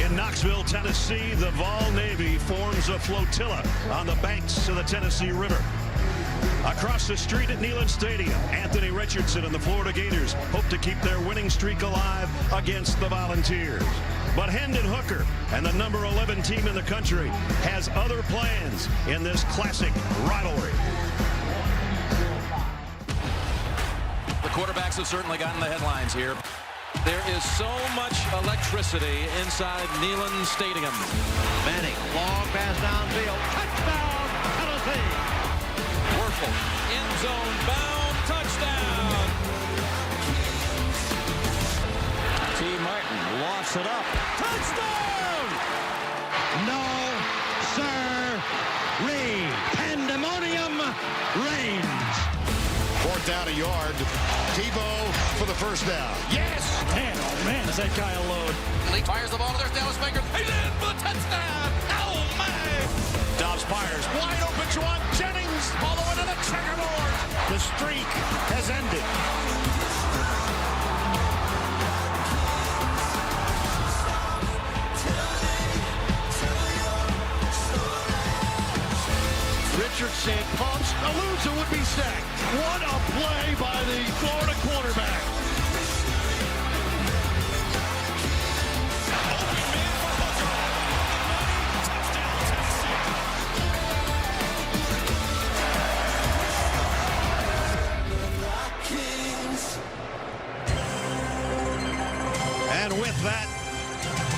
In Knoxville, Tennessee, the Vol Navy forms a flotilla on the banks of the Tennessee River. Across the street at Neyland Stadium, Anthony Richardson and the Florida Gators hope to keep their winning streak alive against the Volunteers. But Hendon Hooker and the number 11 team in the country has other plans in this classic rivalry. The quarterbacks have certainly gotten the headlines here. There is so much electricity inside Neyland Stadium. Manning, long pass downfield. Touchdown, Tennessee. Werfel, end zone bound, touchdown. T. Martin lofts it up. Touchdown! No, sir. Pandemonium reigns. Fourth down a yard. Tebow for the first down. Yes! Man, oh man, is that guy a load. Lee fires the ball to their Dallas Baker. He's in for the touchdown. Oh, man. Dobbs fires. Wide open Juwan Jennings. All the way to the checkerboard. The streak has ended. Richardson pumps. A loser would be sacked. What a play by the Florida quarterback. And with that,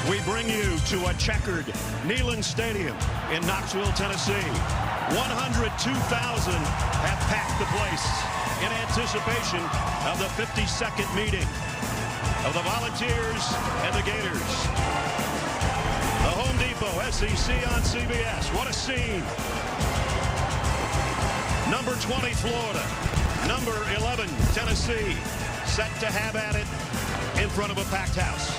we bring you to a checkered Neyland Stadium in Knoxville, Tennessee. 102,000 have packed the place in anticipation of the 52nd meeting of the Volunteers and the Gators. The Home Depot SEC on CBS. What a scene. Number 20, Florida. Number 11, Tennessee. Set to have at it in front of a packed house.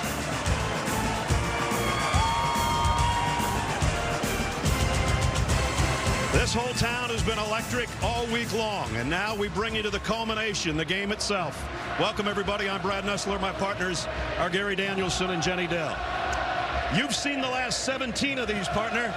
This whole town has been electric all week long, and now we bring you to the culmination, the game itself. Welcome, everybody. I'm Brad Nessler. My partners are Gary Danielson and Jenny Dell. You've seen the last 17 of these, partner.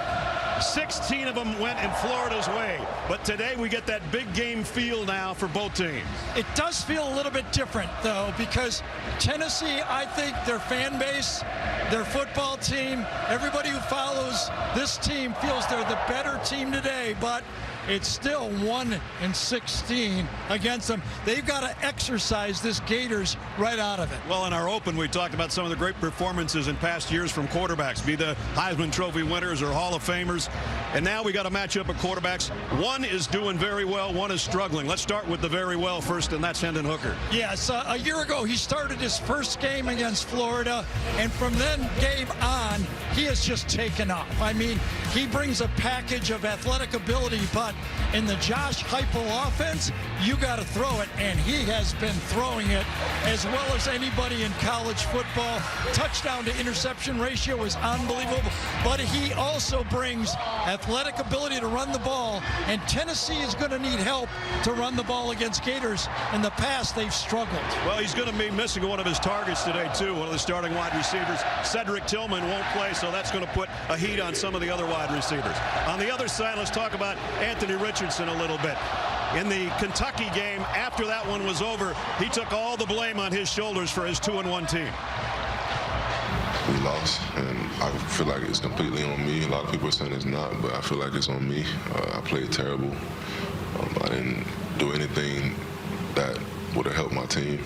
16 of them went in Florida's way. But today we get that big game feel now for both teams. It does feel a little bit different, though, because Tennessee, I think their fan base, their football team, everybody who follows this team feels they're the better team today, but it's still 1-16 against them. They've got to exercise this Gators right out of it. Well, in our open, we talked about some of the great performances in past years from quarterbacks, be the Heisman Trophy winners or Hall of Famers. And now we got a matchup of quarterbacks. One is doing very well, one is struggling. Let's start with the very well first, and that's Hendon Hooker. Yes, a year ago he started his first game against Florida, and from then game on, he has just taken off. I mean, he brings a package of athletic ability, but in the Josh Heupel offense, you got to throw it, and he has been throwing it as well as anybody in college football. Touchdown to interception ratio is unbelievable, but he also brings athletic ability to run the ball, and Tennessee is going to need help to run the ball against Gators. In the past, they've struggled. Well, he's going to be missing one of his targets today, too, one of the starting wide receivers. Cedric Tillman won't play, so that's going to put a heat on some of the other wide receivers. On the other side, let's talk about Anthony Richardson a little bit. In the Kentucky game, after that one was over, he took all the blame on his shoulders for his 2-1 team. We lost, and I feel like it's completely on me. A lot of people are saying it's not, but I feel like it's on me. I played terrible. I didn't do anything that would have helped my team.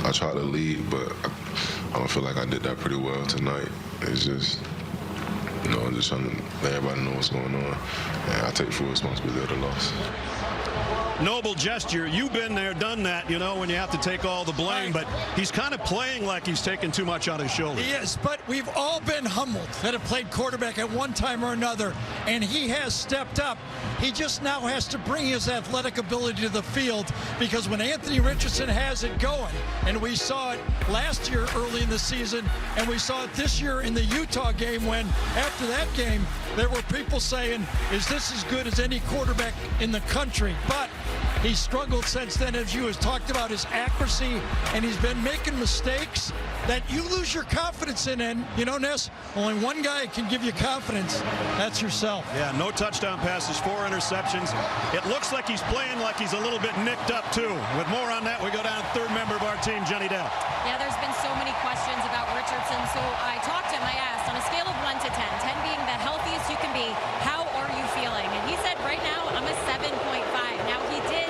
I tried to lead, but I don't feel like I did that pretty well tonight. It's just, you know, I'm just trying to let everybody know what's going on, and I take full responsibility of the loss. Noble gesture. You've been there, done that, you know, when you have to take all the blame, but he's kind of playing like he's taking too much on his shoulders. Yes, but we've all been humbled that have played quarterback at one time or another, and he has stepped up. He just now has to bring his athletic ability to the field, because when Anthony Richardson has it going, and we saw it last year early in the season, and we saw it this year in the Utah game, when after that game there were people saying, is this as good as any quarterback in the country? But he struggled since then, as you have talked about his accuracy, and he's been making mistakes. that you lose your confidence in. And, you know, Ness, only one guy can give you confidence. That's yourself. Yeah, no touchdown passes, 4 interceptions. It looks like he's playing like he's a little bit nicked up, too. With more on that, we go down to third member of our team, Jenny Dell. Yeah, there's been so many questions about Richardson. So I talked to him, I asked, on a scale of 1 to 10, 10 being the healthiest you can be, how are you feeling? And he said, right now, I'm a 7.5. Now, he did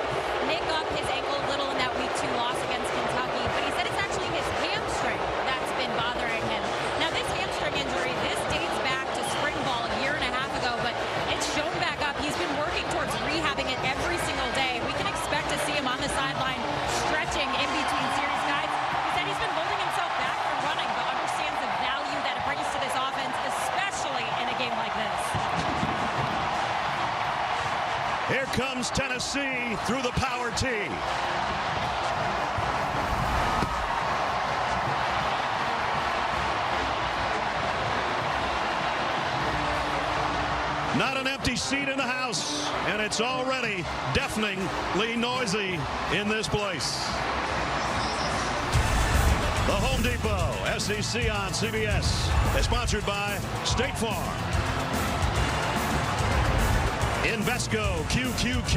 nick up his ankle a little in that week 2 loss against Kentucky, but he said it's actually his hamstring that's been bothering him. Now, this hamstring injury, this dates back to spring ball a year and a half ago, but it's shown back up. He's been working towards rehabbing it every single day. We can expect to see him on the sideline stretching in between series, guys. He said he's been holding himself back from running, but understands the value that it brings to this offense, especially in a game like this. Here comes Tennessee through the power T. Not an empty seat in the house, and it's already deafeningly noisy in this place. The Home Depot SEC on CBS is sponsored by State Farm. Invesco QQQ.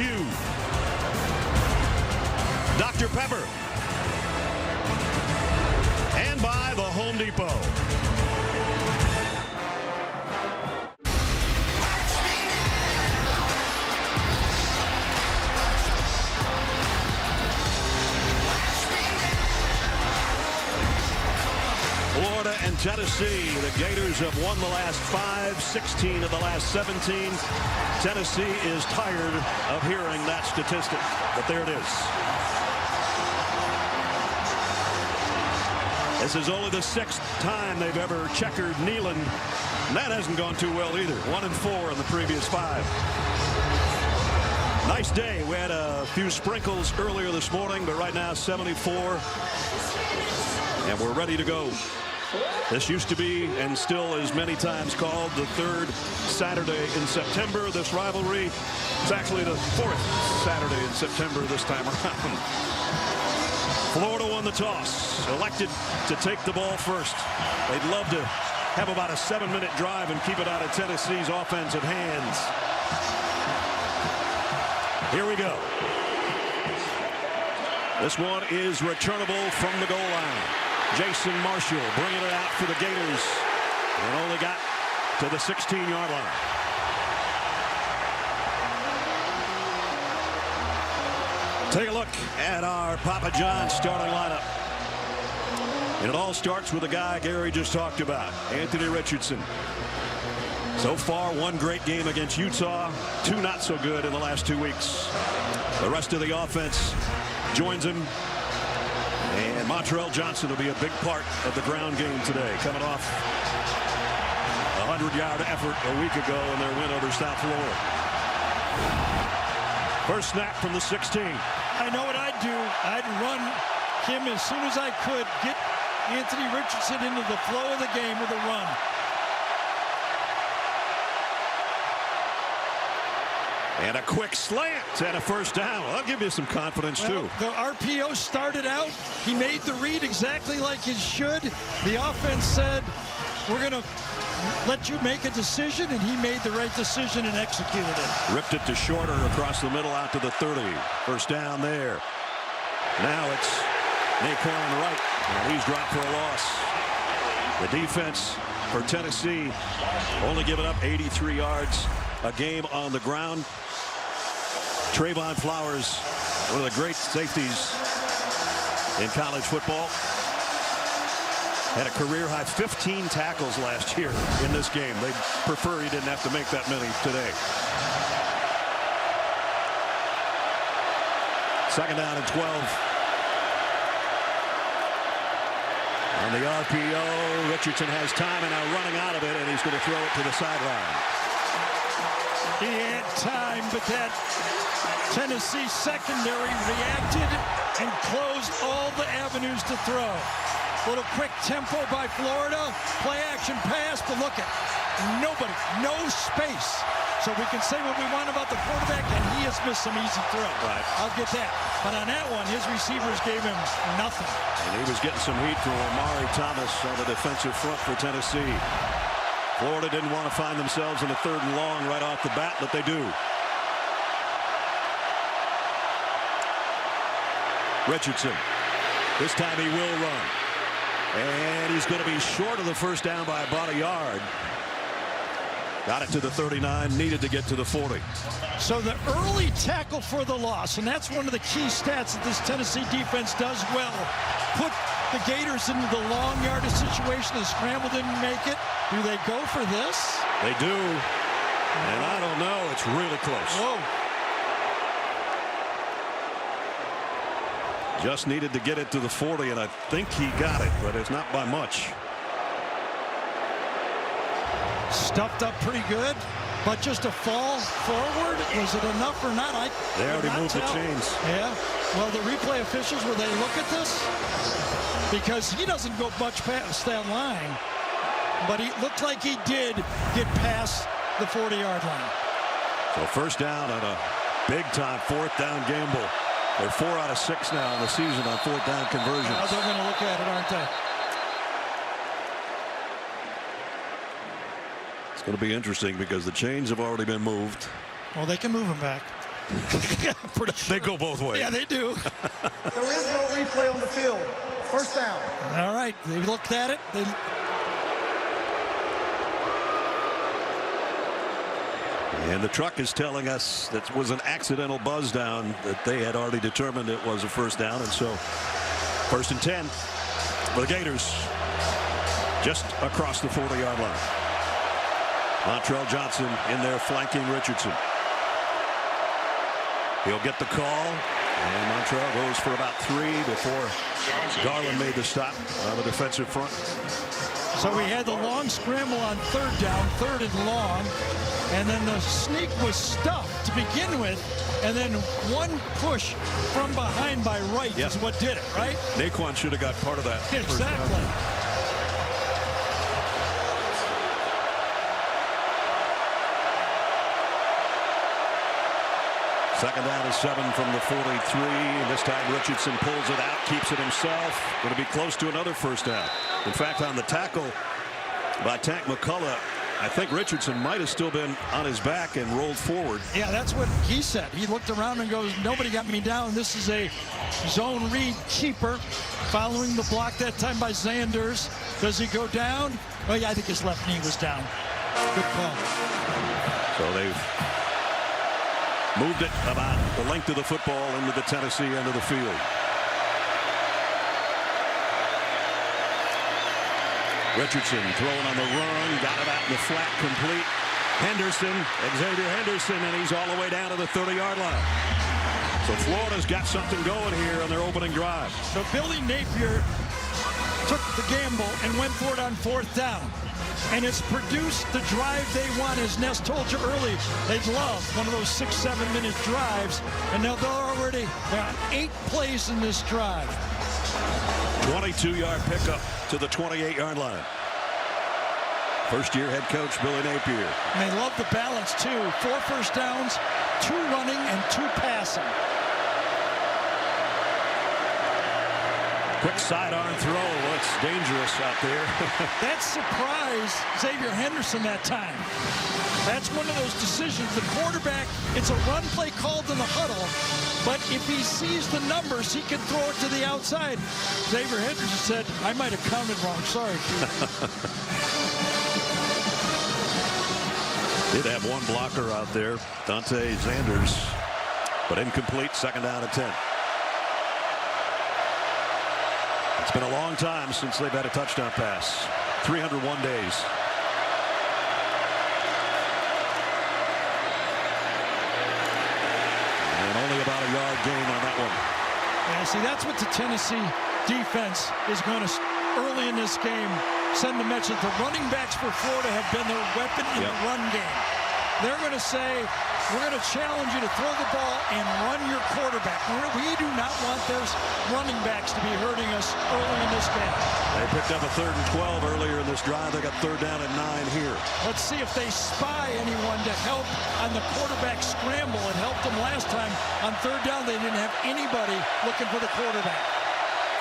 Dr. Pepper. And by the Home Depot. Florida and Tennessee, the Gators have won the last 5, 16 of the last 17. Tennessee is tired of hearing that statistic, but there it is. This is only the 6th time they've ever checkered Neyland, and that hasn't gone too well either. 1-4 in the previous 5. Nice day. We had a few sprinkles earlier this morning, but right now 74, and we're ready to go. This used to be, and still is many times called, the 3rd Saturday in September. This rivalry is actually the 4th Saturday in September this time around. Florida won the toss, elected to take the ball first. They'd love to have about a 7-minute drive and keep it out of Tennessee's offensive hands. Here we go. This one is returnable from the goal line. Jason Marshall bringing it out for the Gators, and only got to the 16-yard line. Take a look at our Papa John's starting lineup. And it all starts with the guy Gary just talked about, Anthony Richardson. So far, 1 great game against Utah, 2 not so good in the last 2 weeks. The rest of the offense joins him. And Montrell Johnson will be a big part of the ground game today, coming off a 100-yard effort a week ago in their win over South Florida. First snap from the 16. I know what I'd do. I'd run him as soon as I could, get Anthony Richardson into the flow of the game with a run. And a quick slant and a first down. Well, that'll give you some confidence, too. The RPO started out. He made the read exactly like it should. The offense said, we're going to let you make a decision, and he made the right decision and executed it. Ripped it to Shorter across the middle out to the 30. First down there. Now it's Naquan Wright, and he's dropped for a loss. The defense for Tennessee only giving up 83 yards a game on the ground. Trayvon Flowers, one of the great safeties in college football, had a career-high 15 tackles last year in this game. They prefer he didn't have to make that many today. Second down and 12. On the RPO, Richardson has time and now running out of it, and he's going to throw it to the sideline. He had time, but that Tennessee secondary reacted and closed all the avenues to throw. Little quick tempo by Florida, play action pass, but look at nobody, no space. So we can say what we want about the quarterback, and he has missed some easy throws. Right. I'll get that. But on that one, his receivers gave him nothing. And he was getting some heat from Omari Thomas on the defensive front for Tennessee. Florida didn't want to find themselves in a 3rd and long right off the bat, but they do. Richardson. This time he will run. And he's going to be short of the first down by about a yard. Got it to the 39, needed to get to the 40. So the early tackle for the loss, and that's one of the key stats that this Tennessee defense does well. Put the Gators into the long yardage situation. The scramble didn't make it. Do they go for this? They do. And I don't know. It's really close. Whoa. Just needed to get it to the 40, and I think he got it, but it's not by much. Stuffed up pretty good, but just a fall forward. Was it enough or not? They already moved the chains. Yeah. Well, the replay officials, will they look at this? Because he doesn't go much past that line, but he looked like he did get past the 40-yard line. So first down on a big-time 4th down gamble. They're 4 out of 6 now in the season on 4th down conversions. Now they're going to look at it, aren't they? It's going to be interesting because the chains have already been moved. Well, they can move them back. They go both ways. Yeah, they do. There is no replay on the field. First down. All right, they looked at it. And the truck is telling us that was an accidental buzz down, that they had already determined it was a first down. And so 1st and 10 for the Gators just across the 40-yard line. Montrell Johnson in there flanking Richardson. He'll get the call, and Montrell goes for about 3 before Garland made the stop on the defensive front. So we had the long scramble on 3rd down, 3rd and long, and then the sneak was stuffed to begin with, and then one push from behind by Wright is what did it, right? Naquan should have got part of that. Exactly. Second down and 7 from the 43. And this time Richardson pulls it out, keeps it himself. Going to be close to another first down. In fact, on the tackle by Tank McCullough, I think Richardson might have still been on his back and rolled forward. Yeah, that's what he said. He looked around and goes, nobody got me down. This is a zone read keeper following the block that time by Zanders. Does he go down? Oh, yeah, I think his left knee was down. Good call. So they've moved it about the length of the football into the Tennessee end of the field. Richardson throwing on the run, got it out in the flat, complete. Xavier Henderson, and he's all the way down to the 30-yard line. So Florida's got something going here on their opening drive. So Billy Napier took the gamble and went for it on 4th down. And it's produced the drive they want. As Ness told you early, they'd love one of those 6-7 minute drives. And now they're on 8 plays in this drive. 22-yard pickup to the 28-yard line. First-year head coach Billy Napier. And they love the balance, too. 4 first downs, 2 running, and 2 passing. Quick sidearm throw. Well, it's dangerous out there. That surprised Xavier Henderson that time. That's one of those decisions. The quarterback, it's a run play called in the huddle, but if he sees the numbers, he can throw it to the outside. Xavier Henderson said, I might have counted wrong. Sorry, Did have one blocker out there, Dante Zanders, but incomplete. Second down and 10. It's been a long time since they've had a touchdown pass. 301 days. And only about a yard gain on that one. Yeah, see, that's what the Tennessee defense is going to, early in this game, send the message. The running backs for Florida have been their weapon in the run game. They're going to say, we're going to challenge you to throw the ball and run your quarterback. We do not want those running backs to be hurting us early in this game. They picked up a 3rd and 12 earlier in the this drive. They got 3rd down and 9 here. Let's see if they spy anyone to help on the quarterback scramble. It helped them last time on 3rd down. They didn't have anybody looking for the quarterback.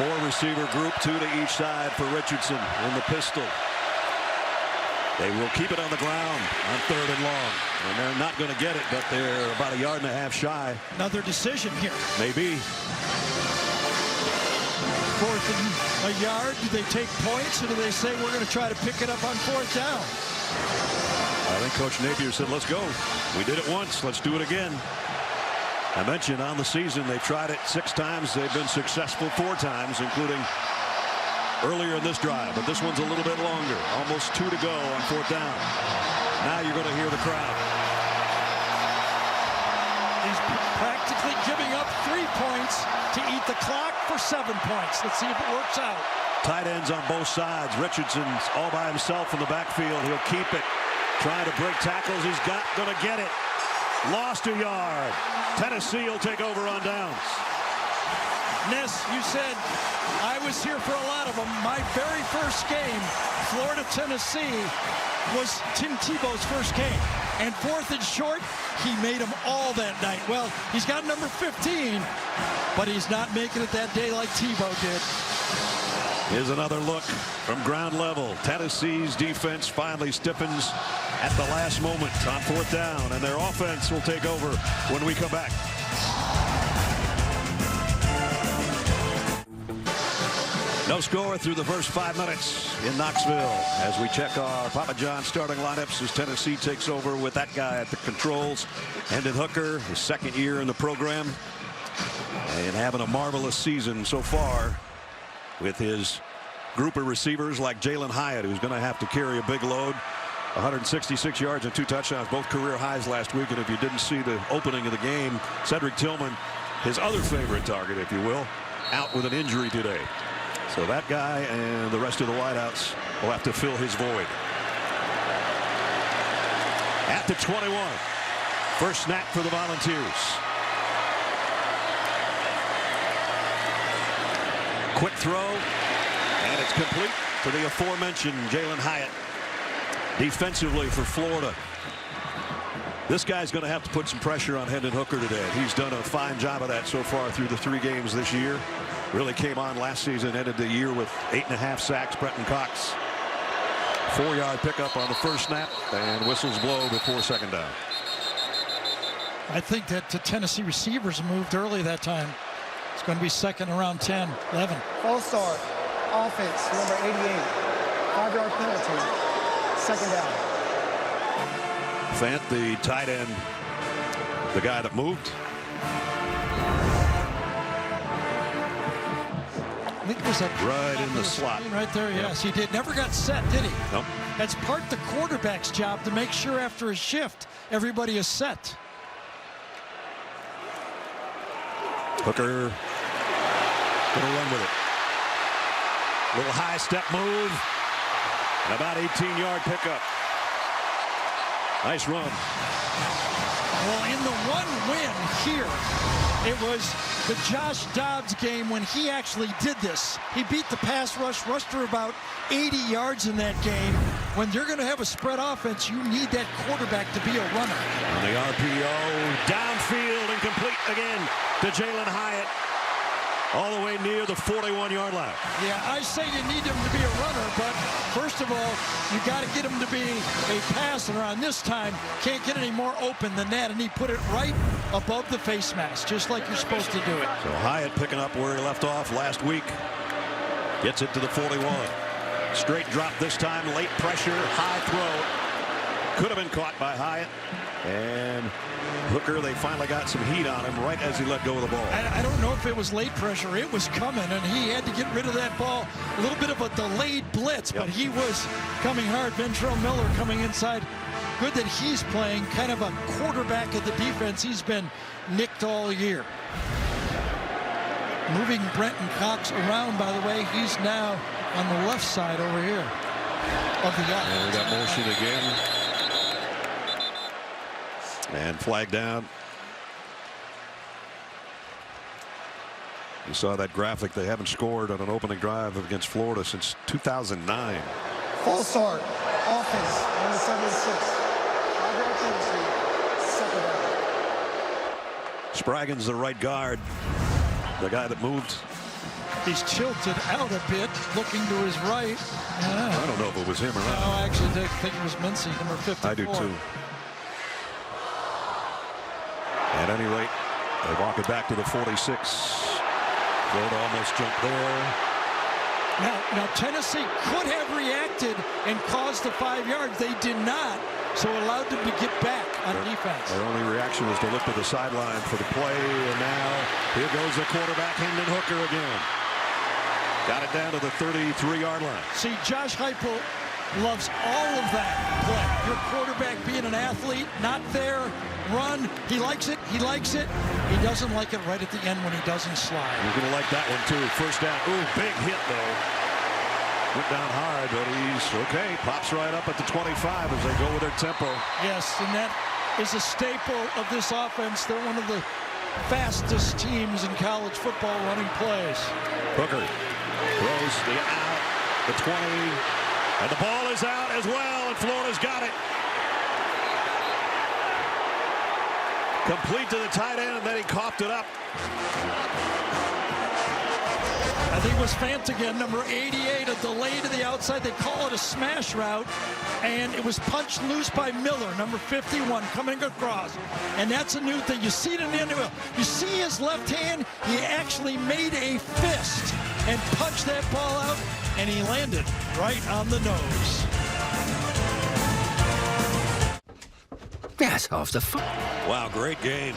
4 receiver group, 2 to each side for Richardson in the pistol. They will keep it on the ground on 3rd and long. And they're not going to get it, but they're about 1.5 yards shy. Another decision here. Maybe. 4th and a yard. Do they take points, or do they say we're going to try to pick it up on 4th down? I think Coach Napier said, let's go. We did it once. Let's do it again. I mentioned on the season they've tried it 6 times. They've been successful 4 times, including earlier in this drive. But this one's a little bit longer. Almost 2 to go on 4th down. Now you're going to hear the crowd. He's practically giving up 3 points to eat the clock for 7 points. Let's see if it works out. Tight ends on both sides. Richardson's all by himself in the backfield. He'll keep it. Trying to break tackles. He's going to get it. Lost a yard. Tennessee will take over on downs. Ness, you said I was here for a lot of them. My very first game, Florida, Tennessee, was Tim Tebow's first game. And 4th and short, he made them all that night. Well, he's got number 15, but he's not making it that day like Tebow did. Here's another look from ground level. Tennessee's defense finally stiffens at the last moment on 4th down, and their offense will take over when we come back. No score through the first 5 minutes in Knoxville as we check our Papa John starting lineups as Tennessee takes over with that guy at the controls. Hendon Hooker, his 2nd year in the program, and having a marvelous season so far with his group of receivers like Jalen Hyatt, who's going to have to carry a big load. 166 yards and 2 touchdowns, both career highs last week. And if you didn't see the opening of the game, Cedric Tillman, his other favorite target, if you will, out with an injury today. So that guy and the rest of the wideouts will have to fill his void. At the 21, first snap for the Volunteers. Quick throw, and it's complete to the aforementioned Jalen Hyatt. Defensively for Florida, this guy's going to have to put some pressure on Hendon Hooker today. He's done a fine job of that so far through the 3 games this year. Really came on last season, ended the year with 8.5 sacks. Brenton Cox, 4-yard pickup on the first snap, and whistles blow before 2nd down. I think that the Tennessee receivers moved early that time. It's going to be 2nd around 10, 11. False start. Offense, number 88. 5-yard penalty. 2nd down. Fant, the tight end, the guy that moved. I think it was right in the slot. Right there, yes, he did. Never got set, did he? Nope. That's part the quarterback's job to make sure after a shift everybody is set. Hooker gonna run with it. Little high step move. And about 18-yard pickup. Nice run. Well, in the one win here, it was the Josh Dobbs game when he actually did this. He beat the pass rush, rushed for about 80 yards in that game. When you're going to have a spread offense, you need that quarterback to be a runner. And the RPO downfield, incomplete again to Jalen Hyatt. All the way near the 41-yard line. Yeah, I say you need him to be a runner, but first of all, you got to get him to be a passer. On this time, can't get any more open than that, and he put it right above the face mask, just like you're supposed to do it. So Hyatt picking up where he left off last week. Gets it to the 41. Straight drop this time, late pressure, high throw. Could have been caught by Hyatt. And Hooker, they finally got some heat on him right as he let go of the ball. I don't know if it was late pressure. It was coming, and he had to get rid of that ball. A little bit of a delayed blitz, but he was coming hard. Ventrell Miller coming inside. Good that he's playing kind of a quarterback of the defense. He's been nicked all year. Moving Brenton Cox around, by the way. He's now on the left side over here of the offense. And we got motion again. And flag down. You saw that graphic. They haven't scored on an opening drive against Florida since 2009. False start. Offense. Number 76. 5-yard penalty. Second down. Spraggins, the right guard, the guy that moved. He's tilted out a bit, looking to his right. I don't know if it was him or not. No, I actually think it was Mincy, number 54. I do too. At any rate, they walk it back to the 46. Florida almost jumped there. Now Tennessee could have reacted and caused the 5 yards. They did not, so allowed them to get back on defense. Their only reaction was to look to the sideline for the play, and now here goes the quarterback, Hendon Hooker again. Got it down to the 33-yard line. See, Josh Heupel loves all of that play. Your quarterback being an athlete, not there, run. He likes it. He likes it. He doesn't like it right at the end when he doesn't slide. You're going to like that one, too. First down. Ooh, big hit, though. Went down hard, but he's okay. Pops right up at the 25 as they go with their tempo. Yes, and that is a staple of this offense. They're one of the fastest teams in college football running plays. Hooker throws the out, the 20, and the ball is out as well, and Florida's got it. Complete to the tight end, and then he coughed it up. I think it was Fant again, number 88, a delay to the outside. They call it a smash route, and it was punched loose by Miller, number 51, coming across. And that's a new thing. You see it in the end. You see his left hand. He actually made a fist and punched that ball out, and he landed right on the nose. That's half the fun. Wow, great game.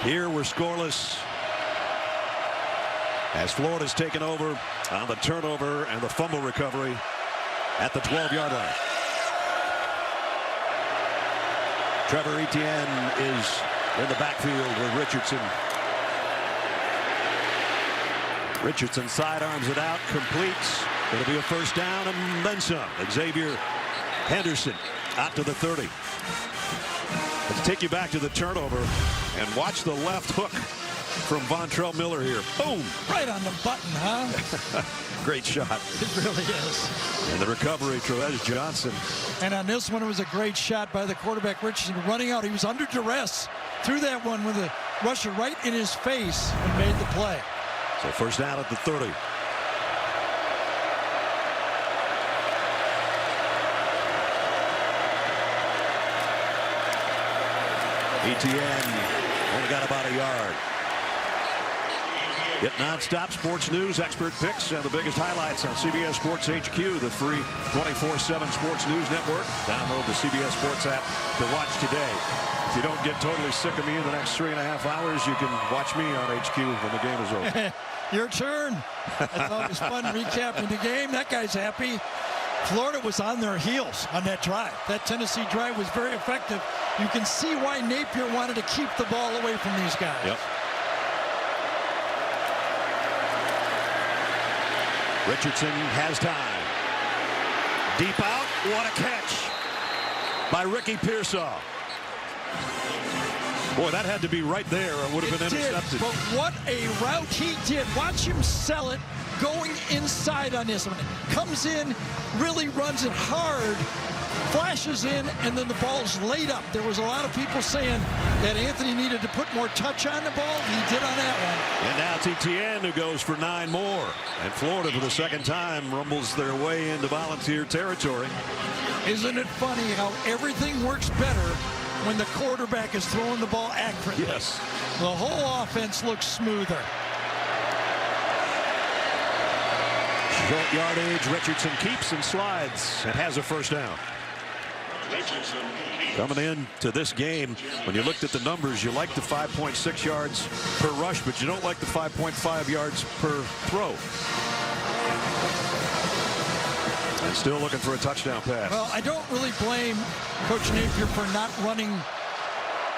Here we're scoreless as Florida's taken over on the turnover and the fumble recovery at the 12-yard line. Trevor Etienne is in the backfield with Richardson. Richardson sidearms it out, completes. It'll be a first down and then some. Xavier Henderson out to the 30. Let's take you back to the turnover and watch the left hook from Vontrell Miller here. Boom! Right on the button, huh? Great shot. It really is. And the recovery, Trevez Johnson. And on this one, it was a great shot by the quarterback, Richardson, running out. He was under duress. Threw that one with a rusher right in his face and made the play. So first down at the 30. Etienne only got about a yard. Get nonstop sports news, expert picks, and the biggest highlights on CBS Sports HQ, the free 24/7 sports news network. Download the CBS Sports app to watch today. If you don't get totally sick of me in the next 3.5 hours, you can watch me on HQ when the game is over. Your turn. It's always fun recapping the game. That guy's happy. Florida was on their heels on that drive. That Tennessee drive was very effective. You can see why Napier wanted to keep the ball away from these guys. Yep. Richardson has time. Deep out. What a catch by Ricky Pearsall. Boy, that had to be right there or would have been intercepted. But what a route he did. Watch him sell it going inside on this one. Comes in, really runs it hard, flashes in, and then the ball's laid up. There was a lot of people saying that Anthony needed to put more touch on the ball. He did on that one. And now it's Etienne who goes for 9 more. And Florida, for the second time, rumbles their way into Volunteer territory. Isn't it funny how everything works better when the quarterback is throwing the ball accurately? Yes. The whole offense looks smoother. Short yardage, Richardson keeps and slides and has a first down. Coming in to this game, when you looked at the numbers, you like the 5.6 yards per rush, but you don't like the 5.5 yards per throw. And still looking for a touchdown pass. Well, I don't really blame Coach Napier for not running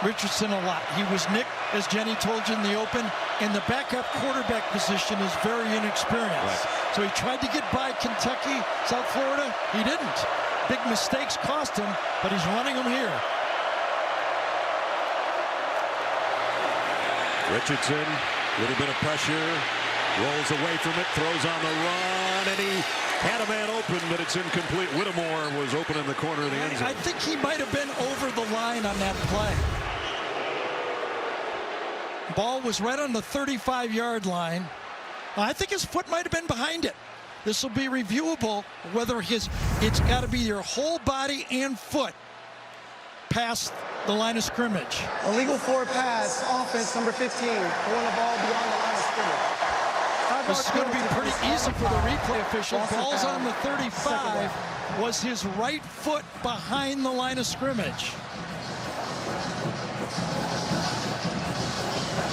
Richardson a lot. He was nicked, as Jenny told you in the open, and the backup quarterback position is very inexperienced. Right. So he tried to get by Kentucky, South Florida. He didn't. Big mistakes cost him, but he's running them here. Richardson, a little bit of pressure, rolls away from it, throws on the run, and he had a man open, but it's incomplete. Whittemore was open in the corner of the end zone. I think he might have been over the line on that play. Ball was right on the 35-yard line. I think his foot might have been behind it. This will be reviewable whether it's got to be your whole body and foot past the line of scrimmage. Illegal forward pass, offense number 15, throwing the ball beyond the line of scrimmage. This is going to be pretty easy for the replay official. Ball's on the 35. Was his right foot behind the line of scrimmage?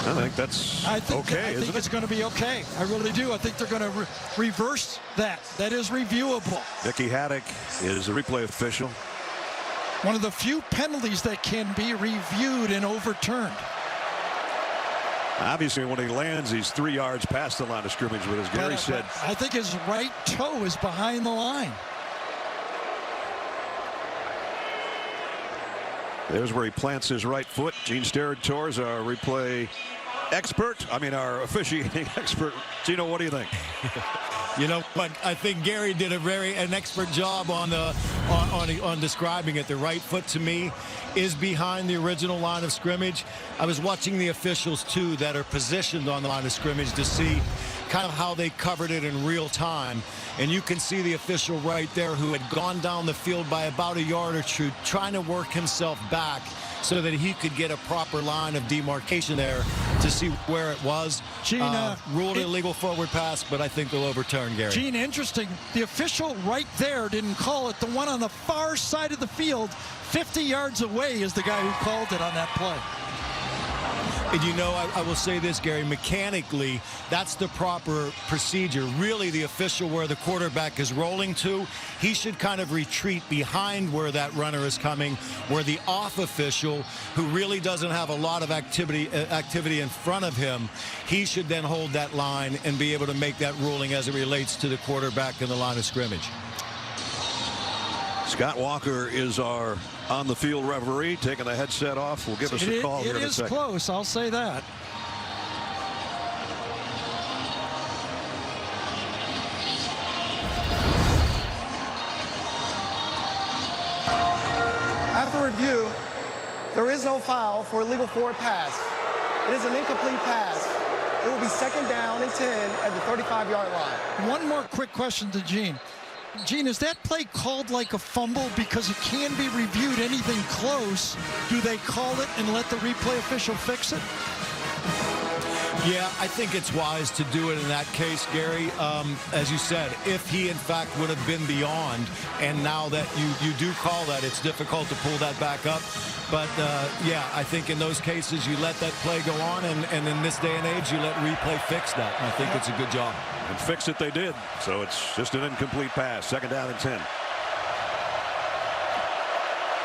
I think that's okay. I think it's going to be okay. I really do. I think they're going to reverse that. That is reviewable. Mickey Haddock is a replay official. One of the few penalties that can be reviewed and overturned. Obviously, when he lands, he's 3 yards past the line of scrimmage, but as Gary said, I think his right toe is behind the line. there's where he plants his right foot. Gene Steratore, our replay expert. I mean, our officiating expert. Gino, what do you think? You know, but I think Gary did an expert job on describing it. The right foot, to me, is behind the original line of scrimmage. I was watching the officials, too, that are positioned on the line of scrimmage to see kind of how they covered it in real time. And you can see the official right there who had gone down the field by about a yard or two, trying to work himself back so that he could get a proper line of demarcation there to see where it was. Gene, ruled illegal forward pass, but I think they'll overturn, Gary. Gene, interesting. The official right there didn't call it. The one on the far side of the field, 50 yards away, is the guy who called it on that play. And you know, I will say this, Gary, mechanically, that's the proper procedure. Really, the official where the quarterback is rolling to, he should kind of retreat behind where that runner is coming, where the off official, who really doesn't have a lot of activity in front of him, he should then hold that line and be able to make that ruling as it relates to the quarterback in the line of scrimmage. Scott Walker is our on-the-field referee, taking the headset off. Will give us a call here in a second. It is close, I'll say that. After review, there is no foul for illegal forward pass. It is an incomplete pass. It will be second down and 10 at the 35-yard line. One more quick question to Gene. Gene, is that play called like a fumble because it can be reviewed? Anything close, do they call it and let the replay official fix it? Yeah, I think it's wise to do it in that case, Gary. As you said, if he, in fact, would have been beyond, and now that you do call that, it's difficult to pull that back up. But, yeah, I think in those cases, you let that play go on, and in this day and age, you let replay fix that. And I think it's a good job. And fix it they did. So it's just an incomplete pass. Second down and 10.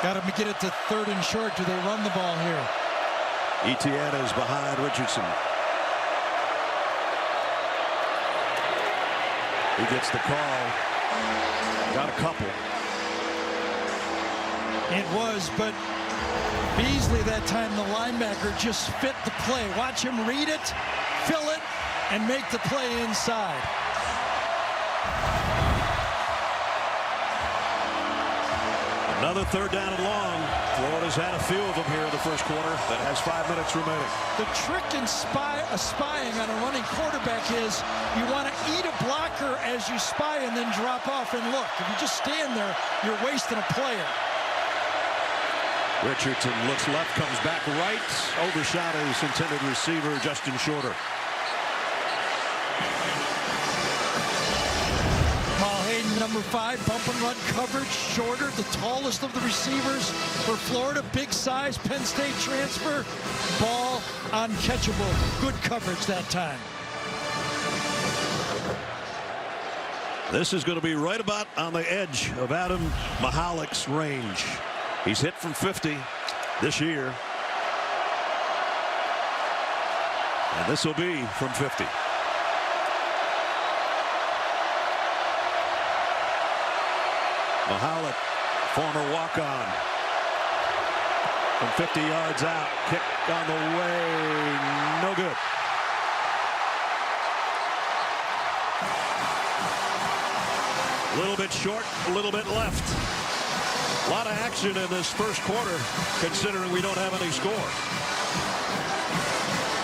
Got to get it to third and short. Do they run the ball here? Etienne is behind Richardson. He gets the call. Got a couple. It was, but Beasley that time, the linebacker, just fit the play. Watch him read it, fill it, and make the play inside. Another third down and long. Florida's had a few of them here in the first quarter. That has 5 minutes remaining. The trick in spying on a running quarterback is you want to eat a blocker as you spy and then drop off and look. If you just stand there, you're wasting a player. Richardson looks left, comes back right. Overshot his intended receiver, Justin Shorter. Number 5, bump and run coverage. Shorter, the tallest of the receivers for Florida. Big size, Penn State transfer. Ball uncatchable. Good coverage that time. This is going to be right about on the edge of Adam Mihalik's range. He's hit from 50 this year. And this will be from 50. Mihalik, former walk-on, from 50 yards out, kick on the way, no good. A little bit short, a little bit left. A lot of action in this first quarter, considering we don't have any score.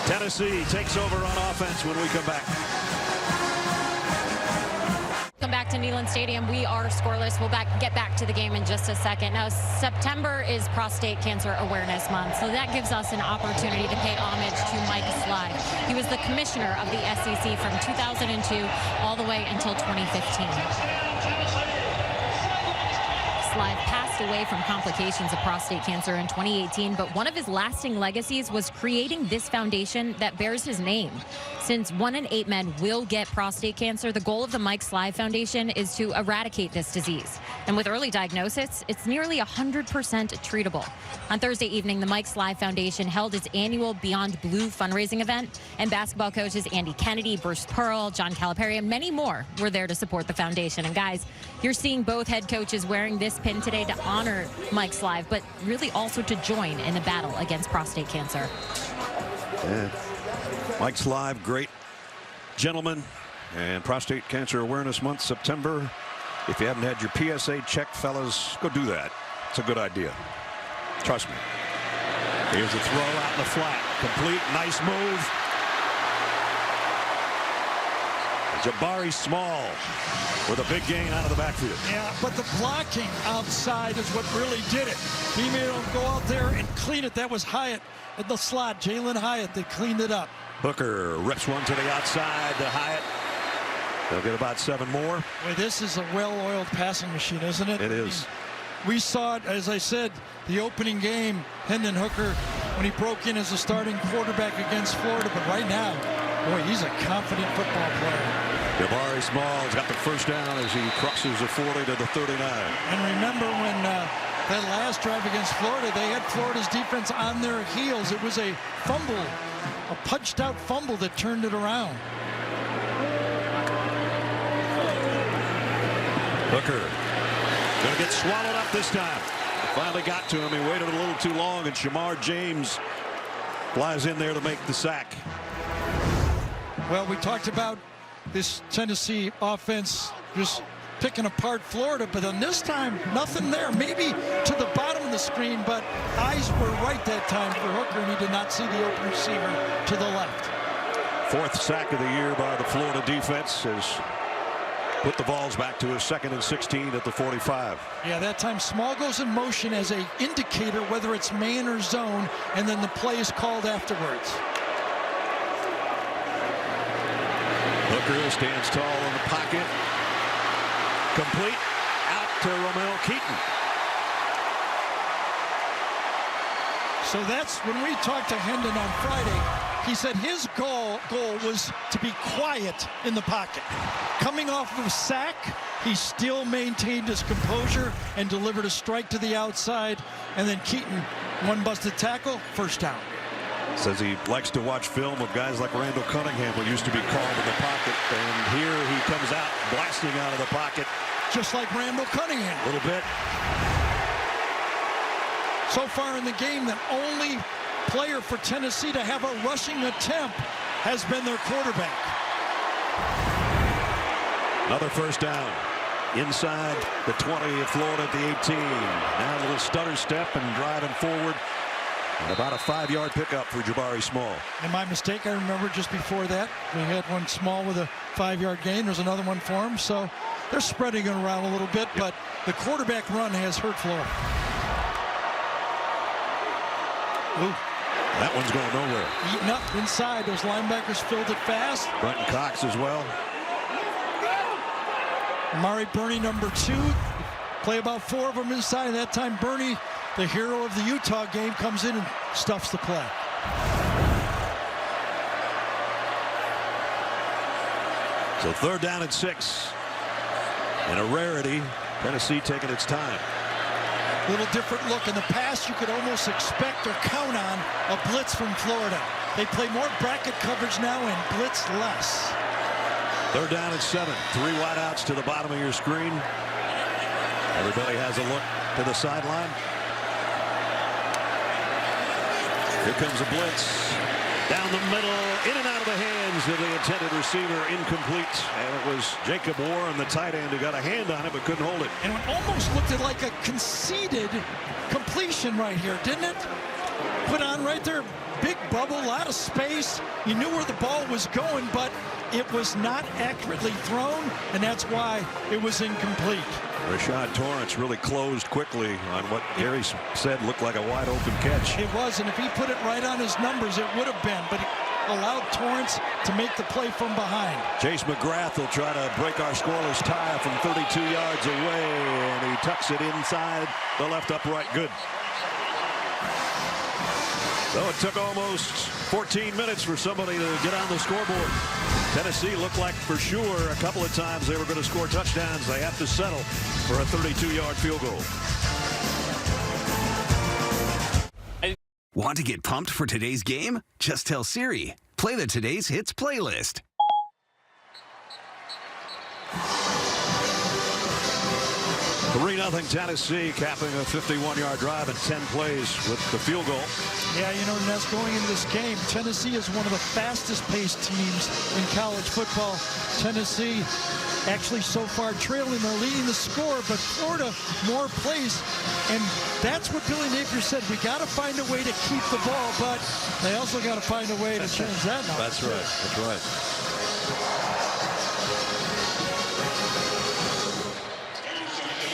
Tennessee takes over on offense when we come back. Come back to Neyland Stadium. We are scoreless. We'll get back to the game in just a second. Now, September is Prostate Cancer Awareness Month, so that gives us an opportunity to pay homage to Mike Slive. He was the commissioner of the SEC from 2002 all the way until 2015. Slive passed away from complications of prostate cancer in 2018, but one of his lasting legacies was creating this foundation that bears his name. Since 1 in 8 men will get prostate cancer, the goal of the Mike Slive Foundation is to eradicate this disease. And with early diagnosis, it's nearly 100% treatable. On Thursday evening, the Mike Slive Foundation held its annual Beyond Blue fundraising event, and basketball coaches Andy Kennedy, Bruce Pearl, John Calipari, and many more were there to support the foundation. And guys, you're seeing both head coaches wearing this pin today to honor Mike Slive, but really also to join in the battle against prostate cancer. Yeah. Mike Slive, great gentleman, and Prostate Cancer Awareness Month, September. If you haven't had your PSA checked, fellas, go do that. It's a good idea. Trust me. Here's a throw out in the flat. Complete, nice move. Jabari Small with a big gain out of the backfield. Yeah, but the blocking outside is what really did it. He made him go out there and clean it. That was Hyatt at the slot. Jalen Hyatt, they cleaned it up. Hooker rips one to the outside to Hyatt. They'll get about 7 more. Boy, this is a well-oiled passing machine, isn't it? It is. We saw it, as I said, the opening game, Hendon Hooker, when he broke in as a starting quarterback against Florida. But right now, boy, he's a confident football player. Jabari Small's got the first down as he crosses the 40 to the 39. And remember when that last drive against Florida, they had Florida's defense on their heels. It was a fumble, a punched-out fumble that turned it around. Hooker going to get swallowed up this time. Finally got to him. He waited a little too long, and Shamar James flies in there to make the sack. Well, we talked about this Tennessee offense just picking apart Florida, but on this time, nothing there. Maybe to the bottom of the screen, but eyes were right that time for Hooker, and he did not see the open receiver to the left. 4th sack of the year by the Florida defense has put the Vols back to a 2nd and 16 at the 45. Yeah, that time Small goes in motion as a indicator whether it's man or zone, and then the play is called afterwards. Hooker stands tall in the pocket. Complete out to Romeo Keaton. So that's when we talked to Hendon on Friday. He said his goal was to be quiet in the pocket. Coming off of a sack, he still maintained his composure and delivered a strike to the outside. And then Keaton, one busted tackle, first down. Says he likes to watch film of guys like Randall Cunningham, who used to be called in the pocket. And here he comes out blasting out of the pocket. Just like Randall Cunningham. A little bit. So far in the game, the only player for Tennessee to have a rushing attempt has been their quarterback. Another first down inside the 20 of Florida at the 18. Now a little stutter step and driving forward. And about a 5-yard pickup for Jabari Small. And my mistake, I remember just before that, we had one Small with a 5-yard gain. There's another one for him. So they're spreading it around a little bit, but the quarterback run has hurt Florida. Ooh. That one's going nowhere. Eaten up inside. Those linebackers filled it fast. Brenton Cox as well. Amari Burney, number 2. Play about 4 of them inside. That time, Burney, the hero of the Utah game, comes in and stuffs the play. So 3rd down and 6. And a rarity. Tennessee taking its time. Little different look in the past. You could almost expect or count on a blitz from Florida. They play more bracket coverage now and blitz less. 3rd down and 7. 3 wideouts to the bottom of your screen. Everybody has a look to the sideline. Here comes a blitz. Down the middle, in and out of the hands of the intended receiver, incomplete. And it was Jacob Warren, the tight end, who got a hand on it but couldn't hold it. And it almost looked like a conceded completion right here, didn't it? Put on right there, big bubble, a lot of space. You knew where the ball was going, but it was not accurately thrown, and that's why it was incomplete. Rashad Torrance really closed quickly on what Gary said looked like a wide open catch. It was, and if he put it right on his numbers, it would have been, but he allowed Torrance to make the play from behind. Chase McGrath will try to break our scoreless tie from 32 yards away, and he tucks it inside the left upright. Good. So it took almost 14 minutes for somebody to get on the scoreboard. Tennessee looked like for sure a couple of times they were going to score touchdowns. They have to settle for a 32-yard field goal. Want to get pumped for today's game? Just tell Siri, play the Today's Hits playlist. $3-0 Tennessee, capping a 51-yard drive in 10 plays with the field goal. Yeah, you know, Ness, going into this game, Tennessee is one of the fastest-paced teams in college football. Tennessee actually so far trailing, they're leading the score, but Florida more plays, and that's what Billy Napier said. We got to find a way to keep the ball, but they also got to find a way to change that now. That's right. That's right.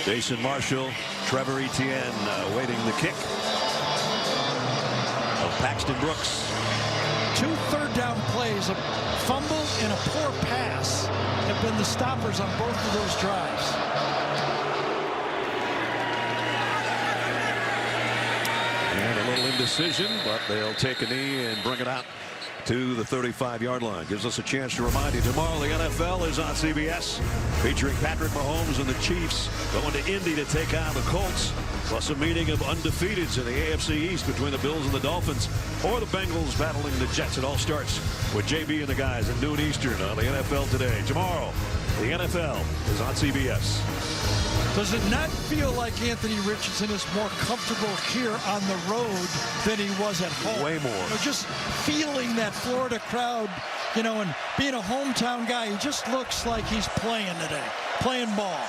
Jason Marshall, Trevor Etienne waiting the kick of Paxton Brooks. 2 third-down plays, a fumble and a poor pass have been the stoppers on both of those drives. And a little indecision, but they'll take a knee and bring it out to the 35-yard line. Gives us a chance to remind you, tomorrow the NFL is on CBS, featuring Patrick Mahomes and the Chiefs going to Indy to take on the Colts, plus a meeting of undefeateds in the AFC East between the Bills and the Dolphins, or the Bengals battling the Jets. It all starts with JB and the guys at noon Eastern on the NFL Today. Tomorrow, the NFL is on CBS. Does it not feel like Anthony Richardson is more comfortable here on the road than he was at home? Way more. You know, just feeling that Florida crowd, you know, and being a hometown guy, he just looks like he's playing today, playing ball.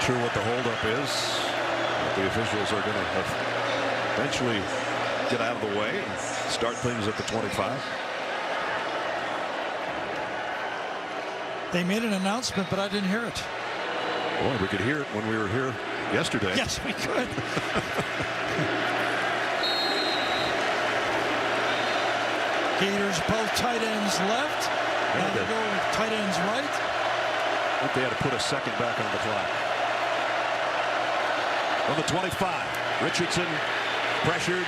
Sure what the holdup is, but the officials are going to eventually get out of the way and start things at the 25. They made an announcement, but I didn't hear it. Boy, we could hear it when we were here yesterday. Yes, we could. Gators both tight ends left. Now they go with tight ends right. I think they had to put a second back on the clock. On the 25, Richardson pressured,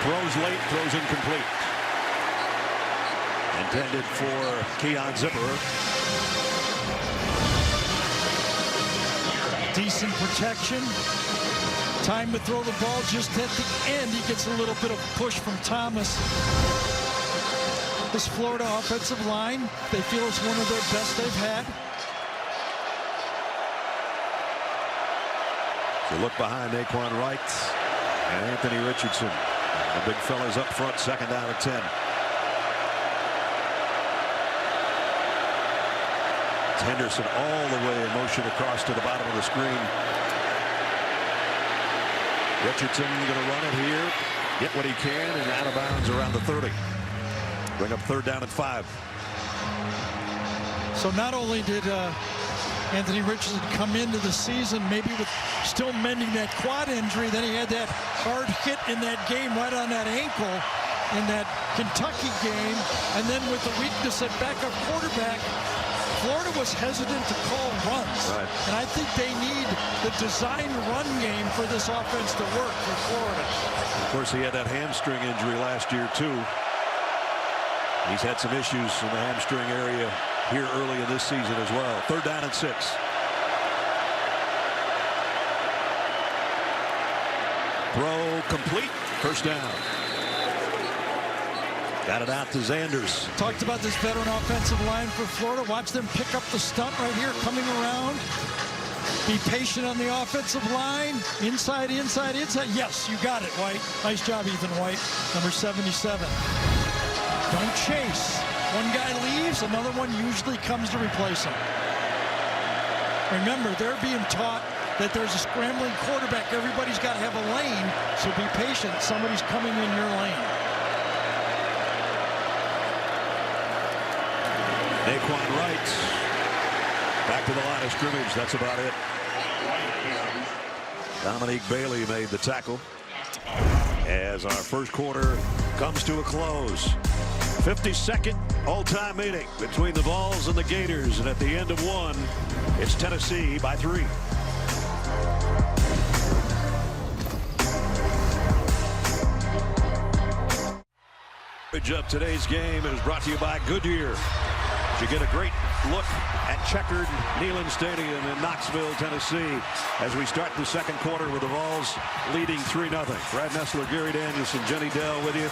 throws late, throws incomplete. Intended for Keon Zipper. Decent protection. Time to throw the ball just at the end. He gets a little bit of push from Thomas. This Florida offensive line, they feel it's one of their best they've had. So look behind Naquan Wright and Anthony Richardson. The big fellas up front, second down and 10. It's Henderson all the way in motion across to the bottom of the screen. Richardson going to run it here, get what he can, and out of bounds around the 30. Bring up third down and 5. So not only did Anthony Richardson come into the season maybe with still mending that quad injury, then he had that hard hit in that game right on that ankle in that Kentucky game, and then with the weakness at backup quarterback, Florida was hesitant to call runs. Right. And I think they need the design run game for this offense to work for Florida. Of course, he had that hamstring injury last year too. He's had some issues in the hamstring area here early in this season as well. Third down and 6. Throw complete. First down. Got it out to Zanders. Talked about this veteran offensive line for Florida. Watch them pick up the stunt right here, coming around. Be patient on the offensive line. Inside, inside, inside. Yes, you got it, White. Nice job, Ethan White, number 77. Don't chase. One guy leaves, another one usually comes to replace him. Remember, they're being taught that there's a scrambling quarterback. Everybody's got to have a lane, so be patient. Somebody's coming in your lane. Naquan Wright back to the line of scrimmage. That's about it. Dominique Bailey made the tackle as our first quarter comes to a close. 52nd all-time meeting between the Vols and the Gators, and at the end of one, it's Tennessee by 3. Up today's game is brought to you by Goodyear. You get a great look at checkered Neyland Stadium in Knoxville, Tennessee, as we start the second quarter with the Vols leading 3-0. Brad Nessler, Gary Danielson, Jenny Dell with you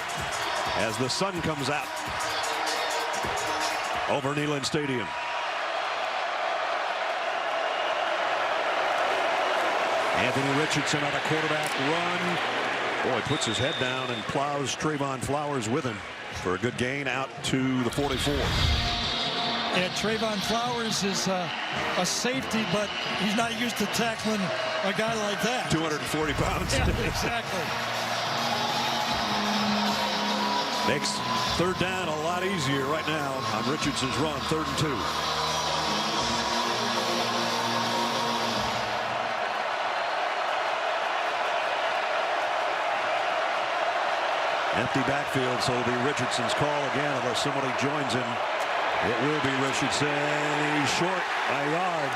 as the sun comes out over Neyland Stadium. Anthony Richardson on a quarterback run. Boy, puts his head down and plows Trayvon Flowers with him for a good gain out to the 44. Yeah, Trayvon Flowers is a safety, but he's not used to tackling a guy like that. 240 pounds. Yeah, exactly. Makes third down a lot easier right now on Richardson's run, 3rd and 2. Empty backfield, so it'll be Richardson's call again unless somebody joins him. It will be Richardson. He's short by a yard.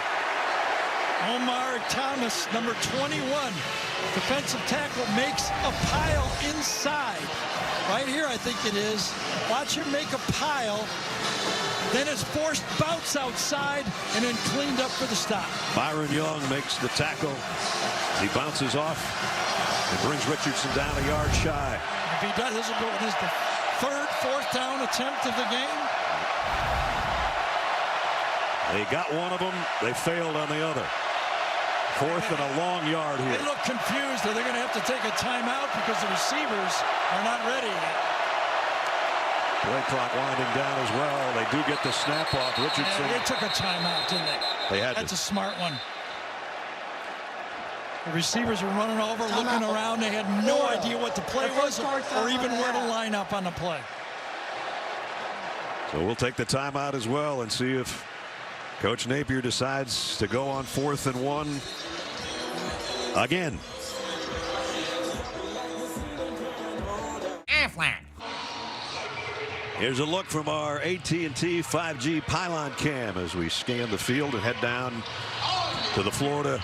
Omar Thomas, number 21, defensive tackle, makes a pile inside. Right here, I think it is. Watch him make a pile. Then it's forced bounce outside and then cleaned up for the stop. Byron Young makes the tackle. He bounces off and brings Richardson down a yard shy. If he does, this is the third, fourth down attempt of the game. They got one of them. They failed on the other. 4th and a long yard here. They look confused. Are they going to have to take a timeout because the receivers are not ready yet? Play clock winding down as well. They do get the snap off. Richardson. Yeah, they took a timeout, didn't they? They had That's to. a smart one. The receivers were running over, looking around. They had no idea what the play was or even where to line up on the play. So we'll take the timeout as well and see if Coach Napier decides to go on 4th and 1 again. Here's a look from our AT&T 5G pylon cam as we scan the field and head down to the Florida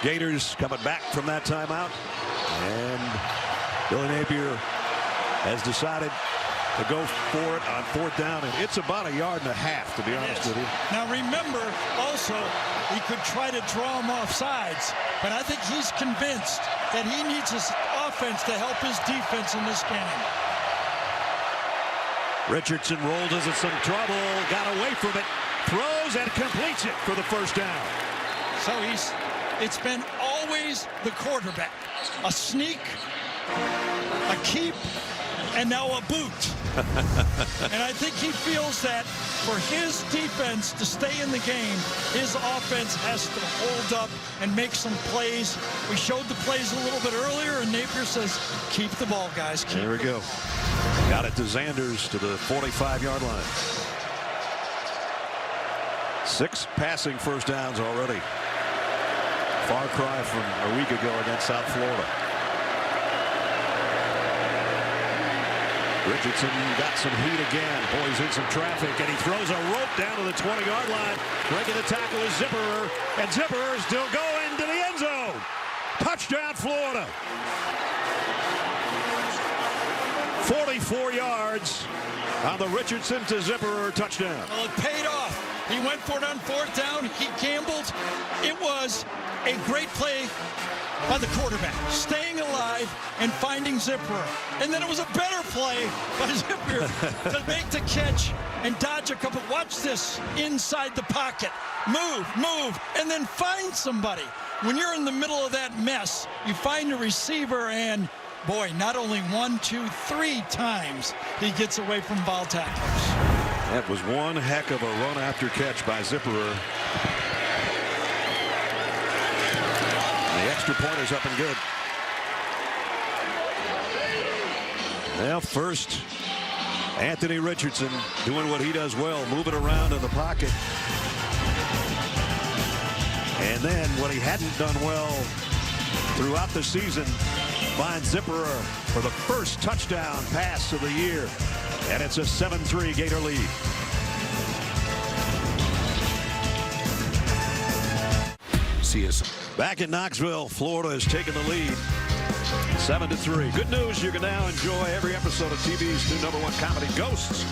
Gators coming back from that timeout. And Billy Napier has decided to go for it on 4th down, and it's about a yard and a half, to be honest with you. Now remember, also, he could try to draw him off sides, but I think he's convinced that he needs his offense to help his defense in this game. Richardson rolls into some trouble, got away from it, throws and completes it for the first down. So it's been always the quarterback. A sneak, a keep, and now a boot. And I think he feels that for his defense to stay in the game, his offense has to hold up and make some plays. We showed the plays a little bit earlier, and Napier says, keep the ball, guys. Keep there we go. Got it to Zanders to the 45-yard line. 6 passing first downs already. Far cry from a week ago against South Florida. Richardson got some heat again. Boy, he's in some traffic, and he throws a rope down to the 20-yard line. Breaking the tackle is Zipperer, and Zipperer is still going to the end zone. Touchdown, Florida. 44 yards on the Richardson to Zipperer touchdown. Well, it paid off. He went for it on 4th down. He gambled. It was a great play by the quarterback, staying alive. drive and finding Zipper. And then it was a better play by Zipper to make the catch and dodge a couple. Watch this inside the pocket. Move, and then find somebody. When you're in the middle of that mess, you find a receiver, and boy, not only 1, 2, 3 times he gets away from ball tacklers. That was one heck of a run after catch by Zipperer. The extra point is up and good. Well, first, Anthony Richardson doing what he does well, moving around in the pocket. And then what he hadn't done well throughout the season, finds Zipperer for the first touchdown pass of the year. And it's a 7-3 Gator lead. See us. Back in Knoxville, Florida has taken the lead 7-3. Good news, you can now enjoy every episode of TV's new #1 comedy, Ghosts,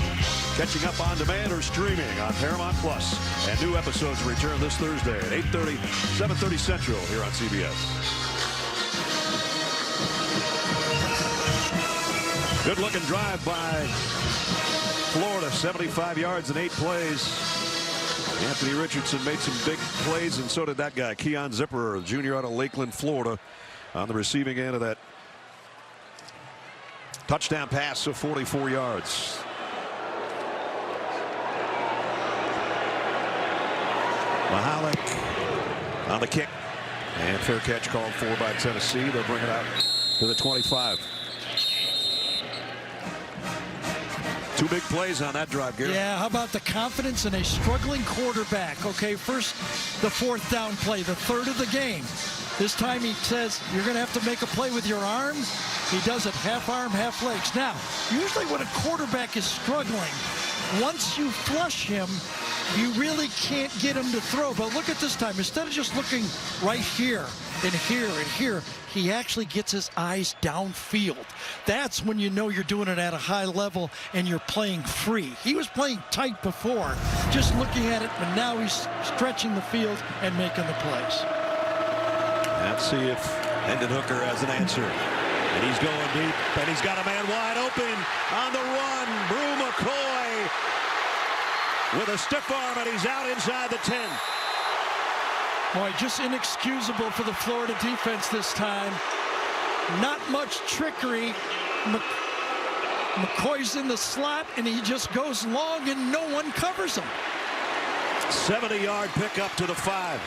catching up on demand or streaming on Paramount Plus. And new episodes return this Thursday at 8:30, 7:30 Central here on CBS. Good looking drive by Florida, 75 yards in 8 plays. Anthony Richardson made some big plays, and so did that guy, Keon Zipperer, junior out of Lakeland, Florida, on the receiving end of that touchdown pass of 44 yards. Mahalik on the kick, and fair catch called for by Tennessee. They'll bring it out to the 25. 2 big plays on that drive, Gary. Yeah, how about the confidence in a struggling quarterback? Okay, first the 4th down play, the 3rd of the game. This time he says, you're going to have to make a play with your arm. He does it half arm, half legs. Now, usually when a quarterback is struggling, once you flush him, you really can't get him to throw. But look at this time. Instead of just looking right here and here and here, he actually gets his eyes downfield. That's when you know you're doing it at a high level and you're playing free. He was playing tight before, just looking at it, but now he's stretching the field and making the plays. Let's see if Hendon Hooker has an answer. And he's going deep, and he's got a man wide open on the run. Brew McCoy with a stiff arm, and he's out inside the 10. Boy, just inexcusable for the Florida defense this time. Not much trickery. McCoy's in the slot, and he just goes long, and no one covers him. 70-yard pickup to the 5.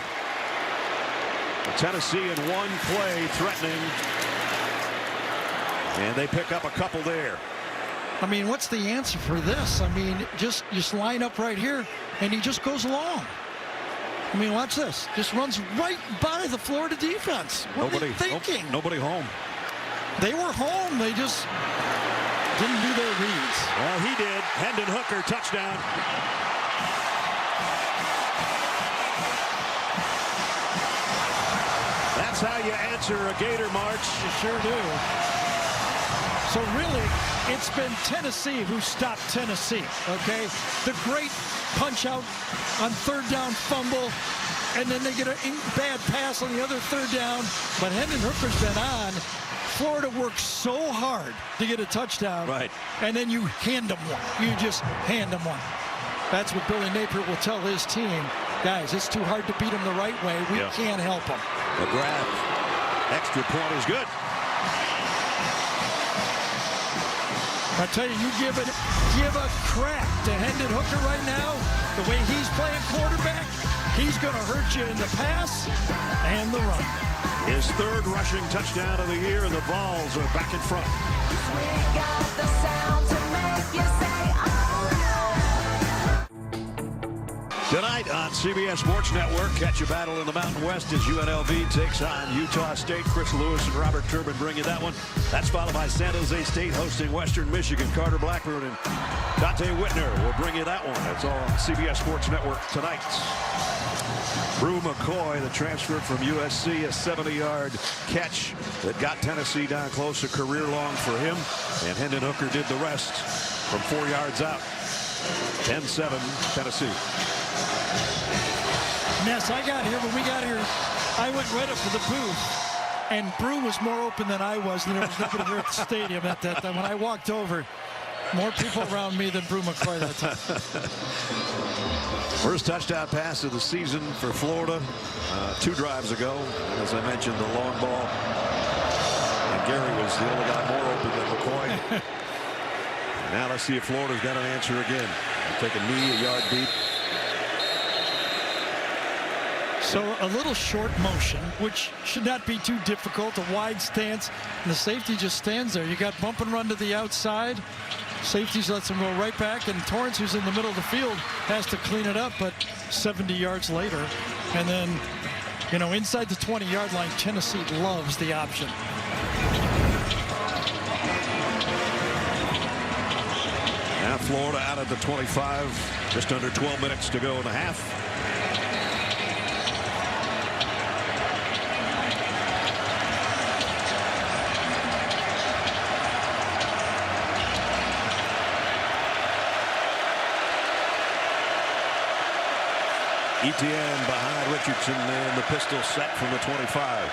Tennessee in one play threatening, and they pick up a couple there. I mean, what's the answer for this? I mean, just line up right here, and he just goes long. I mean, watch this. Just runs right by the Florida defense. What are they thinking? Nobody home. They were home. They just didn't do their reads. Well, he did. Hendon Hooker, touchdown. That's how you answer a Gator march. You sure do. So really, it's been Tennessee who stopped Tennessee, okay? The great punch out on 3rd down fumble, and then they get a bad pass on the other 3rd down, but Hendon Hooker's been on. Florida works so hard to get a touchdown, right? And then you hand them one. You just hand them one. That's what Billy Napier will tell his team. Guys, it's too hard to beat them the right way. We can't help them. The grab. Extra point is good. I tell you, you give a crap to Hendon Hooker right now. The way he's playing quarterback, he's going to hurt you in the pass and the run. His 3rd rushing touchdown of the year, and the Vols are back in front. We got the sound to make you say, oh, yeah. Tonight on CBS Sports Network, catch a battle in the Mountain West as UNLV takes on Utah State. Chris Lewis and Robert Turbin bring you that one. That's followed by San Jose State hosting Western Michigan. Carter Blackburn and Dante Whitner will bring you that one. That's all on CBS Sports Network tonight. Brew McCoy, the transfer from USC, a 70-yard catch that got Tennessee down close, a career long for him. And Hendon Hooker did the rest from 4 yards out. 10-7 Tennessee. Ness, I got here. When we got here, I went right up to the booth, And Brew was more open than I was, and there was nobody here at the stadium at that time. When I walked over, more people around me than Brew McCoy that time. First touchdown pass of the season for Florida 2 drives ago. As I mentioned, the long ball. And Gary was the only guy more open than McCoy. Now let's see if Florida's got an answer again. They'll take a knee a yard deep. So a little short motion, which should not be too difficult. A wide stance, and the safety just stands there. You got bump and run to the outside. Safeties lets him go right back, and Torrance, who's in the middle of the field, has to clean it up, but 70 yards later. And then, you know, inside the 20-yard line, Tennessee loves the option. Now Florida out at the 25, just under 12 minutes to go in the half. Etienne behind Richardson, and the pistol set from the 25.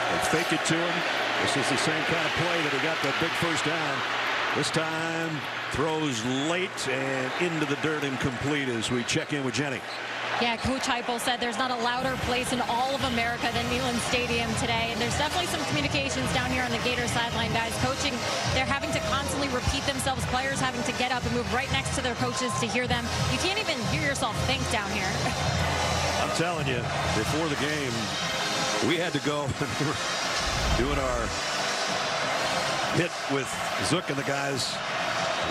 They fake it to him. This is the same kind of play that he got that big first down. This time throws late and into the dirt, incomplete, as we check in with Jenny. Yeah, Coach Heupel said there's not a louder place in all of America than Neyland Stadium today. And there's definitely some communications down here on the Gator sideline, guys. Coaching, they're having to constantly repeat themselves. Players having to get up and move right next to their coaches to hear them. You can't even hear yourself think down here. I'm telling you, before the game, we had to go and we were doing our hit with Zook and the guys.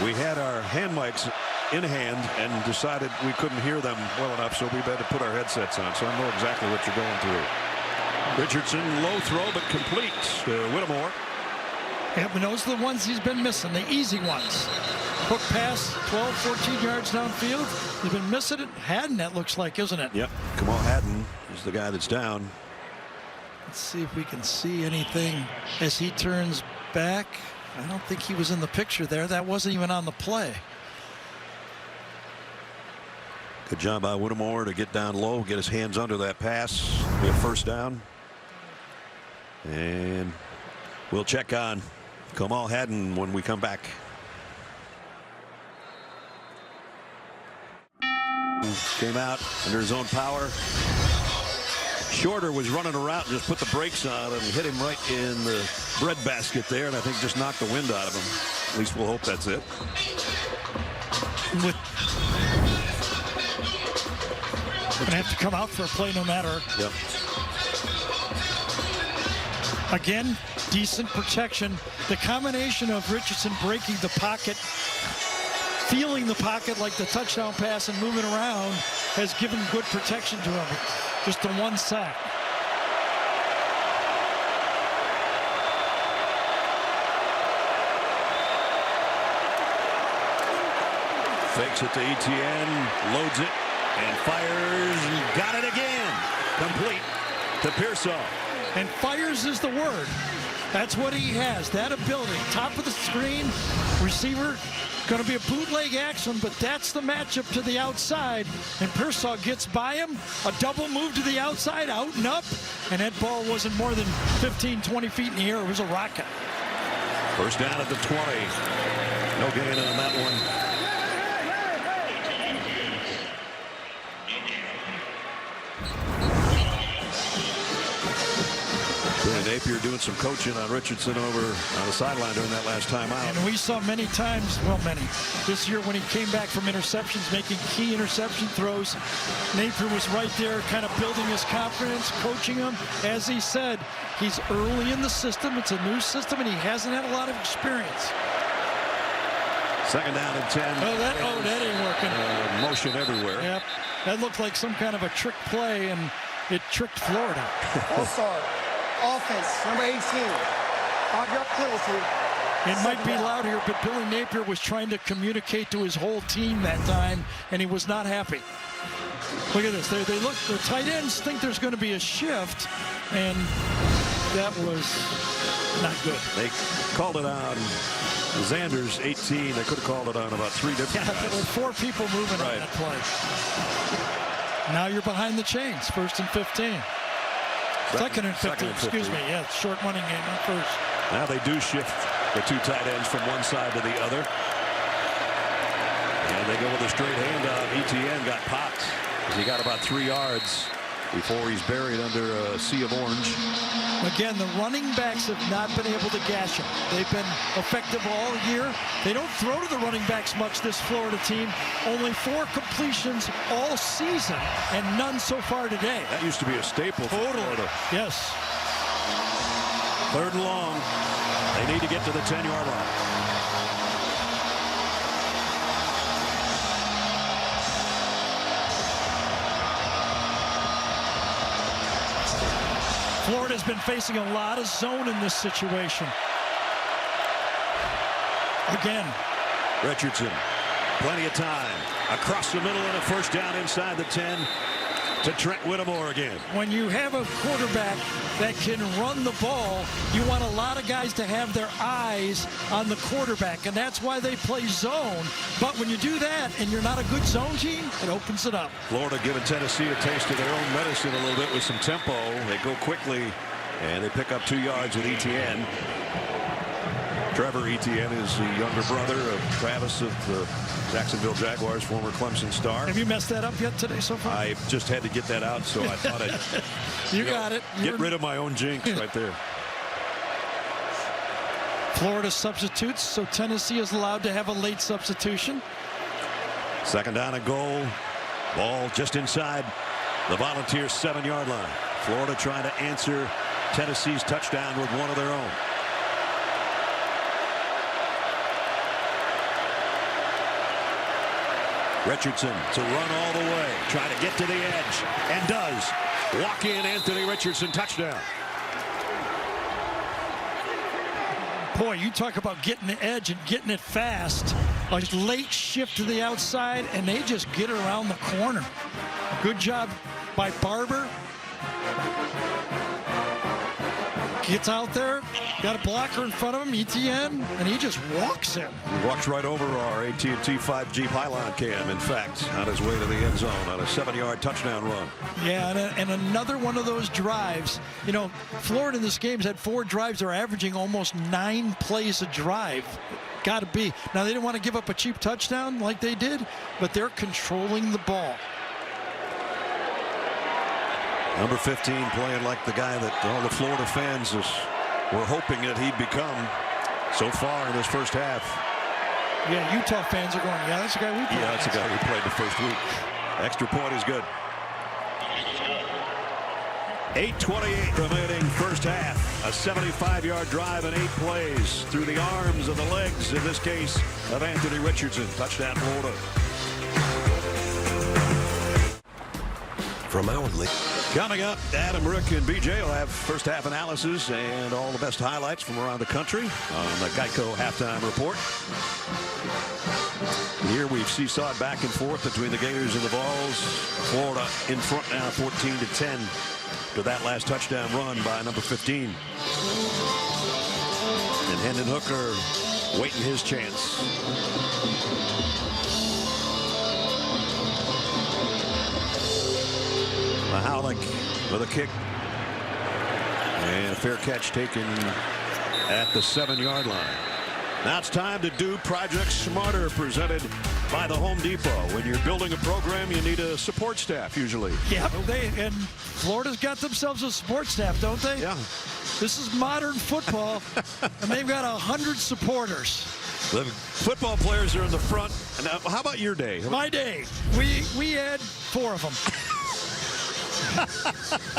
We had our hand mics in hand and decided we couldn't hear them well enough, so we had to put our headsets on. So I know exactly what you're going through. Richardson, low throw, but complete to Whittemore. Yeah, but those are the ones he's been missing, the easy ones. Hook pass, 12, 14 yards downfield. He's been missing it. Haddon, that looks like, isn't it? Yep. Kamal Haddon is the guy that's down. Let's see if we can see anything as he turns back. I don't think he was in the picture there. That wasn't even on the play. Good job by Whittemore to get down low, get his hands under that pass. Be a first down. And we'll check on Kamal Haddon when we come back. Came out under his own power. Shorter was running around, just put the brakes on and hit him right in the breadbasket there, and I think just knocked the wind out of him. At least we'll hope that's it. Gonna have to come out for a play no matter. Yep. Again, decent protection. The combination of Richardson breaking the pocket, feeling the pocket like the touchdown pass and moving around has given good protection to him. Just the one sack. Fakes it to Etienne, loads it, and fires, and got it again. Complete to Pearsall. And fires is the word. That's what he has, that ability. Top of the screen, receiver, going to be a bootleg action, but that's the matchup to the outside. And Pearsall gets by him, a double move to the outside, out and up, and that ball wasn't more than 15, 20 feet in the air. It was a rocket. First down at the 20. No gain on that one. Napier doing some coaching on Richardson over on the sideline during that last time out. And we saw many times, well, many, this year when he came back from interceptions, making key interception throws. Napier was right there kind of building his confidence, coaching him. As he said, he's early in the system. It's a new system, and he hasn't had a lot of experience. Second down and 10. Oh, that ain't working. Motion everywhere. Yep. That looked like some kind of a trick play, and it tricked Florida. All-star. Offense, number 18. 5-yard penalty. It might be loud here, but Billy Napier was trying to communicate to his whole team that time, and he was not happy. Look at this. They look, the tight ends think there's going to be a shift, and that was not good. They called it on Xander's 18. They could have called it on about 3 different guys. There were 4 people moving on that play. Now you're behind the chains, 1st and 15. Second and 15, excuse me. Yeah, short running game on first. Now they do shift the two tight ends from one side to the other. And they go with a straight handoff. ETN got popped. He got about 3 yards before he's buried under a sea of orange. Again, the running backs have not been able to gash him. They've been effective all year. They don't throw to the running backs much, this Florida team. Only 4 completions all season and none so far today. That used to be a staple for Florida. Yes. 3rd and long. They need to get to the 10-yard line. Florida's been facing a lot of zone in this situation. Again. Richardson, plenty of time. Across the middle and a first down inside the 10 to Trent Whittemore again. When you have a quarterback that can run the ball, you want a lot of guys to have their eyes on the quarterback, and that's why they play zone. But when you do that and you're not a good zone team, it opens it up. Florida giving Tennessee a taste of their own medicine a little bit with some tempo. They go quickly, and they pick up 2 yards with ETN. Trevor Etienne is the younger brother of Travis of the Jacksonville Jaguars, former Clemson star. Have you messed that up yet today so far? I just had to get that out, so I thought I'd you got it. Get rid of my own jinx right there. Florida substitutes, so Tennessee is allowed to have a late substitution. 2nd down and goal. Ball just inside the Volunteers' 7-yard line. Florida trying to answer Tennessee's touchdown with one of their own. Richardson to run all the way, trying to get to the edge, and does. Walk in, Anthony Richardson, touchdown. Boy, you talk about getting the edge and getting it fast. A late shift to the outside, and they just get it around the corner. Good job by Barber. Gets out there, got a blocker in front of him, ETN, and he just walks him. He walks right over our AT&T 5G pylon cam, in fact, on his way to the end zone on a 7-yard touchdown run. Yeah, and another one of those drives. You know, Florida in this game has had 4 drives. They're averaging almost 9 plays a drive. Got to be. Now, they didn't want to give up a cheap touchdown like they did, but they're controlling the ball. Number 15 playing like the guy that all the Florida fans were hoping that he'd become so far in this first half. Yeah, Utah fans are going, yeah, that's the guy we played. Yeah, that's the guy we played the first week. Extra point is good. 8:28 remaining first half. A 75-yard drive and 8 plays through the arms and the legs, in this case, of Anthony Richardson. Touchdown, Florida. From our league. Coming up, Adam, Rick, and BJ will have first half analysis and all the best highlights from around the country on the Geico halftime report. Here we've seesawed back and forth between the Gators and the Vols. Florida in front now 14-10 to that last touchdown run by number 15. And Hendon Hooker waiting his chance. Mahalik with a kick, and a fair catch taken at the 7-yard line. Now it's time to do Project Smarter, presented by the Home Depot. When you're building a program, you need a support staff usually. Yeah, and Florida's got themselves a support staff, don't they? Yeah. This is modern football, and they've got 100 supporters. The football players are in the front. Now, how about your day? My day, we had 4 of them.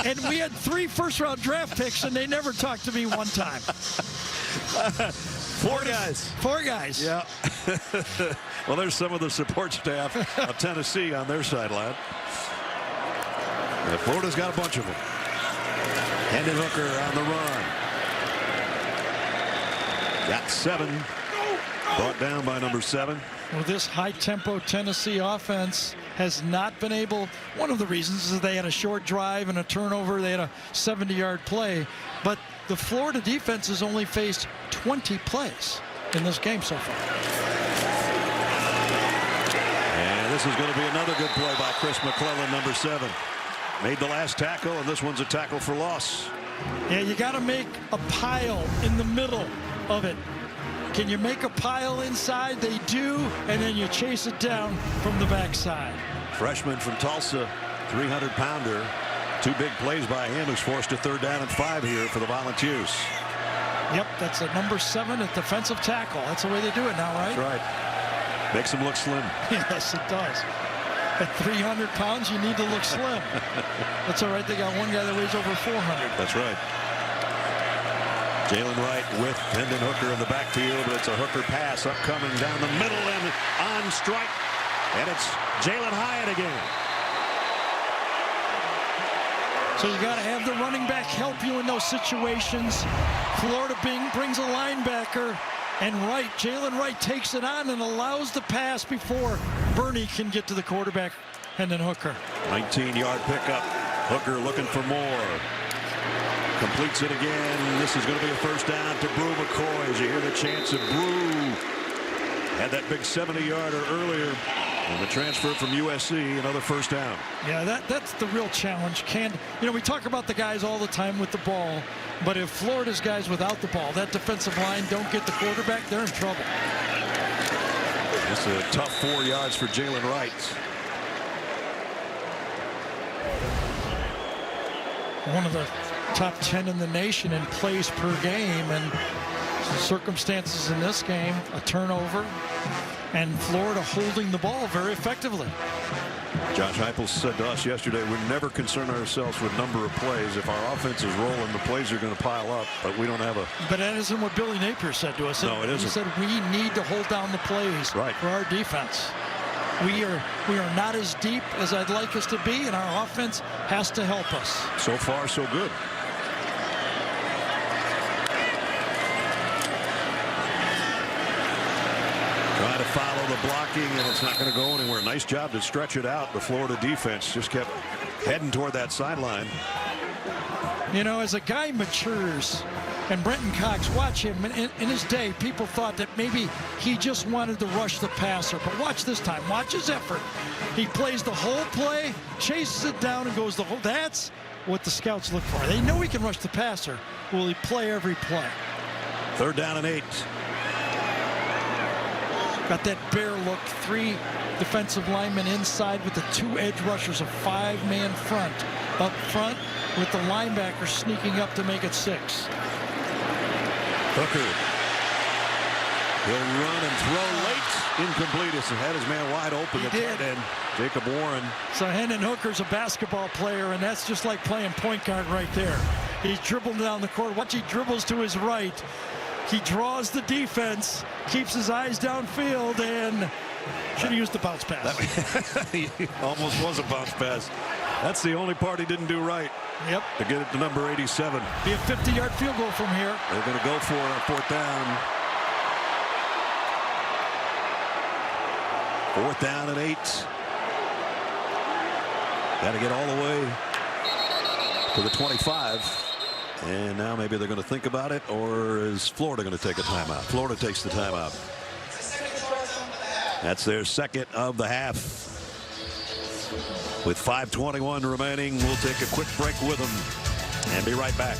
And we had 3 first-round draft picks, and they never talked to me one time. 4 guys. 4 guys. Yeah. Well, there's some of the support staff of Tennessee on their sideline. Yeah, Florida's got a bunch of them. Hendon Hooker on the run. Got 7. Brought down by number 7. Well, this high-tempo Tennessee offense has not been able. One of the reasons is they had a short drive and a turnover. They had a 70-yard play. But the Florida defense has only faced 20 plays in this game so far. And this is going to be another good play by Chris McClellan, number 7. made the last tackle, and this one's a tackle for loss. Yeah, you got to make a pile in the middle of it. Can you make a pile inside? They do, and then you chase it down from the backside. Freshman from Tulsa, 300-pounder. 2 big plays by him, who's forced a 3rd down and 5 here for the Volunteers. Yep, that's a number 7 at defensive tackle. That's the way they do it now, right? That's right. Makes him look slim. Yes, it does. At 300 pounds, you need to look slim. That's all right. They got one guy that weighs over 400. That's right. Jalen Wright with Hendon Hooker in the backfield, but it's a Hooker pass upcoming down the middle and on strike. And it's Jalen Hyatt again. So you got to have the running back help you in those situations. Florida brings a linebacker, and Jalen Wright takes it on and allows the pass before Bernie can get to the quarterback, Hendon Hooker. 19-yard pickup. Hooker looking for more. Completes it again. This is going to be a 1st down to Brew McCoy. As you hear the chants of Brew. Had that big 70-yarder earlier. And the transfer from USC, another 1st down. Yeah, that's the real challenge. We talk about the guys all the time with the ball, but if Florida's guys without the ball, that defensive line don't get the quarterback, they're in trouble. It's a tough 4 yards for Jalen Wright. One of the top 10 in the nation in plays per game, and the circumstances in this game, a turnover, and Florida holding the ball very effectively. Josh Heupel said to us yesterday, we never concern ourselves with number of plays. If our offense is rolling, the plays are going to pile up, but we don't have a... But that isn't what Billy Napier said to us. No, it isn't. He said we need to hold down the plays for our defense. We are not as deep as I'd like us to be, and our offense has to help us. So far, so good. Trying to follow the blocking, and it's not going to go anywhere. Nice job to stretch it out. The Florida defense just kept heading toward that sideline. As a guy matures, and Brenton Cox, watch him. In his day, people thought that maybe he just wanted to rush the passer. But watch this time. Watch his effort. He plays the whole play, chases it down, and goes the whole. That's what the scouts look for. They know he can rush the passer. Will he play every play? 3rd down and 8. Got that bear look. 3 defensive linemen inside with the 2 edge rushers, a 5-man front. Up front with the linebacker sneaking up to make it 6. Hooker. He'll run and throw late. Incomplete. He had his man wide open. He did. And Jacob Warren. So Hendon Hooker's a basketball player, and that's just like playing point guard right there. He's dribbling down the court. Watch, he dribbles to his right. He draws the defense, keeps his eyes downfield, and should have used the bounce pass. He almost was a bounce pass. That's the only part he didn't do right. Yep. To get it to number 87. Be a 50-yard field goal from here. They're going to go for it on 4th down. 4th down and 8. Got to get all the way to the 25. And now maybe they're going to think about it, or is Florida going to take a timeout? Florida takes the timeout. That's their 2nd of the half. With 5:21 remaining, we'll take a quick break with them and be right back.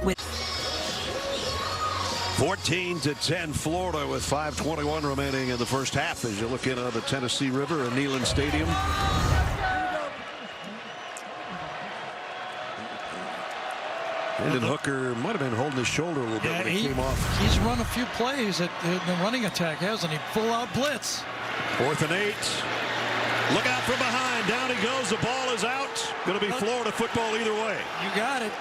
With 14-10 Florida with 5:21 remaining in the first half as you look in on the Tennessee River and Neyland Stadium. Hendon Hooker might have been holding his shoulder a little bit when he came off. He's run a few plays at the running attack, hasn't he? Full out blitz. 4th and 8. Look out from behind. Down he goes. The ball is out. Going to be Florida football either way. You got it.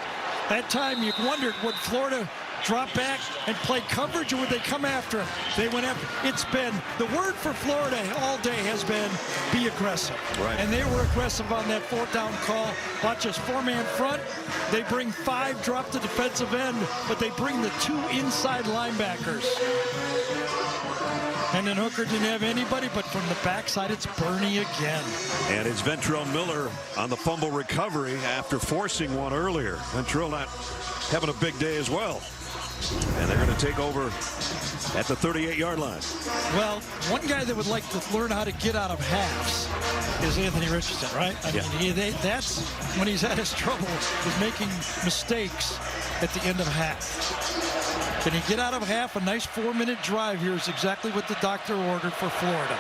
That time you wondered, would Florida drop back and play coverage, or would they come after him? They went after. It's been, the word for Florida all day has been be aggressive. Right. And they were aggressive on that 4th down call. Watch this 4-man front. They bring 5, drop the defensive end, but they bring the 2 inside linebackers. And then Hooker didn't have anybody, but from the backside, it's Bernie again. And it's Ventrell Miller on the fumble recovery after forcing one earlier. Ventrell not having a big day as well. And they're going to take over at the 38-yard line. Well, one guy that would like to learn how to get out of halves is Anthony Richardson, right? I mean, that's when he's had his trouble, is making mistakes at the end of half. Can he get out of half? A nice 4-minute drive here is exactly what the doctor ordered for Florida.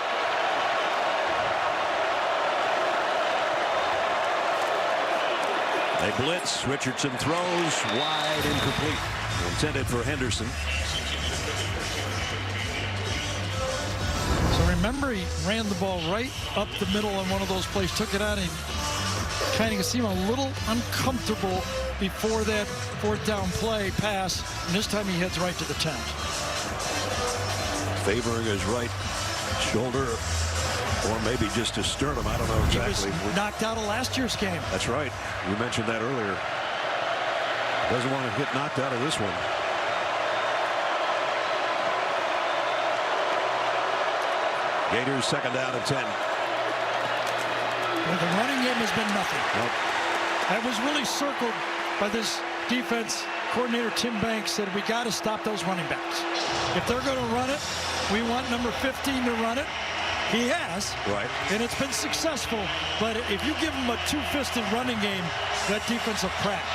They blitz. Richardson throws wide, incomplete. Intended for Henderson. So remember, he ran the ball right up the middle on one of those plays, took it out, and kind of seemed a little uncomfortable before that 4th down play pass, and this time he heads right to the 10. Favoring his right shoulder, or maybe just his sternum. I don't know exactly. He was knocked out of last year's game. That's right. You mentioned that earlier. Doesn't want to get knocked out of this one. Gators 2nd down and 10. Well, the running game has been nothing. Nope. That was really circled by this defense coordinator. Tim Banks said we got to stop those running backs. If they're going to run it, we want number 15 to run it. He has. Right. And it's been successful. But if you give him a two-fisted running game, that defense will crack.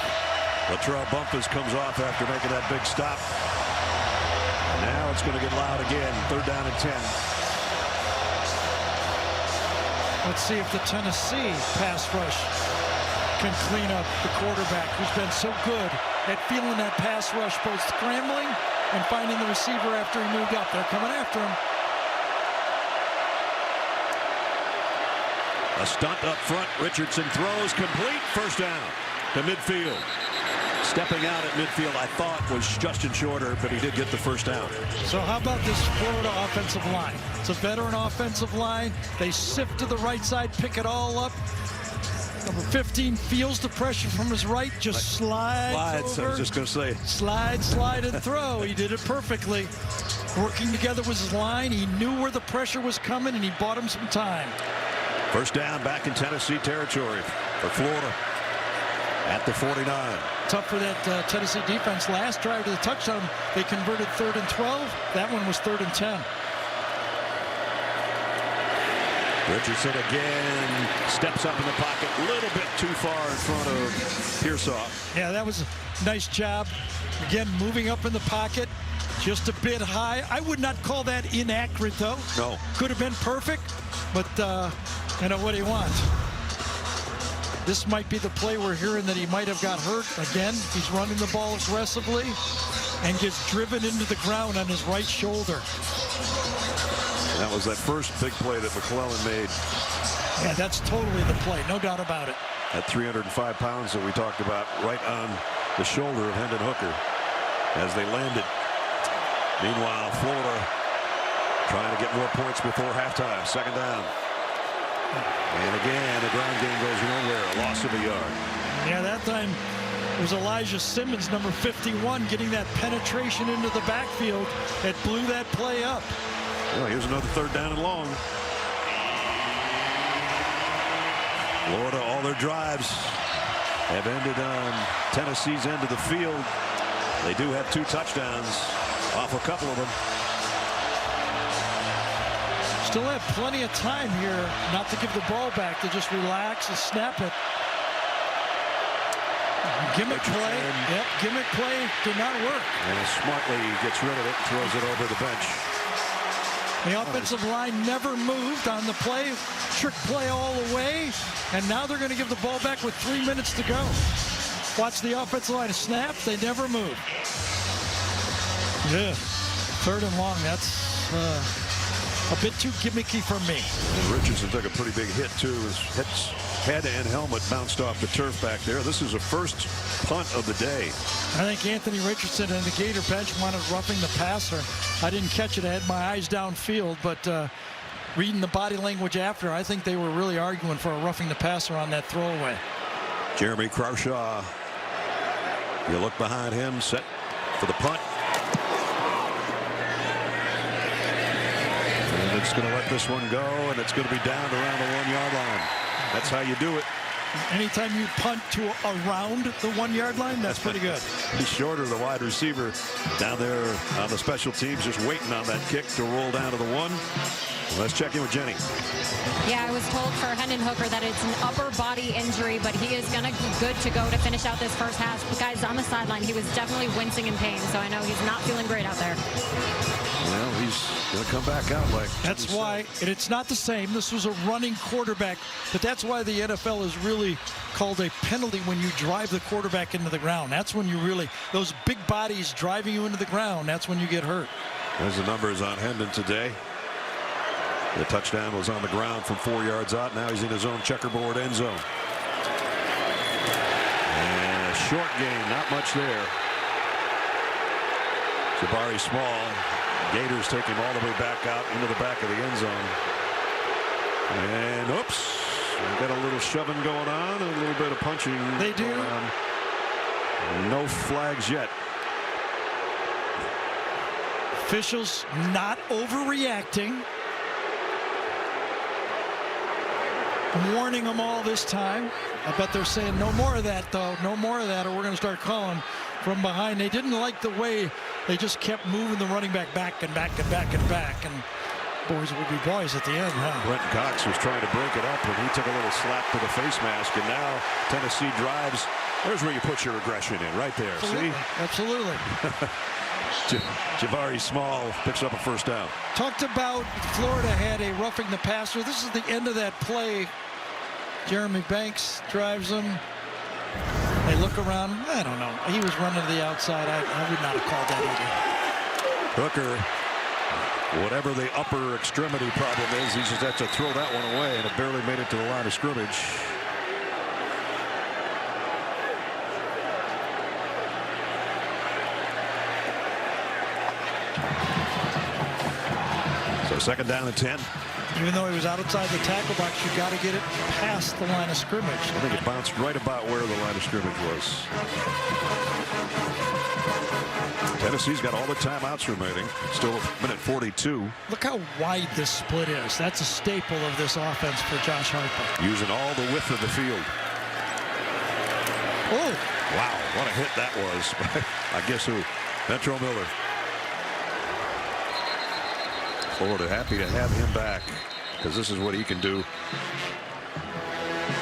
Latrell Bumpus comes off after making that big stop. Now it's going to get loud again. 3rd down and 10. Let's see if the Tennessee pass rush can clean up the quarterback, who's been so good at feeling that pass rush, both scrambling and finding the receiver after he moved up. They're coming after him. A stunt up front. Richardson throws complete. 1st down to midfield. Stepping out at midfield, I thought, was Justin Shorter, but he did get the 1st down. So how about this Florida offensive line? It's a veteran offensive line. They sift to the right side, pick it all up. Number 15 feels the pressure from his right, just slides over. I was just going to say. Slide, and throw. He did it perfectly. Working together with his line. He knew where the pressure was coming, and he bought him some time. 1st down back in Tennessee territory for Florida at the 49. Tough for that Tennessee defense. Last drive to the touchdown, they converted 3rd and 12. That one was 3rd and 10. Richardson again steps up in the pocket a little bit too far in front of Pearsall. Yeah, that was a nice job. Again, moving up in the pocket just a bit high. I would not call that inaccurate, though. No. Could have been perfect, but you know, what do you want? This might be the play we're hearing that he might have got hurt. Again, he's running the ball aggressively and gets driven into the ground on his right shoulder. That was that first big play that McClellan made. Yeah, that's totally the play, no doubt about it. At 305 pounds that we talked about, right on the shoulder of Hendon Hooker as they landed. Meanwhile, Florida trying to get more points before halftime. 2nd down. And again, the ground game goes nowhere. A loss of a yard. Yeah, that time it was Elijah Simmons, number 51, getting that penetration into the backfield that blew that play up. Well, here's another 3rd down and long. Florida, all their drives have ended on Tennessee's end of the field. They do have 2 touchdowns off a couple of them. Still have plenty of time here not to give the ball back, to just relax and snap it. Gimmick play. Yep, gimmick play did not work. And smartly gets rid of it, throws it over the bench. The offensive line never moved on the play. Trick play all the way. And now they're going to give the ball back with 3 minutes to go. Watch the offensive line snap. They never move. Yeah. 3rd and long. That's a bit too gimmicky for me. And Richardson took a pretty big hit, too. His head and helmet bounced off the turf back there. This is a first punt of the day. I think Anthony Richardson and the Gator bench wanted roughing the passer. I didn't catch it. I had my eyes downfield, but reading the body language after, I think they were really arguing for a roughing the passer on that throwaway. Jeremy Crawshaw. You look behind him, set for the punt. And it's going to let this one go, and it's going to be down around the 1-yard line. That's how you do it. Anytime you punt to around the 1 yard line, that's pretty good. He's shorter, the wide receiver down there on the special teams, just waiting on that kick to roll down to the 1. Let's check in with Jenny. Yeah, I was told for Hendon Hooker that it's an upper body injury, but he is going to be good to go to finish out this first half. The guy's on the sideline. He was definitely wincing in pain, so I know he's not feeling great out there. Well, he's going to come back out like. That's why, and it's not the same. This was a running quarterback, but that's why the NFL is really called a penalty when you drive the quarterback into the ground. That's when you really, those big bodies driving you into the ground, that's when you get hurt. There's the numbers on Hendon today. The touchdown was on the ground from 4 yards out. Now he's in his own checkerboard end zone. And a short gain, not much there. Jabari Small. Gators take him all the way back out into the back of the end zone. And oops, got a little shoving going on, a little bit of punching. They do. No flags yet. Officials not overreacting. Warning them all this time. I bet they're saying no more of that, though. No more of that, or we're going to start calling from behind. They didn't like the way they just kept moving the running back and back and back and back. And boys will be boys at the end, huh? Brenton Cox was trying to break it up, and he took a little slap to the face mask. And now Tennessee drives. There's where you put your aggression in, right there. Absolutely. See? Absolutely. Jabari Small picks up a first down. Talked about Florida had a roughing the passer. This is the end of that play. Jeremy Banks drives them. They look around. I don't know. He was running to the outside. I would not have called that either. Hooker, whatever the upper extremity problem is, he just has to throw that one away, and it barely made it to the line of scrimmage. So second down and 10. Even though he was outside the tackle box, you got to get it past the line of scrimmage. I think it bounced right about where the line of scrimmage was. Tennessee's got all the timeouts remaining. Still a minute 42. Look how wide this split is. That's a staple of this offense for Josh Harper. Using all the width of the field. Oh. Wow, what a hit that was. I guess who? Metro Miller. Florida happy to have him back because this is what he can do.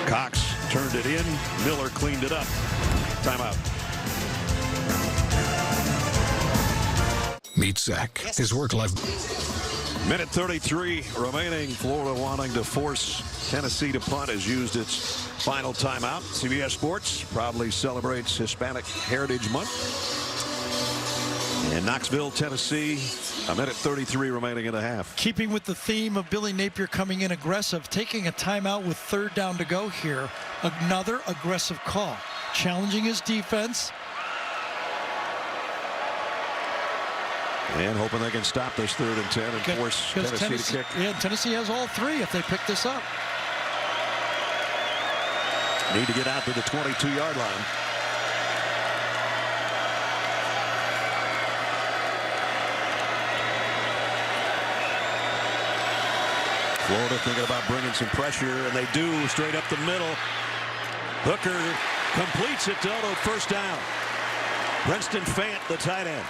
Cox turned it in. Miller cleaned it up. Timeout. Meet Zach. His work life. Minute 33 remaining. Florida wanting to force Tennessee to punt has used its final timeout. CBS Sports proudly celebrates Hispanic Heritage Month. In Knoxville, Tennessee, a minute 33 remaining in the half. Keeping with the theme of Billy Napier coming in aggressive, taking a timeout with third down to go here. Another aggressive call. Challenging his defense. And hoping they can stop this 3rd and 10 and force Tennessee to kick. Yeah, Tennessee has all three if they pick this up. Need to get out to the 22-yard line. Florida thinking about bringing some pressure, and they do straight up the middle. Hooker completes it to Otto, first down. Princeton Fant, the tight end.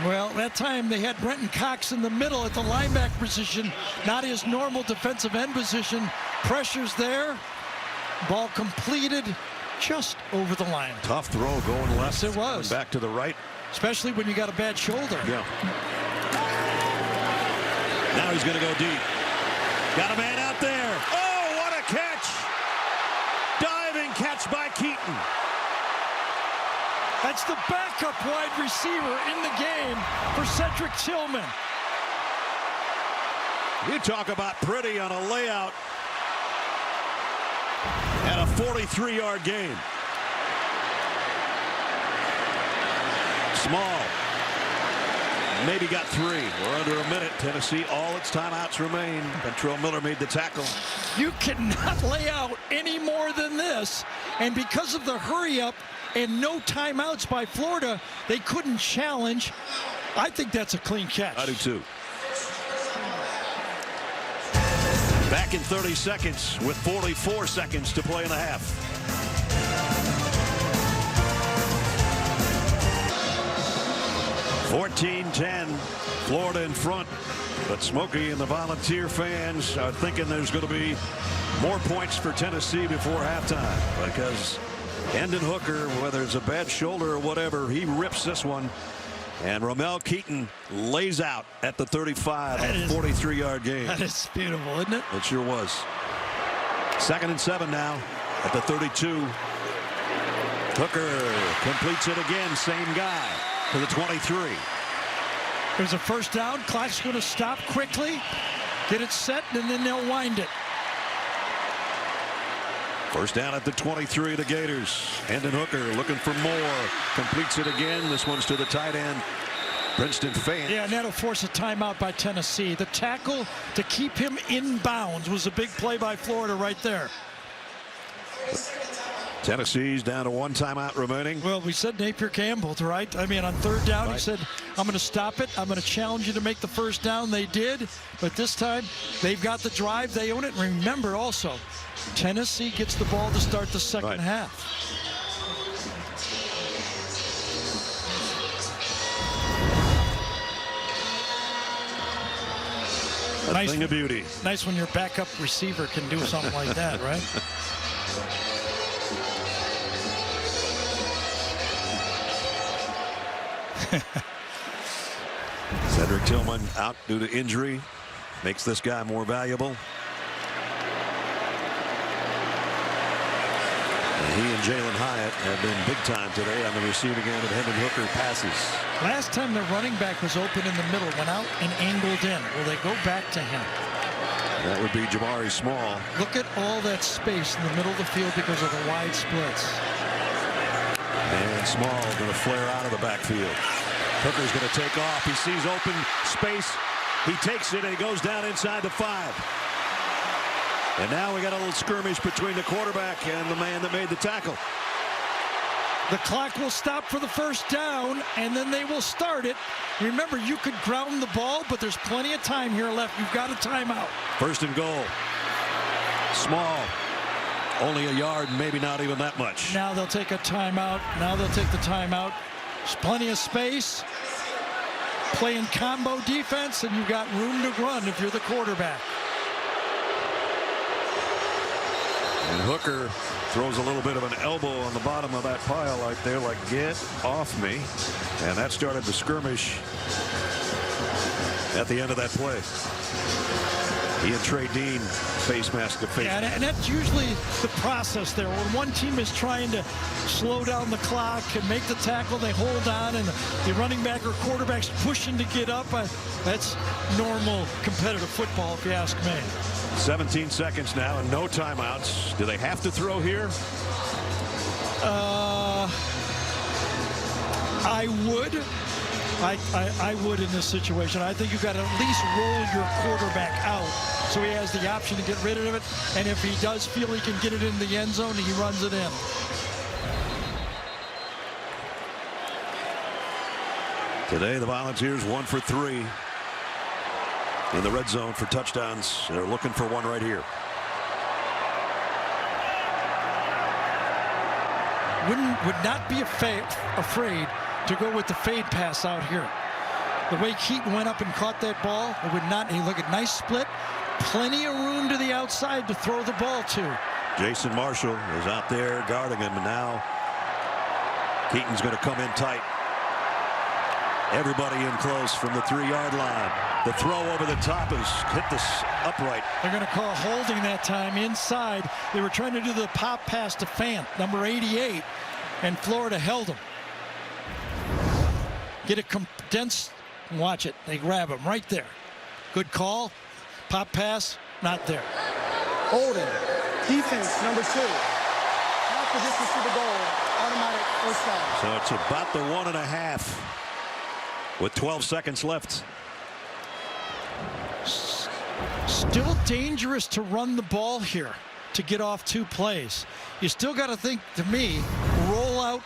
Well, that time they had Brenton Cox in the middle at the linebacker position, not his normal defensive end position. Pressure's there. Ball completed just over the line. Tough throw going left. Yes, it was. Back to the right. Especially when you got a bad shoulder. Yeah. Now he's going to go deep. Got a man out there. Oh, what a catch. Diving catch by Keaton. That's the backup wide receiver in the game for Cedric Tillman. You talk about pretty on a layout and a 43-yard gain. Small. Maybe got 3. We're under a minute. Tennessee, all its timeouts remain. Ventrell Miller made the tackle. You cannot lay out any more than this. And because of the hurry up and no timeouts by Florida, they couldn't challenge. I think that's a clean catch. I do too. Back in 30 seconds with 44 seconds to play in the half. (14-10), Florida in front. But Smokey and the Volunteer fans are thinking there's going to be more points for Tennessee before halftime, because Hendon Hooker, whether it's a bad shoulder or whatever, he rips this one. And Ramel Keaton lays out at the 35 on a 43-yard game. That is beautiful, isn't it? It sure was. 2nd and 7 now at the 32. Hooker completes it again. Same guy to the 23. There's a first down. Clock's going to stop quickly. Get it set, and then they'll wind it. First down at the 23, the Gators. Hendon Hooker looking for more. Completes it again. This one's to the tight end, Princeton Fant. Yeah, and that'll force a timeout by Tennessee. The tackle to keep him in bounds was a big play by Florida right there. Tennessee's down to 1 timeout remaining. Well, we said Napier Campbell, right? I mean, on 3rd down, he said, I'm going to stop it. I'm going to challenge you to make the first down. They did. But this time, they've got the drive. They own it. And remember also, Tennessee gets the ball to start the second half. A thing of beauty. Nice when your backup receiver can do something like that, right? Cedric Tillman out due to injury. Makes this guy more valuable. And he and Jalen Hyatt have been big time today on the receiving end of Hendon Hooker passes. Last time the running back was open in the middle, went out and angled in. Will they go back to him? That would be Jabari Small. Look at all that space in the middle of the field because of the wide splits. And Small going to flare out of the backfield. Hooker's going to take off. He sees open space. He takes it and he goes down inside the 5. And now we got a little skirmish between the quarterback and the man that made the tackle. The clock will stop for the first down, and then they will start it. Remember, you could ground the ball, but there's plenty of time here left. You've got a timeout. 1st and goal. Small. Only a yard, maybe not even that much. Now they'll take a timeout. Now they'll take the timeout. There's plenty of space. Playing combo defense, and you've got room to run if you're the quarterback. And Hooker throws a little bit of an elbow on the bottom of that pile right there, like, get off me. And that started the skirmish at the end of that play. He and Trey Dean face mask to face. Yeah, and that's usually the process there. When one team is trying to slow down the clock and make the tackle, they hold on, and the running back or quarterback's pushing to get up. That's normal competitive football, if you ask me. 17 seconds now and no timeouts. Do they have to throw here? I would. I would in this situation. I think you've got to at least roll your quarterback out so he has the option to get rid of it. And if he does feel he can get it in the end zone, he runs it in. Today, the Volunteers 1 for 3 in the red zone for touchdowns. They're looking for one right here. Would not be afraid to go with the fade pass out here. The way Keaton went up and caught that ball, it would not. Hey, look at nice split. Plenty of room to the outside to throw the ball to. Jason Marshall is out there guarding him, and now Keaton's going to come in tight. Everybody in close from the 3-yard line. The throw over the top has hit this upright. They're going to call holding that time inside. They were trying to do the pop pass to Fant, number 88, and Florida held him. Get it condensed and watch it. They grab him right there. Good call. Pop pass, not there. Holding. Defense, number 2. Half the distance to the goal. Automatic first down. So it's about the 1.5 with 12 seconds left. Still dangerous to run the ball here to get off 2 plays. You still got to think, to me, roll out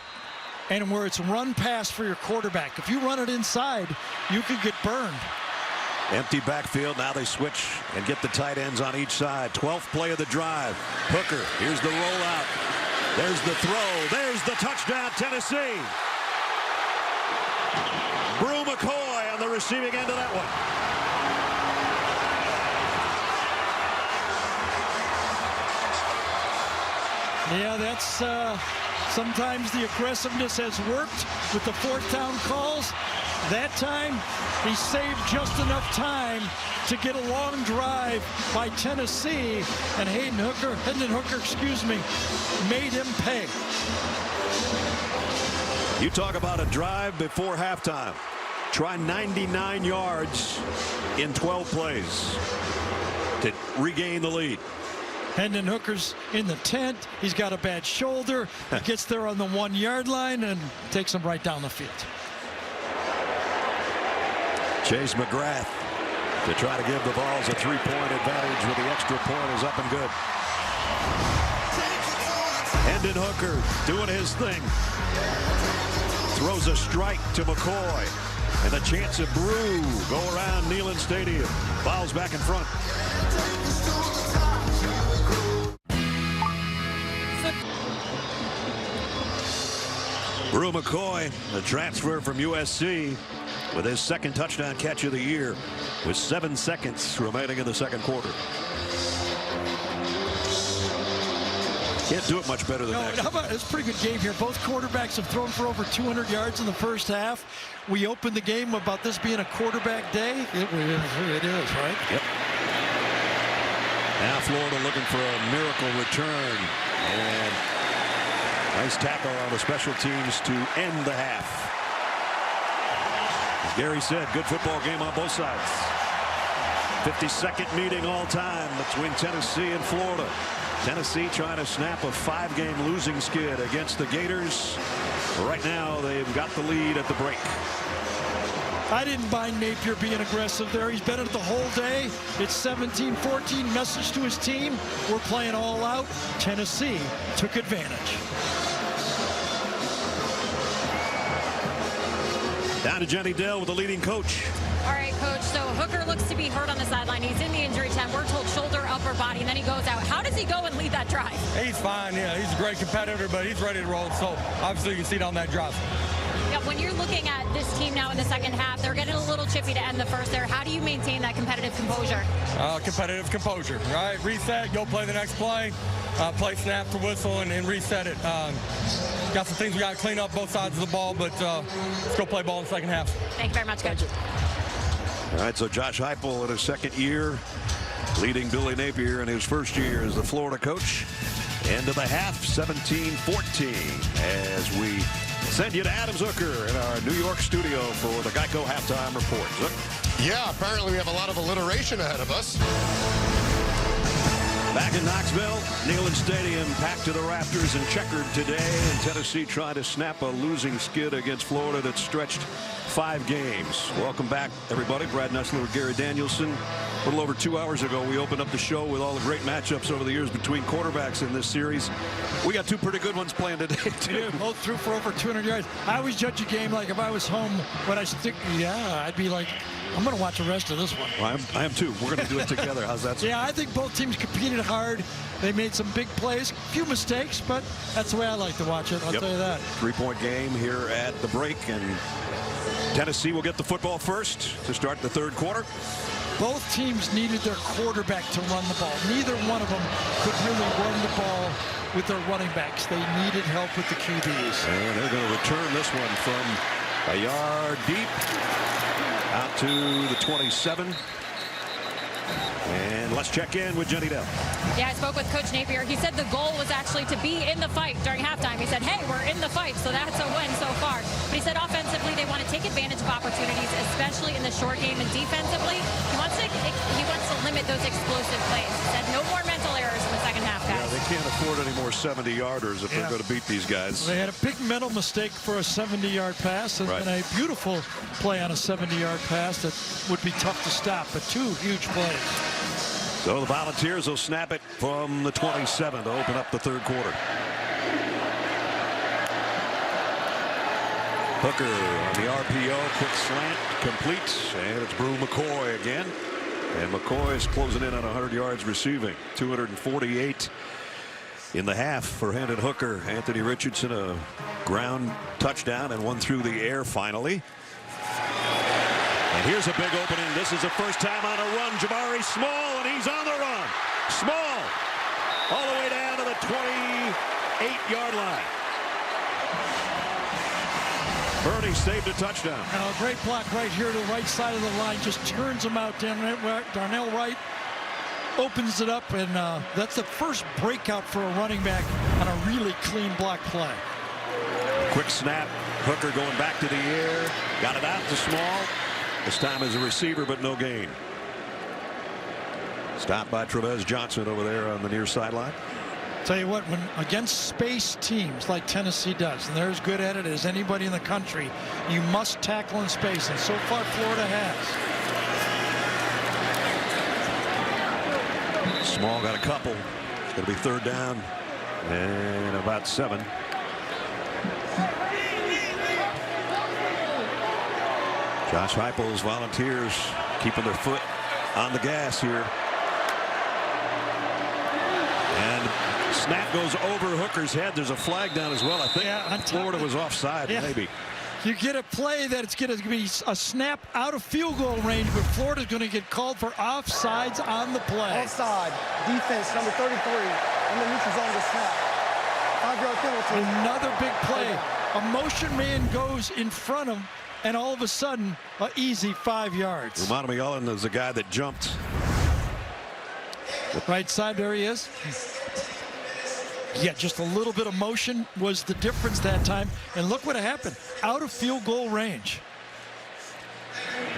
and where it's run pass for your quarterback. If you run it inside, you could get burned. Empty backfield. Now they switch and get the tight ends on each side. 12th play of the drive. Hooker. Here's the rollout. There's the throw. There's the touchdown, Tennessee. Brew McCoy on the receiving end of that one. Yeah, that's sometimes the aggressiveness has worked with the 4th down calls. That time, he saved just enough time to get a long drive by Tennessee, and Hendon Hooker, made him pay. You talk about a drive before halftime. Try 99 yards in 12 plays to regain the lead. Hendon Hooker's in the tent. He's got a bad shoulder. He gets there on the 1-yard line and takes him right down the field. Chase McGrath to try to give the Vols a 3-point advantage with the extra point is up and good. Hendon Hooker doing his thing. Throws a strike to McCoy. And the chance of Brew go around Neyland Stadium. Vols back in front. Brew McCoy, a transfer from USC, with his 2nd touchdown catch of the year with 7 seconds remaining in the 2nd quarter. Can't do it much better than that. How about, it's a pretty good game here. Both quarterbacks have thrown for over 200 yards in the first half. We opened the game about this being a quarterback day. It is, right? Yep. Now Florida looking for a miracle return. And nice tackle on the special teams to end the half. As Gary said, good football game on both sides. 52nd meeting all time between Tennessee and Florida. Tennessee trying to snap a 5-game losing skid against the Gators. Right now they've got the lead at the break. I didn't mind Napier being aggressive there. He's been at it the whole day. It's 17-14. Message to his team. We're playing all out. Tennessee took advantage. Down to Jenny Dell with the leading coach. All right, Coach. So Hooker looks to be hurt on the sideline. He's in the injury tent. We're told shoulder, upper body, and then he goes out. How does he go and lead that drive? He's fine. Yeah, he's a great competitor, but he's ready to roll. So obviously you can see it on that drive. Yeah, when you're looking at this team now in the 2nd half, they're getting a little chippy to end the first there. How do you maintain that competitive composure? Competitive composure, right? Reset, go play the next play, play snap to whistle and reset it. Got some things we got to clean up both sides of the ball, but let's go play ball in the 2nd half. Thank you very much, Coach. All right, so Josh Heupel in his 2nd year, leading Billy Napier in his 1st year as the Florida coach. End of the half, 17-14, as we send you to Adam Zucker in our New York studio for the Geico halftime report. Zuck? Yeah, apparently we have a lot of alliteration ahead of us. Back in Knoxville, Neyland Stadium packed to the rafters and checkered today, and Tennessee trying to snap a losing skid against Florida that stretched 5 games. Welcome back, everybody. Brad Nessler with Gary Danielson. A little over 2 hours ago, we opened up the show with all the great matchups over the years between quarterbacks in this series. We got 2 pretty good ones playing today, too. Yeah, both threw for over 200 yards. I always judge a game like if I was home, when I stick, I'd be like, I'm going to watch the rest of this one. Well, I am too. We're going to do it together. How's that? Yeah, I think both teams competed hard. They made some big plays, a few mistakes, but that's the way I like to watch it. I'll tell you that. 3-point game here at the break, and Tennessee will get the football first to start the 3rd quarter. Both teams needed their quarterback to run the ball. Neither one of them could really run the ball with their running backs. They needed help with the QBs. And they're going to return this one from a yard deep out to the 27. And let's check in with Jenny Dell. Yeah, I spoke with Coach Napier. He said the goal was actually to be in the fight during halftime. He said, hey, we're in the fight, so that's a win so far. But he said offensively they want to take advantage of opportunities, especially in the short game, and defensively he wants to limit those explosive plays. He said no more mental errors in the 2nd half, guys. Yeah, they can't afford any more 70-yarders if they're going to beat these guys. They had a big mental mistake for a 70-yard pass and a beautiful play on a 70-yard pass that would be tough to stop, but 2 huge plays. So the Volunteers will snap it from the 27 to open up the 3rd quarter. Hooker on the RPO, quick slant, complete, and it's Brew McCoy again. And McCoy is closing in on 100 yards receiving, 248 in the half for Hendon Hooker. Anthony Richardson, a ground touchdown and one through the air finally. And here's a big opening. This is the first time on a run. Jabari Small, and he's on the run. Small all the way down to the 28-yard line. Birdie saved a touchdown. Great block right here to the right side of the line. Just turns him out. Darnell Wright opens it up, and that's the first breakout for a running back on a really clean block play. Quick snap. Hooker going back to the air. Got it out to Small. This time as a receiver, but no gain. Stopped by Trevez Johnson over there on the near sideline. Tell you what, when against space teams like Tennessee does, and they're as good at it as anybody in the country, you must tackle in space, and so far Florida has. Small got a couple. It's going to be third down and about 7. Josh Heupel's Volunteers keeping their foot on the gas here. And snap goes over Hooker's head. There's a flag down as well. I think Florida was offside, maybe. You get a play that it's going to be a snap out of field goal range, but Florida's going to get called for offsides on the play. Offside. Defense, number 33, in the neutral zone to snap. 5-yard penalty. Another big play. A motion man goes in front of him, and all of a sudden, an easy 5 yards. Umana Mullen is the guy that jumped. Right side, there he is. Yeah, just a little bit of motion was the difference that time. And look what happened. Out of field goal range.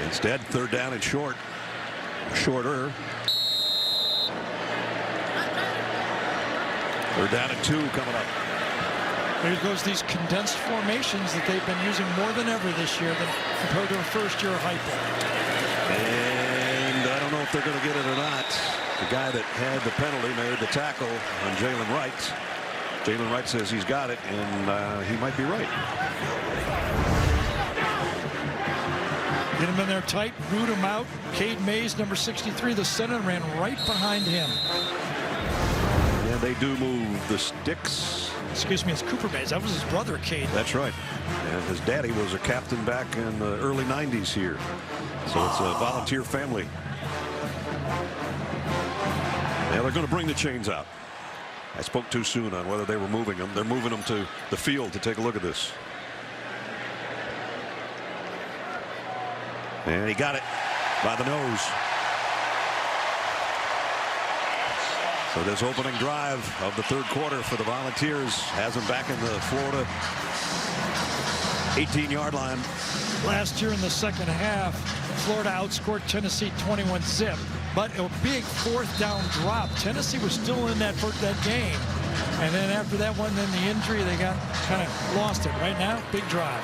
Instead, third down and short. Shorter. Third down and 2 coming up. There goes these condensed formations that they've been using more than ever this year than compared to a first-year Heupel. And I don't know if they're going to get it or not. The guy that had the penalty made the tackle on Jalen Wright. Jalen Wright says he's got it, and he might be right. Get him in there tight, root him out. Cade Mays, number 63, the center, ran right behind him. Yeah, they do move the sticks. Excuse me, it's Cooper Mays. That was his brother, Cade. That's right. And his daddy was a captain back in the early 90s here. So it's a volunteer family. Yeah, they're going to bring the chains out. I spoke too soon on whether they were moving them. They're moving them to the field to take a look at this. And he got it by the nose. So this opening drive of the third quarter for the Volunteers has them back in the Florida 18-yard line. Last year in the second half, Florida outscored Tennessee 21-0. But a big fourth down drop. Tennessee was still in that game. And then after that one, then the injury, they got kind of lost it. Right now, big drive.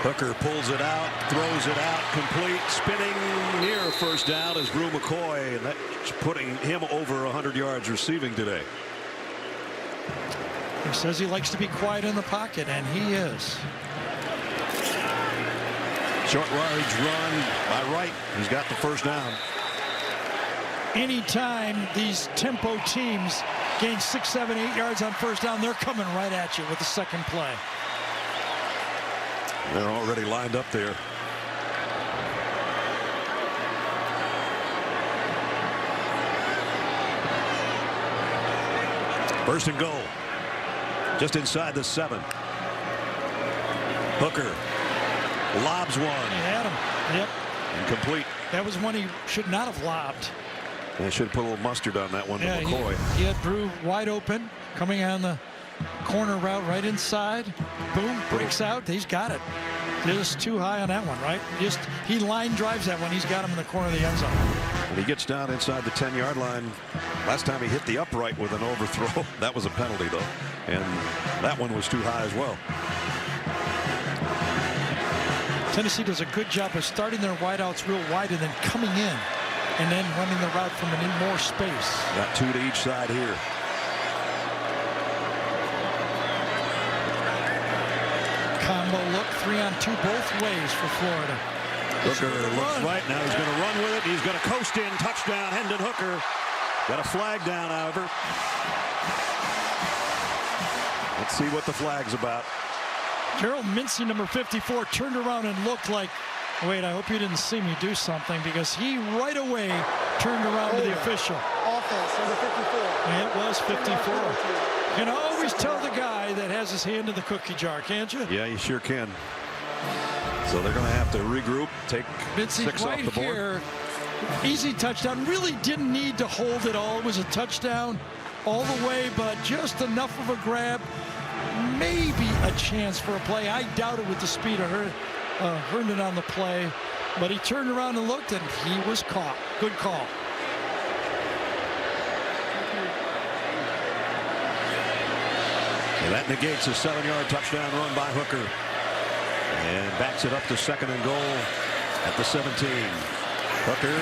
Hooker pulls it out, throws it out, complete, spinning near first down is Brew McCoy, and that's putting him over 100 yards receiving today. He says he likes to be quiet in the pocket, and he is. Short yardage run by Wright. He's got the first down. Anytime these tempo teams gain 6, 7, 8 yards on first down, they're coming right at you with the second play. They're already lined up there. First and goal. Just inside the 7. Hooker lobs one. He had him. Yep. Incomplete. That was one he should not have lobbed. They should put a little mustard on that one to McCoy. He had Brew wide open, coming on the corner route right inside. Boom, breaks out. He's got it. Just too high on that one, right? He line drives that one. He's got him in the corner of the end zone. And he gets down inside the 10-yard line. Last time he hit the upright with an overthrow. That was a penalty, though. And that one was too high as well. Tennessee does a good job of starting their wideouts real wide and then coming in and then running the route from more space. Got 2 to each side here. combo look, 3-on-2 both ways for Florida. Hooker looks right now. He's going to run with it. He's going to coast in. Touchdown, Hendon Hooker. Got a flag down, however. Let's see what the flag's about. Gerald Mincy, number 54, turned around and looked like, wait, I hope you didn't see me do something, because he right away turned around to the official. Offense, number 54. It was 54. You can always tell the guy that has his hand in the cookie jar, can't you? Yeah, you sure can. So they're going to have to regroup, take Mincy 6 right off the board. here. Easy touchdown. Really didn't need to hold it all. It was a touchdown all the way, but just enough of a grab. Maybe a chance for a play. I doubt it with the speed of Herndon on the play, but he turned around and looked, and he was caught. Good call. And that negates a 7-yard touchdown run by Hooker, and backs it up to 2nd and goal at the 17. Hooker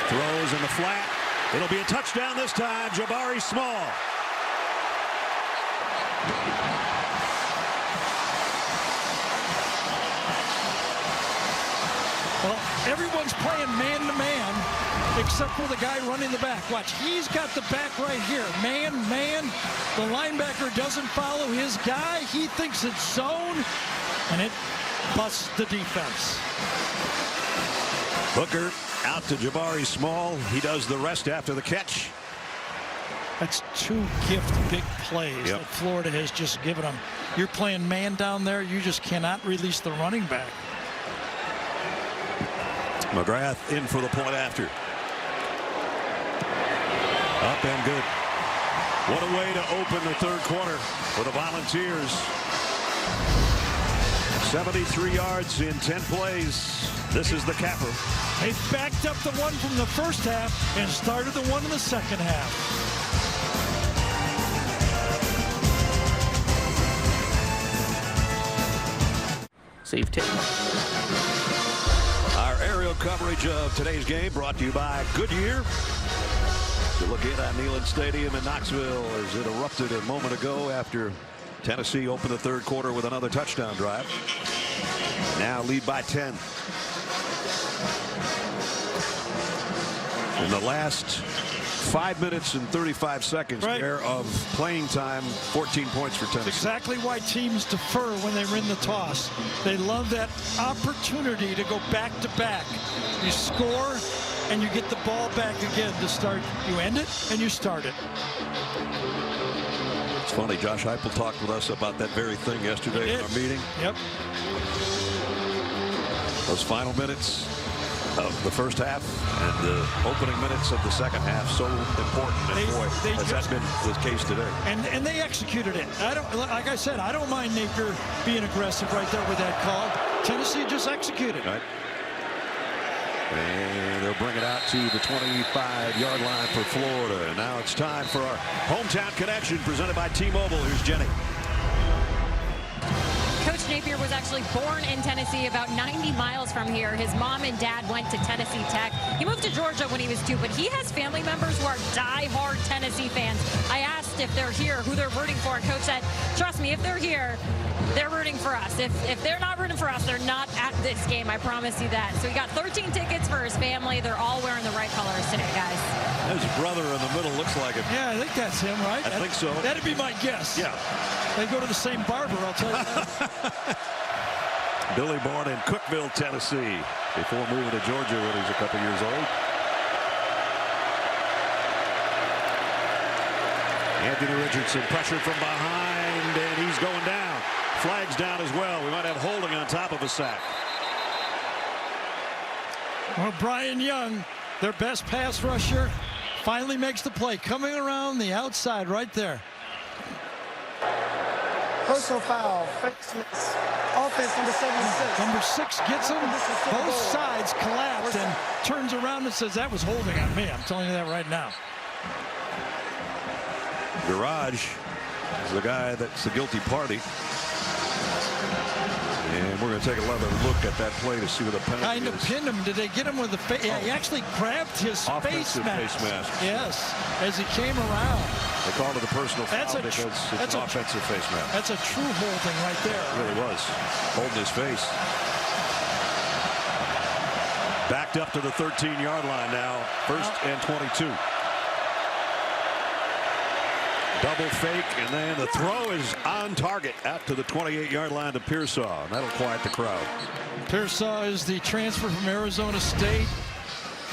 throws in the flat. It'll be a touchdown this time. Jabari Small. Well, everyone's playing man-to-man except for the guy running the back. Watch, he's got the back right here. Man. The linebacker doesn't follow his guy. He thinks it's zone, and it busts the defense. Hooker out to Jabari Small. He does the rest after the catch. That's 2 big plays that Florida has just given them. You're playing man down there. You just cannot release the running back. McGrath in for the point after. Up and good. What a way to open the 3rd quarter for the Volunteers. 73 yards in 10 plays. This is the capper. They backed up the one from the first half and started the one in the second half. Save 10. Our aerial coverage of today's game brought to you by Goodyear. To look in at Neyland Stadium in Knoxville as it erupted a moment ago after Tennessee opened the 3rd quarter with another touchdown drive. Now lead by 10. In the last 5 minutes and 35 seconds there of playing time, 14 points for Tennessee. That's exactly why teams defer when they win the toss. They love that opportunity to go back to back. You score and you get the ball back again to start. You end it and you start it. It's funny, Josh Heupel talked with us about that very thing yesterday in our meeting. Yep. Those final minutes of the first half and the opening minutes of the second half so important, and boy, has that been the case today. And they executed it. Like I said, I don't mind Napier being aggressive right there with that call. Tennessee just executed. Right. And they'll bring it out to the 25-yard line for Florida. And now it's time for our hometown connection presented by T-Mobile. Here's Jenny. Coach Napier was actually born in Tennessee, about 90 miles from here. His mom and dad went to Tennessee Tech. He moved to Georgia when he was 2, but he has family members who are die-hard Tennessee fans. I asked if they're here, who they're rooting for, and Coach said, trust me, if they're here, they're rooting for us. If they're not rooting for us, they're not at this game. I promise you that. So he got 13 tickets for his family. They're all wearing the right colors today, guys. His brother in the middle looks like it. Yeah, I think that's him, right? I think so. That'd be my guess. Yeah. They go to the same barber, I'll tell you that. Billy born in Cookeville, Tennessee, before moving to Georgia when he was a couple years old. Anthony Richardson, pressure from behind, and he's going down. Flags down as well. We might have holding on top of a sack. Well, Brian Young, their best pass rusher, finally makes the play. Coming around the outside right there. Personal foul. Offense number 76. Number 6 gets him. Both sides collapsed and turns around and says, that was holding on me. I'm telling you that right now. Garage is the guy that's the guilty party. And we're going to take another look at that play to see what the penalty kind of is. pinned him. Did they get him with the face? Yeah, he actually grabbed his face mask. Yes, as he came around. They called it a personal foul because it's an offensive face mask. That's a true holding right there. It really was. Holding his face. Backed up to the 13-yard line now. First and 22. Double fake, and then the throw is on target out to the 28-yard line to Pearsall, and that'll quiet the crowd. Pearsall is the transfer from Arizona State.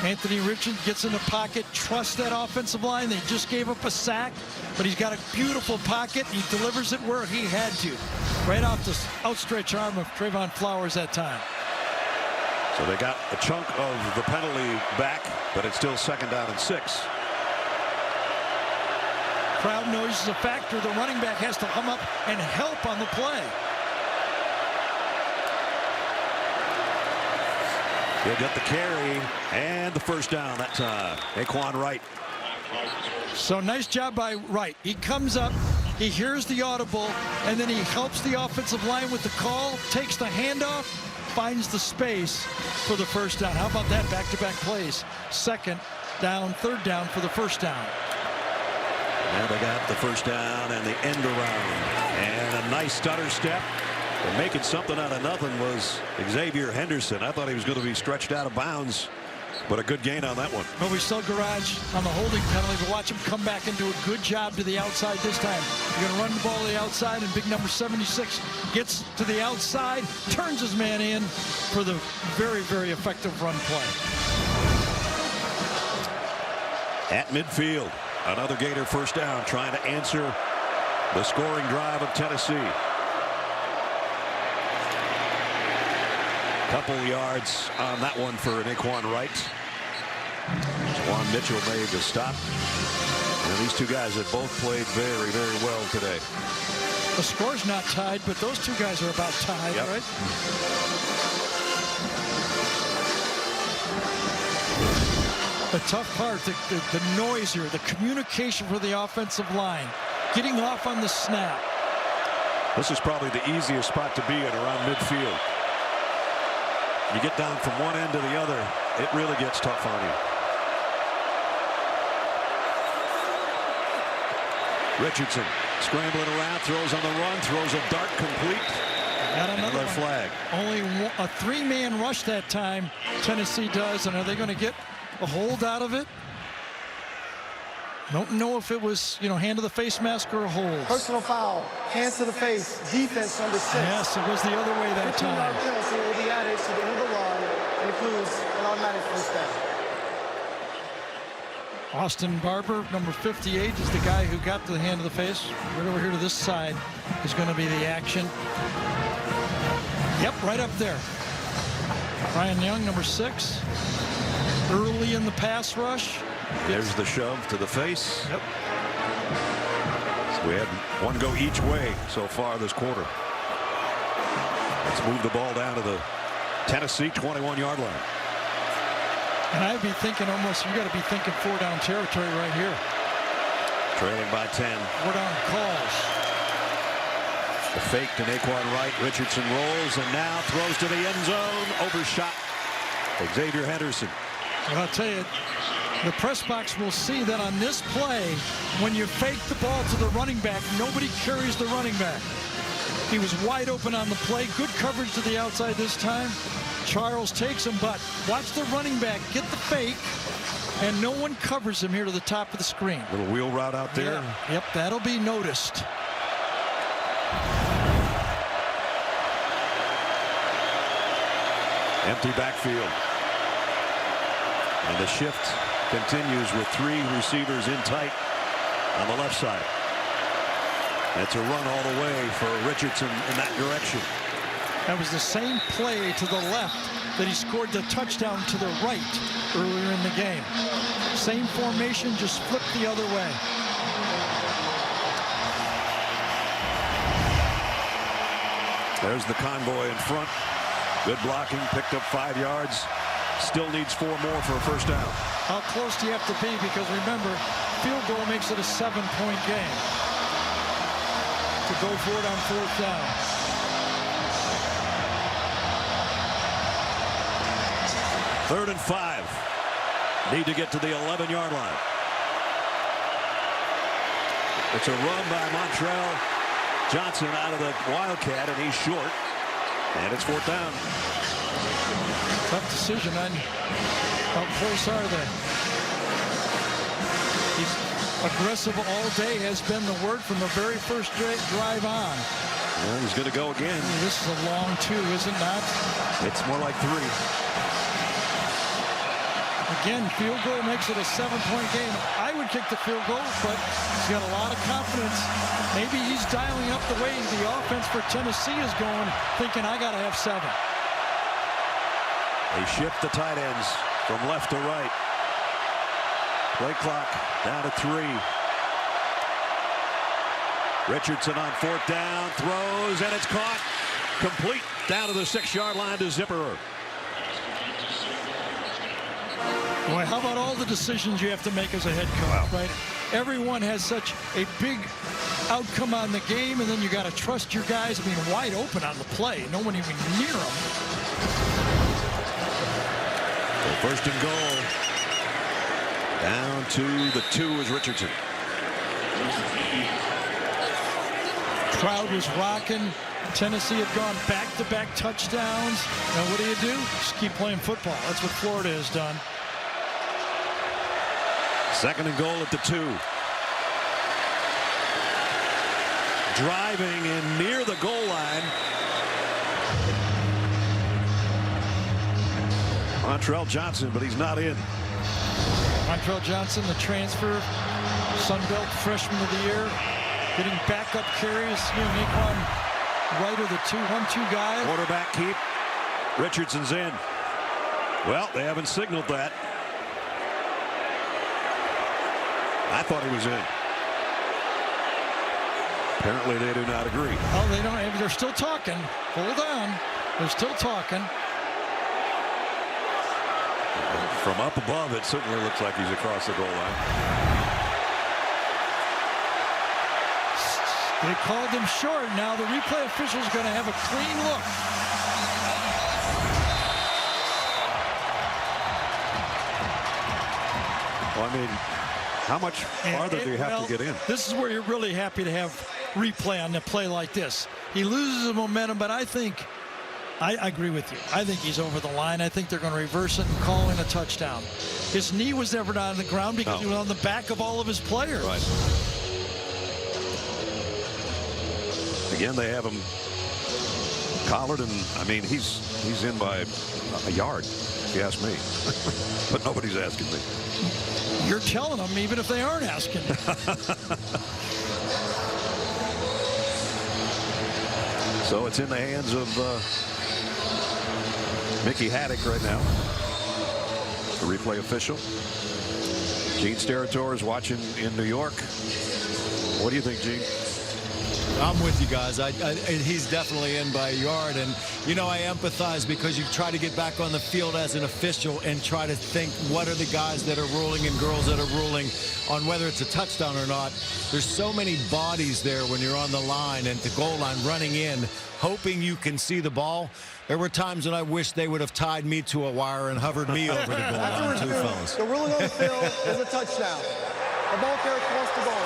Anthony Richardson gets in the pocket, trusts that offensive line. They just gave up a sack, but he's got a beautiful pocket. He delivers it where he had to, right off the outstretched arm of Trayvon Flowers that time. So they got a chunk of the penalty back, but it's still 2nd down and 6. Crowd noise is a factor. The running back has to come up and help on the play. He'll get the carry and the first down that time. Aquan Wright. So nice job by Wright. He comes up, he hears the audible, and then he helps the offensive line with the call, takes the handoff, finds the space for the first down. How about that? Back-to-back plays. 2nd down, 3rd down for the first down. Now they got the first down and the end around. And a nice stutter step. And making something out of nothing was Xavier Henderson. I thought he was going to be stretched out of bounds, but a good gain on that one. Well, we still Garage on the holding penalty, but watch him come back and do a good job to the outside this time. You're going to run the ball to the outside, and big number 76 gets to the outside, turns his man in for the very, very effective run play. At midfield, another Gator first down, trying to answer the scoring drive of Tennessee. Couple yards on that one for Aquan Wright. Juwan Mitchell made the stop. And these two guys have both played very, very well today. The score's not tied, but those two guys are about tied, right? The tough part, the noise here, the communication for the offensive line, getting off on the snap. This is probably the easiest spot to be in around midfield. You get down from one end to the other, it really gets tough on you. Richardson scrambling around, throws on the run, throws a dart complete. Got another flag. Only a 3-man rush that time, Tennessee does, and are they going to get a hold out of it? Don't know if it was, hand to the face mask or a hold. Personal foul, hands to the face, defense under 6. Yes, it was the other way that time. 15-yard penalty will be added to the end of the run and includes an automatic first down. Austin Barber, number 58, is the guy who got to the hand of the face. Right over here to this side is going to be the action. Yep, right up there. Brian Young, number 6. Early in the pass rush. There's the shove to the face. Yep. So we had one go each way so far this quarter. Let's move the ball down to the Tennessee 21-yard line. And I'd be thinking almost, you got to be thinking 4-down territory right here. Trailing by 10. 4-down calls. The fake to Aquan Wright. Richardson rolls and now throws to the end zone. Overshot. Xavier Henderson. Well, I'll tell you, the press box will see that on this play, when you fake the ball to the running back, nobody carries the running back. He was wide open on the play. Good coverage to the outside this time. Charles takes him, but watch the running back get the fake, and no one covers him here to the top of the screen. Little wheel route out there. Yeah. Yep, that'll be noticed. Empty backfield. And the shift continues with 3 receivers in tight on the left side. That's a run all the way for Richardson in that direction. That was the same play to the left that he scored the touchdown to the right earlier in the game. Same formation, just flipped the other way. There's the convoy in front. Good blocking, picked up 5 yards. Still needs 4 more for a first down. How close do you have to be? Because remember, field goal makes it a 7-point game. To go for it on 4th down. 3rd and 5. Need to get to the 11-yard line. It's a run by Montrell Johnson out of the Wildcat, and he's short. And it's 4th down. Tough decision on how close are they? He's aggressive all day has been the word from the very first drive on. Well, he's going to go again. This is a long 2, is it not? It's more like 3. Again, field goal makes it a 7-point game. I would kick the field goal, but he's got a lot of confidence. Maybe he's dialing up the way the offense for Tennessee is going, thinking I got to have 7. They shift the tight ends from left to right. Play clock down to 3. Richardson on 4th down, throws, and it's caught. Complete down to the 6-yard line to Zipperer. Boy, how about all the decisions you have to make as a head coach, right? Everyone has such a big outcome on the game, and then you got to trust your guys. I mean, wide open on the play. No one even near them. So 1st and goal. Down to the 2 is Richardson. Crowd was rocking. Tennessee had gone back-to-back touchdowns. Now what do? Just keep playing football. That's what Florida has done. 2nd and goal at the 2. Driving in near the goal line. Montrell Johnson, but he's not in. Montrell Johnson, the transfer, Sun Belt Freshman of the Year, getting backup carries. Naquan Wright are the 1-2 guy. Quarterback keep. Richardson's in. Well, they haven't signaled that. I thought he was in. Apparently they do not agree. Oh, they don't. They're still talking. Hold on. They're still talking. From up above, it certainly looks like he's across the goal line. They called him short. Now the replay official is going to have a clean look. Well, I mean, how much farther do you have to get in? This is where you're really happy to have replay on a play like this. He loses the momentum, but I agree with you. I think he's over the line. I think they're going to reverse it and call in a touchdown. His knee was never down on the ground because he was on the back of all of his players. Right. Again, they have him collared, and I mean, he's in by a yard, if you ask me. But nobody's asking me. You're telling them, even if they aren't asking. So it's in the hands of Mickey Haddock right now, the replay official. Gene Steratore is watching in New York. What do you think, Gene? I'm with you guys. He's definitely in by a yard, and I empathize because you try to get back on the field as an official and try to think what are the guys that are ruling and girls that are ruling on whether it's a touchdown or not. There's so many bodies there when you're on the line and the goal line running in, hoping you can see the ball. There were times when I wish they would have tied me to a wire and hovered me over the goal line, too, fellas. The ruling on the field is a touchdown. The ball carrier crossed the goal line.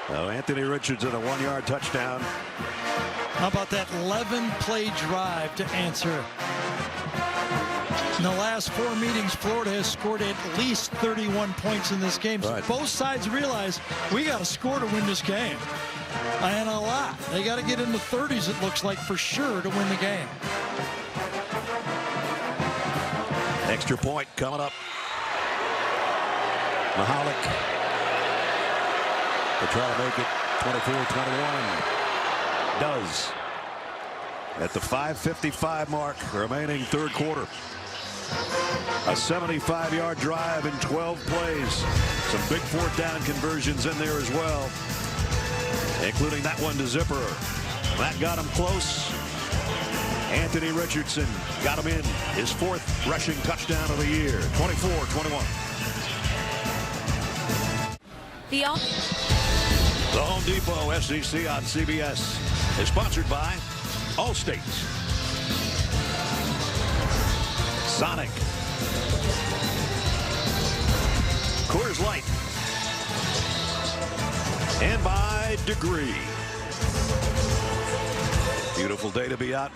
Now Anthony Richardson, a 1-yard touchdown. How about that 11-play drive to answer? In the last 4 meetings, Florida has scored at least 31 points in this game. So both sides realize we got to score to win this game. And a lot. They got to get in the 30s, it looks like, for sure to win the game. Extra point coming up. Mahalik to try to make it 24-21. Does. At the 5:55 mark, remaining 3rd quarter. A 75-yard drive in 12 plays. Some big 4th down conversions in there as well, including that one to Zipperer. That got him close. Anthony Richardson got him in his 4th rushing touchdown of the year. 24-21. The Home Depot SEC on CBS is sponsored by Allstate. Sonic. Coors Light. And by Degree. Beautiful day to be out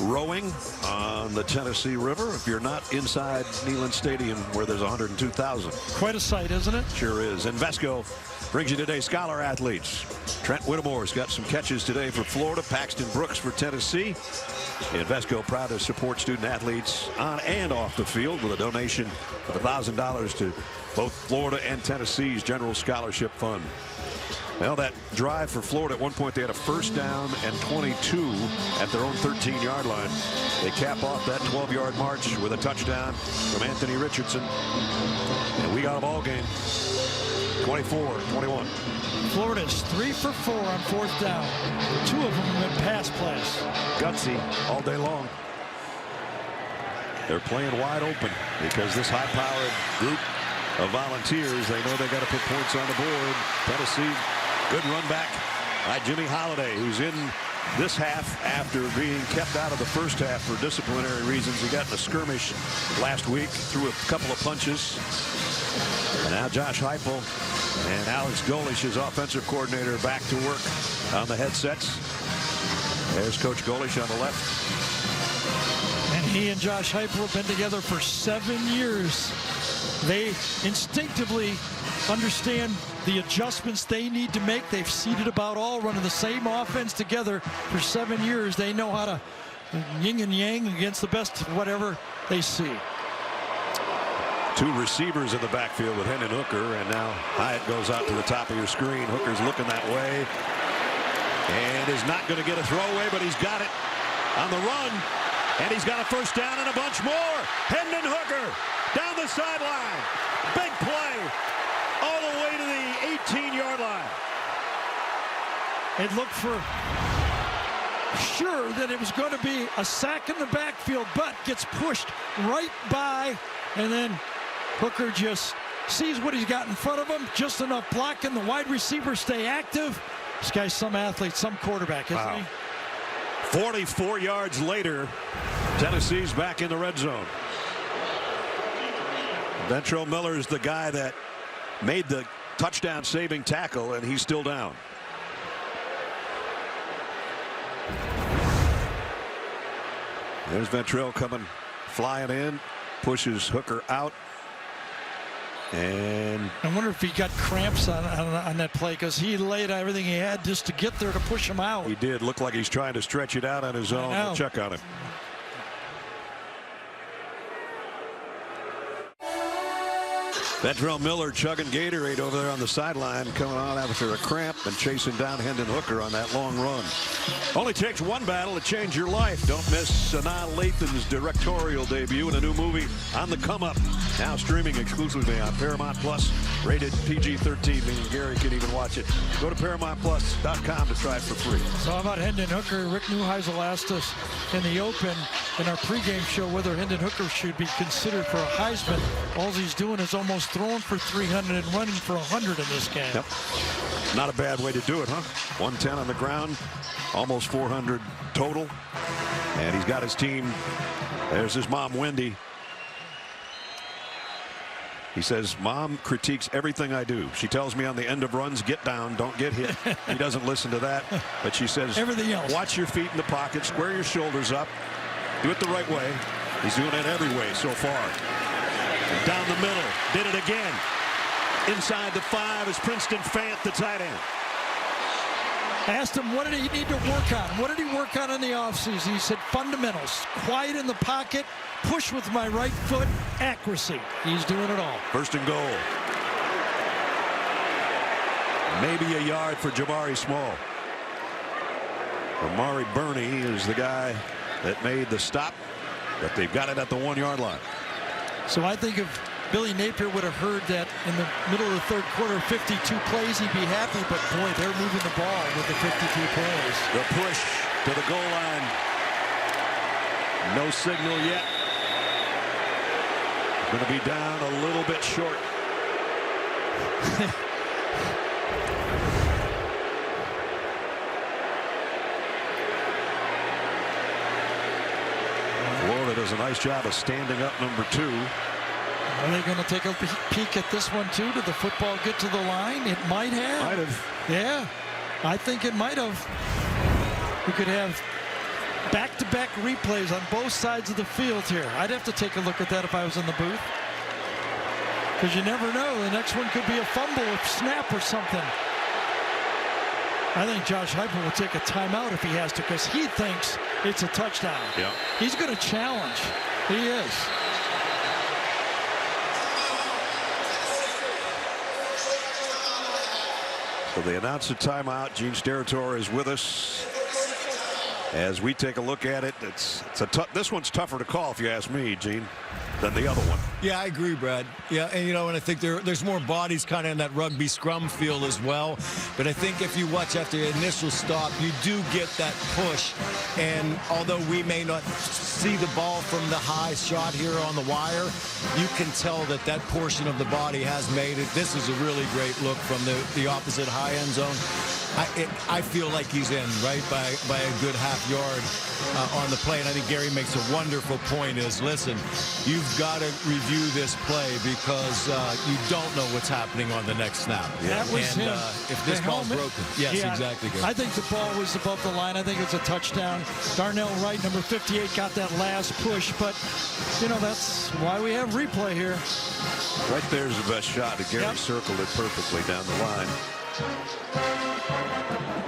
rowing on the Tennessee River. If you're not inside Neyland Stadium where there's 102,000. Quite a sight, isn't it? Sure is. And Vesco brings you today's Scholar Athletes. Trent Whittemore's got some catches today for Florida. Paxton Brooks for Tennessee. And Vesco proud to support student athletes on and off the field with a donation of $1,000 to both Florida and Tennessee's General Scholarship Fund. Well, that drive for Florida, at one point they had a first down and 22 at their own 13-yard line. They cap off that 12-yard march with a touchdown from Anthony Richardson. And we got a ball game, 24-21. Florida's 3 for 4 on 4th down. 2 of them have been pass plays. Gutsy all day long. They're playing wide open because this high-powered group of volunteers, they know they got to put points on the board. Tennessee, good run back by Jimmy Holiday, who's in this half after being kept out of the first half for disciplinary reasons. He got in a skirmish last week, threw a couple of punches. And now Josh Heupel and Alex Golish, his offensive coordinator, back to work on the headsets. There's Coach Golish on the left. And he and Josh Heupel have been together for 7 years. They instinctively understand the adjustments they need to make. They've seeded about all running the same offense together for 7 years. They know how to yin and yang against the best whatever they see. 2 receivers in the backfield with Hendon Hooker, and now Hyatt goes out to the top of your screen. Hooker's looking that way and is not going to get a throwaway, but he's got it on the run, and he's got a first down and a bunch more. Hendon Hooker down the sideline. Big play all the way to the 18-yard line. It looked for sure that it was going to be a sack in the backfield, but gets pushed right by, and then Hooker just sees what he's got in front of him, just enough blocking. The wide receivers stay active. This guy's some athlete, some quarterback, isn't he? 44 yards later, Tennessee's back in the red zone. Ventrell Miller's the guy that made the touchdown saving tackle, and he's still down. There's Ventrell coming, flying in, pushes Hooker out. And I wonder if he got cramps on that play, because he laid everything he had just to get there to push him out. He did look like he's trying to stretch it out on his own. We'll check on him. Ventrell Miller chugging Gatorade over there on the sideline, coming on after a cramp and chasing down Hendon Hooker on that long run. Only takes one battle to change your life. Don't miss Sanaa Lathan's directorial debut in a new movie, On the Come Up, now streaming exclusively on Paramount Plus, rated PG-13, meaning Gary can even watch it. Go to ParamountPlus.com to try it for free. So how about Hendon Hooker? Rick Neuheisel asked us in the open in our pregame show whether Hendon Hooker should be considered for a Heisman. All he's doing is almost throwing for 300 and running for 100 in this game. Yep. Not a bad way to do it, huh? 110 on the ground, almost 400 total. And he's got his team. There's his mom, Wendy. He says, Mom critiques everything I do. She tells me on the end of runs, get down, don't get hit. He doesn't listen to that. But she says, everything else. Watch your feet in the pocket, square your shoulders up, do it the right way. He's doing it every way so far. And down the middle, did it again. Inside the 5 is Princeton Fant, the tight end. I asked him, what did he need to work on? What did he work on in the offseason? He said, fundamentals, quiet in the pocket, push with my right foot, accuracy. He's doing it all. First and goal. Maybe a yard for Jabari Small. Amari Burney is the guy that made the stop, but they've got it at the 1-yard line. So I think if Billy Napier would have heard that in the middle of the third quarter, 52 plays, he'd be happy. But boy, they're moving the ball with the 52 plays. The push to the goal line. No signal yet. Going to be down a little bit short. Florida does does a nice job of standing up number 2. Are they going to take a peek at this one, too? Did the football get to the line? It might have. Might have. Yeah, I think it might have. We could have back-to-back replays on both sides of the field here. I'd have to take a look at that if I was in the booth. Because you never know. The next one could be a fumble, a snap, or something. I think Josh Heupel will take a timeout if he has to, because he thinks it's a touchdown. Yeah. He's going to challenge. He is. So they announced a timeout. Gene Steratore is with us as we take a look at it. This one's tougher to call, if you ask me, Gene, than the other one. Yeah, I agree, Brad. Yeah, and and I think there's more bodies kind of in that rugby scrum feel as well. But I think if you watch after the initial stop, you do get that push. And although we may not see the ball from the high shot here on the wire, you can tell that that portion of the body has made it. This is a really great look from the opposite high end zone. I feel like he's in, right, by a good half yard on the play. And I think Gary makes a wonderful point is, listen, you've got to review this play because you don't know what's happening on the next snap. Yeah. That was him. If this ball's broken. Yes, yeah, exactly. Gary. I think the ball was above the line. I think it's a touchdown. Darnell Wright, number 58, got that last push. But, that's why we have replay here. Right there's the best shot. Gary circled it perfectly down the line.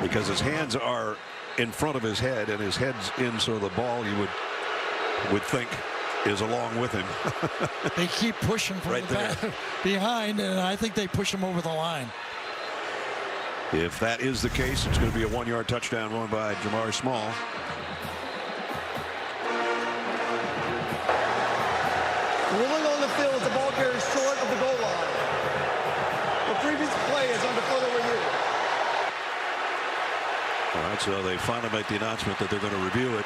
Because his hands are in front of his head and his head's in, so the ball you would think is along with him. They keep pushing from right the back behind, and I think they push him over the line. If that is the case, it's going to be a 1-yard touchdown run by Jamari Small. Ruling on the field, the ball carries short of the goal line. The previous play is under further review. All right, so they finally make the announcement that they're going to review it.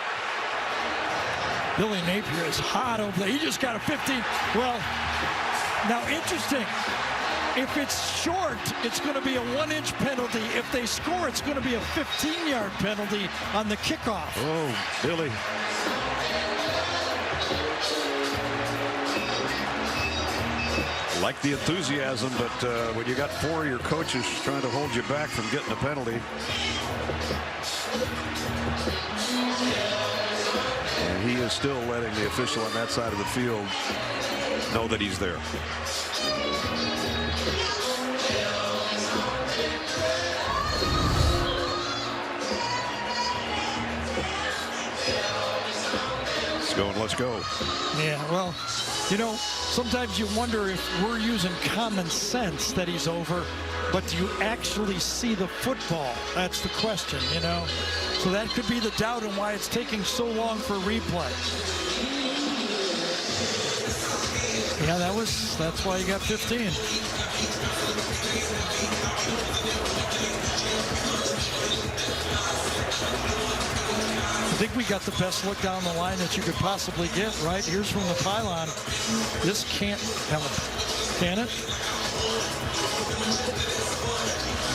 Billy Napier is hot over there. He just got a 15. Well, now interesting. If it's short, it's going to be a 1-inch penalty. If they score, it's going to be a 15-yard penalty on the kickoff. Oh, Billy. Like the enthusiasm, but when you got 4 of your coaches trying to hold you back from getting a penalty. And he is still letting the official on that side of the field know that he's there. Let's go and let's go. Yeah, well, sometimes you wonder if we're using common sense that he's over, but do you actually see the football? That's the question, So that could be the doubt and why it's taking so long for replay. Yeah, that's why you got 15. I think we got the best look down the line that you could possibly get, right? Here's from the pylon. This can't help, can it?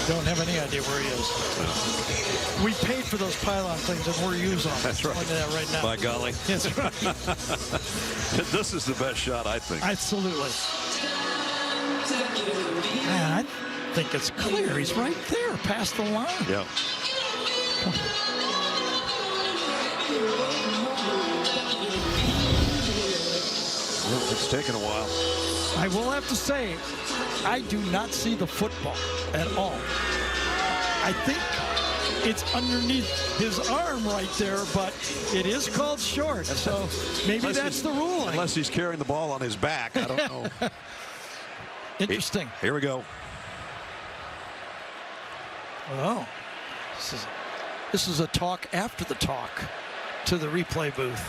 Don't have any idea where he is. We paid for those pylon things and we're using them. That's right. Look at that right now. By golly. That's right. This is the best shot, I think. Absolutely. Man, I think it's clear. He's right there past the line. Yeah. Well, it's taken a while. I will have to say, I do not see the football at all. I think it's underneath his arm right there, but it is called short. So maybe that's the ruling. Unless he's carrying the ball on his back. I don't know. Interesting. Here we go. Oh, this is a talk after the talk to the replay booth.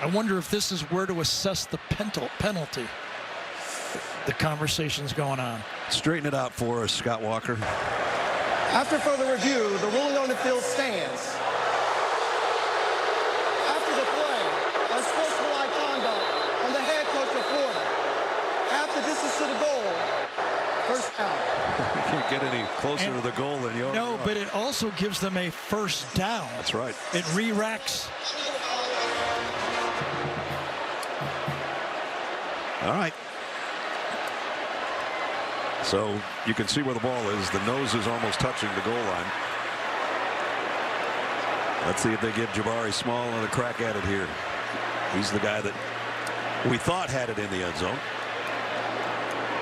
I wonder if this is where to assess the penalty. The conversation's going on. Straighten it out for us, Scott Walker. After further review, the ruling on the field stands. After the play, unsportsmanlike conduct on the head coach of Florida. Half the distance to the goal, first down. get any closer to the goal than you are. No, but it also gives them a first down. That's right. It re-racks. All right. So you can see where the ball is. The nose is almost touching the goal line. Let's see if they give Jabari Small another crack at it here. He's the guy that we thought had it in the end zone.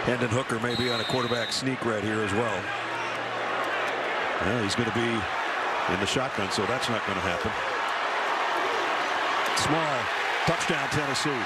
Hendon Hooker may be on a quarterback sneak right here as well. Well, he's going to be in the shotgun, so that's not going to happen. Small, touchdown Tennessee.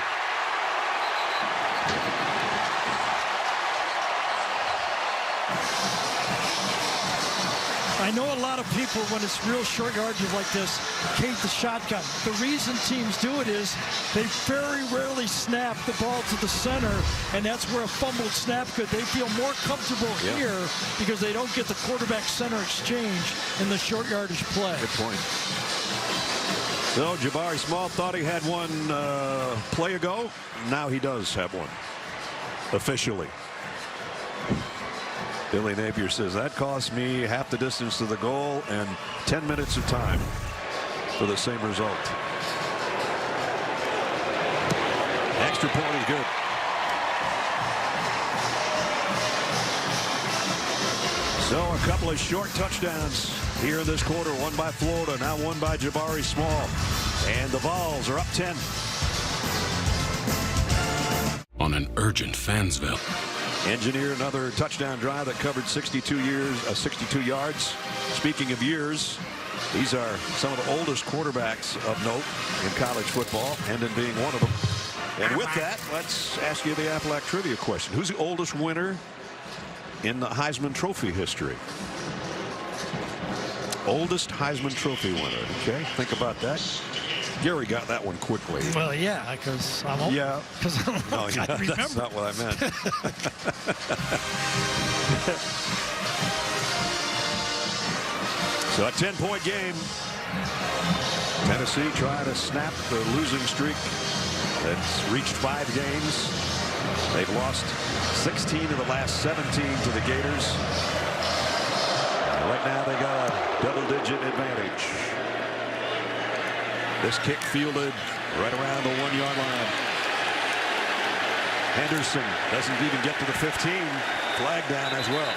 I know a lot of people, when it's real short yardage like this, hate the shotgun. The reason teams do it is they very rarely snap the ball to the center, and that's where a fumbled snap could. They feel more comfortable here because they don't get the quarterback-center exchange in the short yardage play. Good point. So Jabari Small thought he had one play ago. Now he does have one officially. Billy Napier says that cost me half the distance to the goal and 10 minutes of time for the same result. Extra point is good. So a couple of short touchdowns here in this quarter. One by Florida, now one by Jabari Small. And the Vols are up 10. On an urgent Fansville. Engineer another touchdown drive that covered 62 yards. Speaking of years, these are some of the oldest quarterbacks of note in college football, Hendon being one of them. And with that, let's ask you the Aflac trivia question. Who's the oldest winner in the Heisman Trophy history? Oldest Heisman Trophy winner. Okay, think about that. Gary got that one quickly. Well, yeah, because I'm old. Yeah. Because I'm old. No, yeah, that's not what I meant. So a 10-point game. Tennessee trying to snap the losing streak that's reached 5 games. They've lost 16 of the last 17 to the Gators. Right now they got a double-digit advantage. This kick fielded right around the 1-yard line. Henderson doesn't even get to the 15. Flag down as well.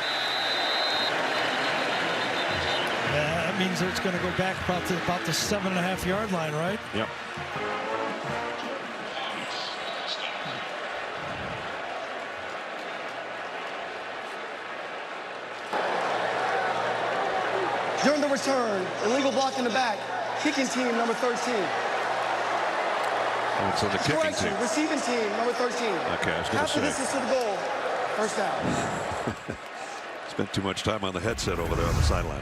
That means it's going to go back about the 7.5-yard line, right? Yep. During the return, illegal block in the back. Kicking team, number 13. And so the kicking team. Receiving team, number 13. Okay, I was going to say. Half the distance to the goal. First down. Spent too much time on the headset over there on the sideline.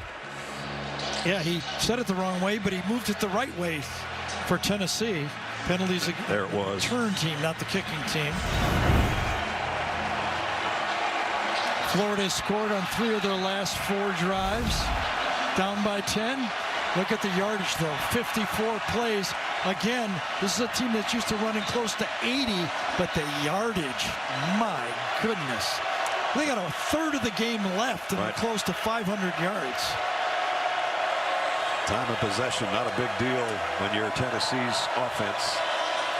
Yeah, he said it the wrong way, but he moved it the right way for Tennessee. Penalties against there it was. The return team, not the kicking team. Florida scored on 3 of their last 4 drives. Down by 10. Look at the yardage, though. 54 plays. Again, this is a team that's used to running close to 80, but the yardage, my goodness. They got a third of the game left and they're close to 500 yards. Time of possession, not a big deal when you're Tennessee's offense.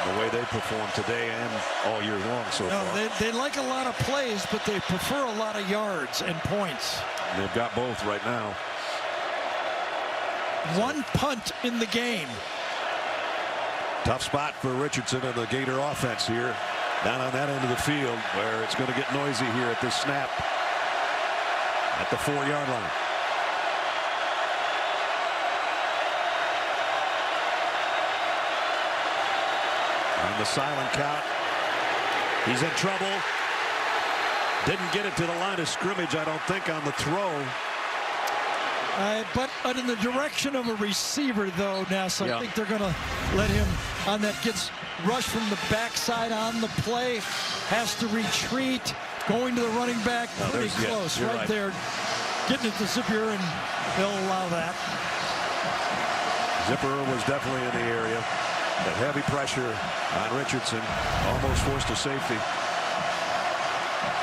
The way they perform today and all year long so far. They like a lot of plays, but they prefer a lot of yards and points. And they've got both right now. 1 punt in the game. Tough spot for Richardson and the Gator offense here. Down on that end of the field where it's going to get noisy here at this snap. At the 4-yard line. On the silent count. He's in trouble. Didn't get it to the line of scrimmage, I don't think, on the throw. But in the direction of a receiver, though, Ness, I think they're going to let him on that. Gets rushed from the backside on the play. Has to retreat. Going to the running back. Pretty close right there. Getting it to Zipper, and they'll allow that. Zipper was definitely in the area. That heavy pressure on Richardson. Almost forced a safety.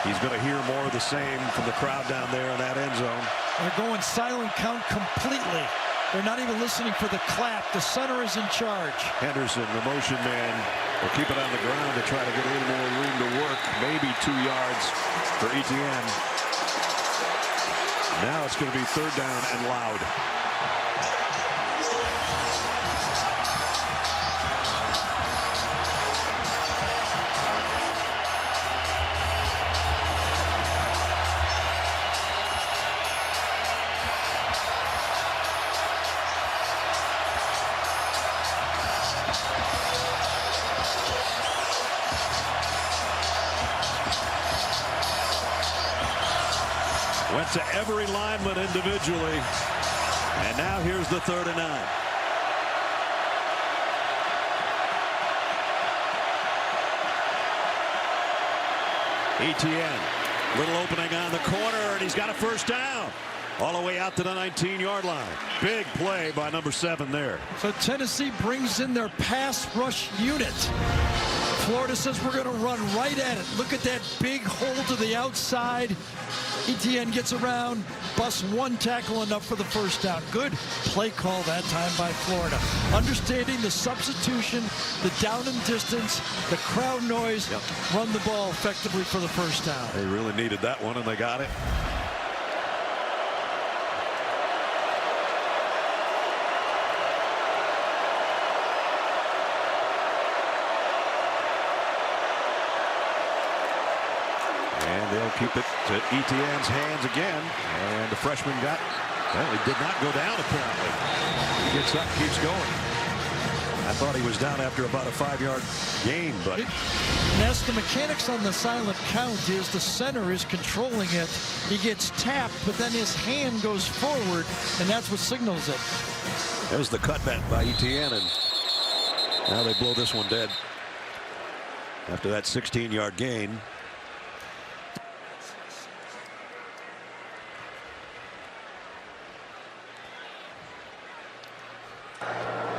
He's going to hear more of the same from the crowd down there in that end zone. They're going silent count completely. They're not even listening for the clap. The center is in charge. Henderson, the motion man, will keep it on the ground to try to get a little more room to work. Maybe 2 yards for Etienne. Now it's going to be 3rd down and loud. Went to every lineman individually. And now here's the 3rd and 9. Etienne, little opening on the corner, and he's got a 1st down. All the way out to the 19-yard line. Big play by number 7 there. So Tennessee brings in their pass rush unit. Florida says we're going to run right at it. Look at that big hole to the outside. Etienne gets around, busts 1 tackle, enough for the 1st down. Good play call that time by Florida. Understanding the substitution, the down and distance, the crowd noise, run the ball effectively for the 1st down. They really needed that one, and they got it. And they'll keep it to Etienne's hands again. And the freshman got, well, he did not go down apparently. He gets up, keeps going. I thought he was down after about a 5-yard gain, but. And that's the mechanics on the silent count is the center is controlling it. He gets tapped, but then his hand goes forward, and that's what signals it. There's the cutback by Etienne, and now they blow this one dead. After that 16-yard gain.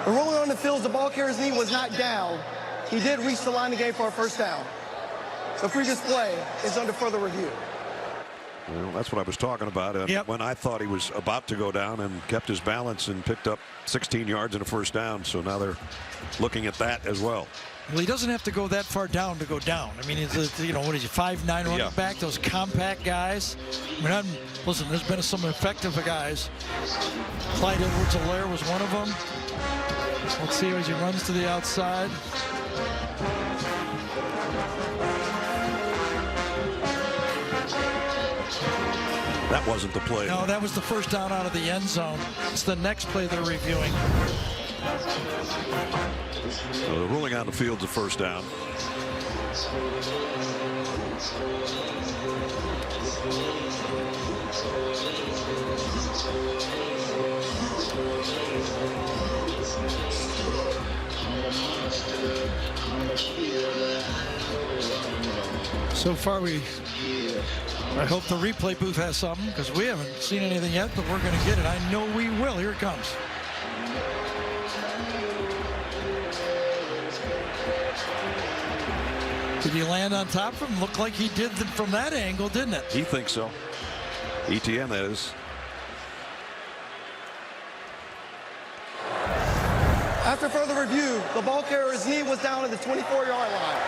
The ruling on the field, the ball carrier's knee was not down. He did reach the line of game for a 1st down. The previous play is under further review. Well, that's what I was talking about. When I thought he was about to go down and kept his balance and picked up 16 yards and a 1st down. So now they're looking at that as well. Well, he doesn't have to go that far down to go down. I mean, it's you know, what is he, 5'9" running back, those compact guys. I mean, listen, there's been some effective guys. Clyde Edwards-Helaire was one of them. Let's see as he runs to the outside. That wasn't the play. No, that was the 1st down out of the end zone. It's the next play they're reviewing. So the ruling on the field's a 1st down. So far, I hope the replay booth has something, because we haven't seen anything yet, but we're going to get it. I know we will. Here it comes. Did he land on top of him? Looked like he did from that angle, didn't it? He thinks so. Etienne, that is. After further review, the ball carrier's knee was down at the 24-yard line.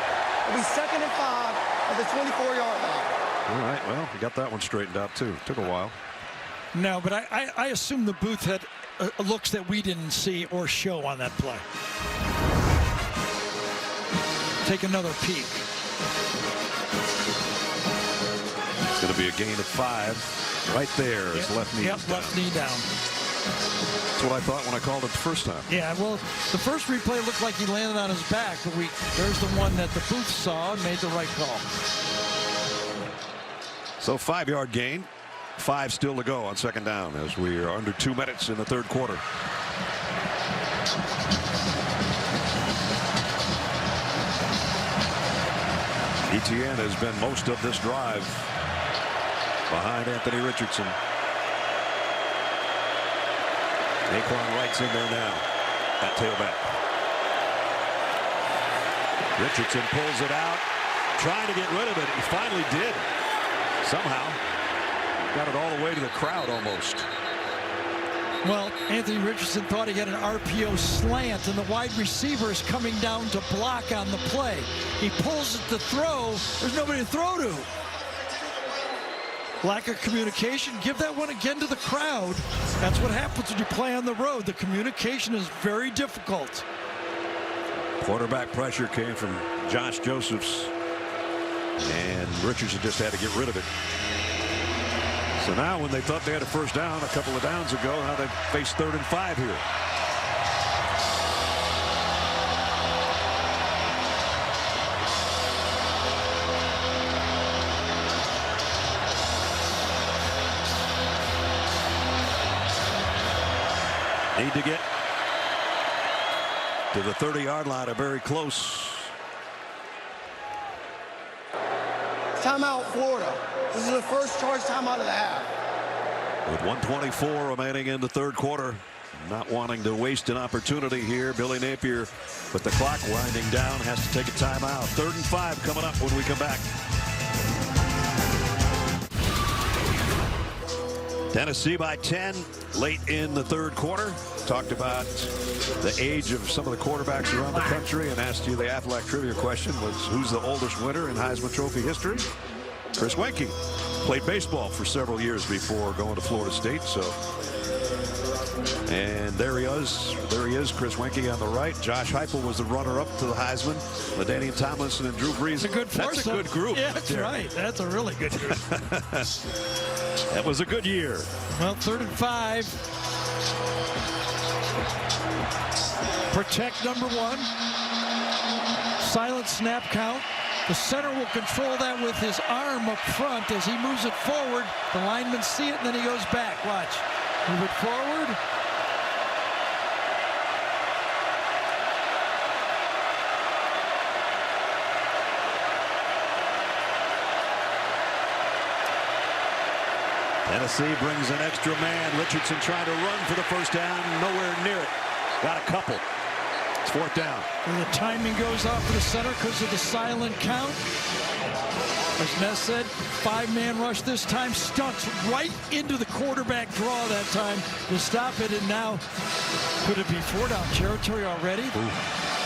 It'll be 2nd and 5 at the 24-yard line. All right, well, he got that one straightened out, too. Took a while. No, but I assume the booth had looks that we didn't see or show on that play. Take another peek. It's going to be a gain of 5. Right there, his left knee. Left knee down. That's what I thought when I called it the first time. Yeah, well, the first replay looked like he landed on his back, but there's the one that the booth saw and made the right call. So 5-yard gain. 5 still to go on 2nd down as we are under 2 minutes in the 3rd quarter. Etienne has been most of this drive behind Anthony Richardson. Naquan Wright's in there now at tailback. Richardson pulls it out, trying to get rid of it. He finally did. somehow got it all the way to the crowd almost. Well, Anthony Richardson thought he had an RPO slant, and the wide receiver is coming down to block on the play. He pulls it to throw. There's nobody to throw to. Lack of communication. Give that one again to the crowd. That's what happens when you play on the road. The communication is very difficult. Quarterback pressure came from Josh Josephs, and Richardson just had to get rid of it. So now when they thought they had a first down a couple of downs ago, now they face 3rd and 5 here. Need to get to the 30-yard line, are very close. Timeout, Florida. This is the first charge timeout of the half. With 1:24 remaining in the 3rd quarter. Not wanting to waste an opportunity here. Billy Napier, with the clock winding down, has to take a timeout. 3rd and 5 coming up when we come back. Tennessee by 10 late in the 3rd quarter. Talked about the age of some of the quarterbacks around the country and asked you the Aflac trivia question was, who's the oldest winner in Heisman Trophy history? Chris Wenke. Played baseball for several years before going to Florida State. So, and there he is, Chris Wenke on the right. Josh Heupel was the runner-up to the Heisman. LaDainian Tomlinson and Drew Brees. That's a good group. Yeah, that's right. That's a really good group. That was a good year. Well, 3rd and 5. Protect number 1. Silent snap count. The center will control that with his arm up front as he moves it forward. The linemen see it, and then he goes back. Watch. Move it forward. Tennessee brings an extra man. Richardson trying to run for the first down. Nowhere near it. Got a couple. It's 4th down. And the timing goes off for the center because of the silent count. As Ness said, 5-man rush this time. Stunts right into the quarterback draw that time to stop it. And now, could it be 4-down territory already? Ooh.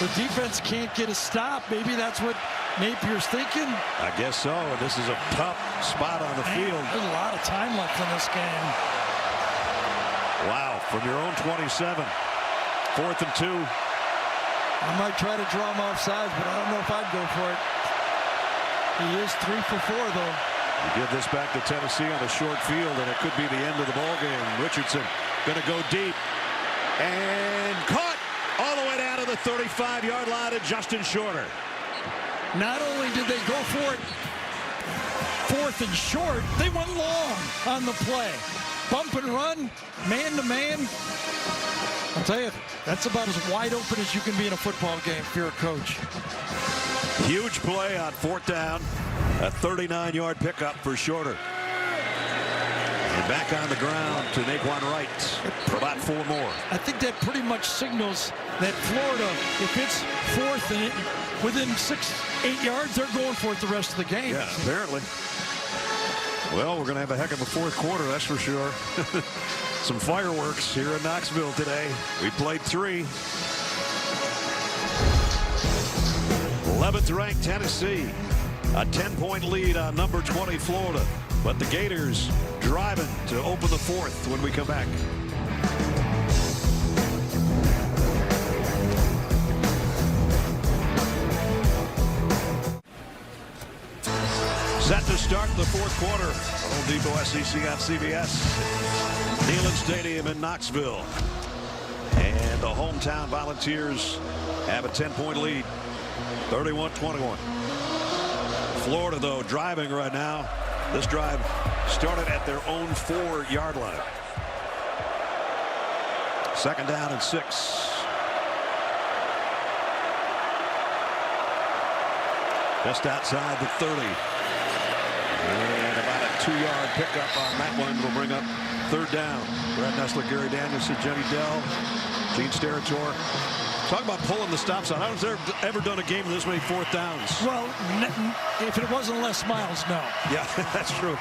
The defense can't get a stop. Maybe that's what Napier's thinking. I guess so. And this is a tough spot on the field. There's a lot of time left in this game. Wow, from your own 27. 4th and 2. I might try to draw him off sides, but I don't know if I'd go for it. He is 3 for 4, though. You give this back to Tennessee on a short field, and it could be the end of the ball game. Richardson going to go deep. And caught all the way down to the 35-yard line to Justin Shorter. Not only did they go for it 4th and short, they went long on the play. Bump and run, man-to-man. I'll tell you, that's about as wide open as you can be in a football game if you're a coach. Huge play on 4th down. A 39-yard pickup for Shorter. And back on the ground to Naquan Wright for about 4 more. I think that pretty much signals that Florida, if it's 4th and within 6-8 yards, they're going for it the rest of the game. Yeah, apparently. Well, we're going to have a heck of a 4th quarter, that's for sure. Some fireworks here in Knoxville today. We played 3. 11th ranked Tennessee. A 10-point lead on number 20 Florida. But the Gators driving to open the 4th when we come back. Set to start the 4th quarter. Home Depot SEC on CBS. Neyland Stadium in Knoxville. And the hometown Volunteers have a 10-point lead. 31-21. Florida, though, driving right now. This drive started at their own 4-yard line. 2nd down and 6. Just outside the 30. And about a 2-yard pickup on that one will bring up 3rd down. Brad Nessler, Gary Danielson, Jenny Dell, Gene Steratore. Talk about pulling the stop sign. I don't think they've ever done a game with this many fourth downs. Well, if it wasn't Les Miles, no. Yeah, that's true.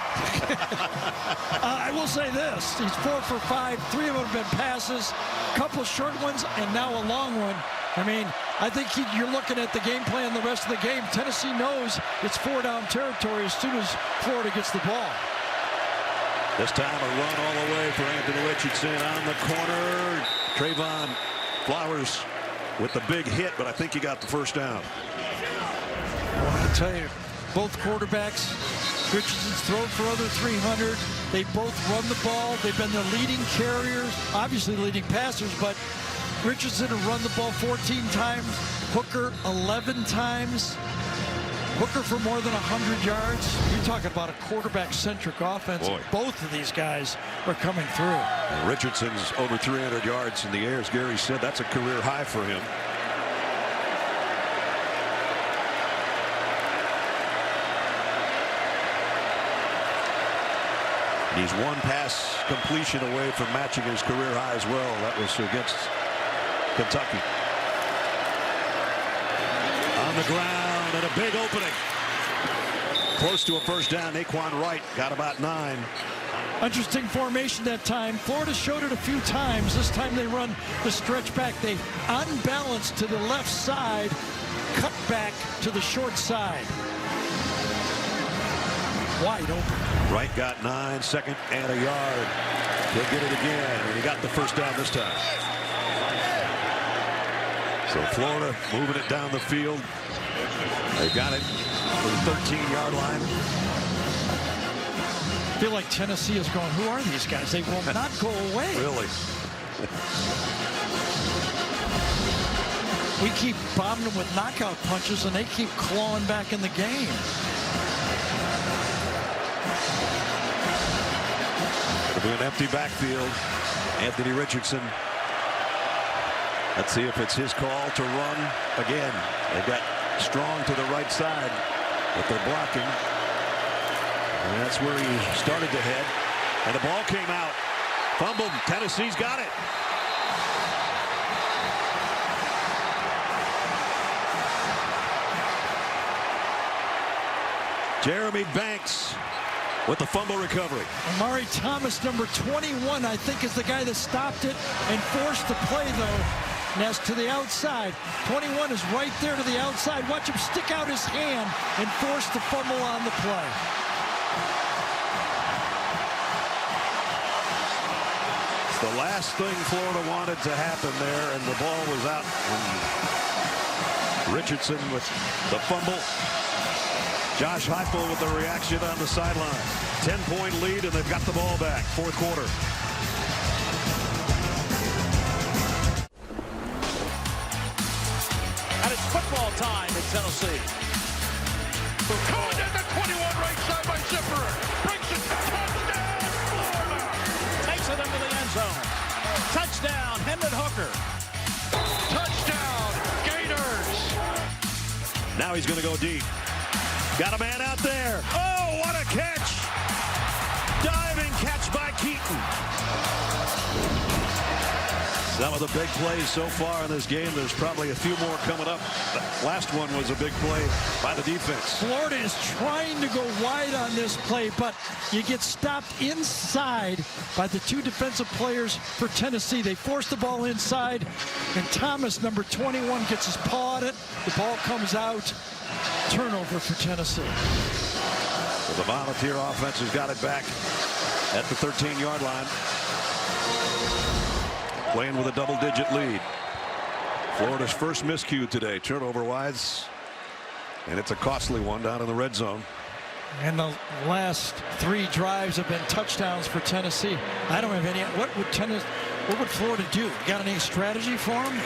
I will say this. He's 4 for 5. 3 of them have been passes, a couple of short ones, and now a long one. I mean, I think you're looking at the game plan the rest of the game. Tennessee knows it's 4-down territory as soon as Florida gets the ball. This time a run all the way for Anthony Richardson on the corner. Trayvon Flowers with the big hit, but I think he got the first down. I tell you, both quarterbacks, Richardson's thrown for over 300. They both run the ball. They've been the leading carriers, obviously leading passers, but Richardson has run the ball 14 times, Hooker 11 times. Hooker for more than 100 yards. You're talking about a quarterback-centric offense. Boy. Both of these guys are coming through. Richardson's over 300 yards in the air. As Gary said, that's a career high for him. And he's one pass completion away from matching his career high as well. That was against Kentucky. On the ground. And a big opening. Close to a first down. Naquan Wright got about 9. Interesting formation that time. Florida showed it a few times. This time they run the stretch back. They unbalanced to the left side, cut back to the short side. Wide open. Wright got 9, second and a yard. He'll get it again, and he got the first down this time. So Florida moving it down the field. They got it for the 13-yard line. I feel like Tennessee is going, who are these guys? They will not go away. Really? We keep bombing them with knockout punches, and they keep clawing back in the game. It'll be an empty backfield. Anthony Richardson. Let's see if it's his call to run again. They've got Strong to the right side, but they're blocking. And that's where he started to head. And the ball came out. Fumbled. Tennessee's got it. Jeremy Banks with the fumble recovery. Amari Thomas, number 21, I think, is the guy that stopped it and forced the play, though. Ness to the outside. 21 is right there to the outside. Watch him stick out his hand and force the fumble on the play. It's the last thing Florida wanted to happen there, and the ball was out. And Richardson with the fumble. Josh Heupel with the reaction on the sideline. 10-point lead, and they've got the ball back. Fourth quarter. Football time in Tennessee. Coming down the 21 right side by Zipper. Breaks it. Touchdown, Florida. Takes it into the end zone. Touchdown, Hendon Hooker. Touchdown, Gators. Now he's going to go deep. Got a man out there. Oh, what a catch. Diving catch by Keaton. Some of the big plays so far in this game. There's probably a few more coming up. The last one was a big play by the defense. Florida is trying to go wide on this play, but you get stopped inside by the 2 defensive players for Tennessee. They force the ball inside, and Thomas, number 21, gets his paw on it. The ball comes out. Turnover for Tennessee. So the Volunteer offense has got it back at the 13-yard line. Playing with a double-digit lead. Florida's first miscue today, turnover-wise. And it's a costly one down in the red zone. And the last 3 drives have been touchdowns for Tennessee. I don't have any. What would Florida do? Got any strategy for them?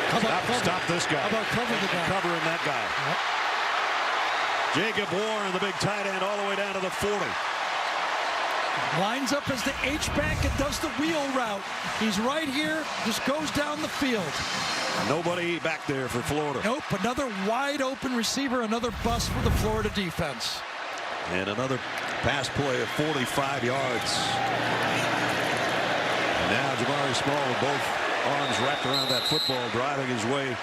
Stop this guy. How about cover the guy? Covering that guy. Yep. Jacob Warren, the big tight end, all the way down to the 40. Lines up as the H-back and does the wheel route. He's right here, just goes down the field. Nobody back there for Florida. Nope, another wide open receiver, another bust for the Florida defense. And another pass play of 45 yards. And now Jabari Small with both arms wrapped around that football, driving his way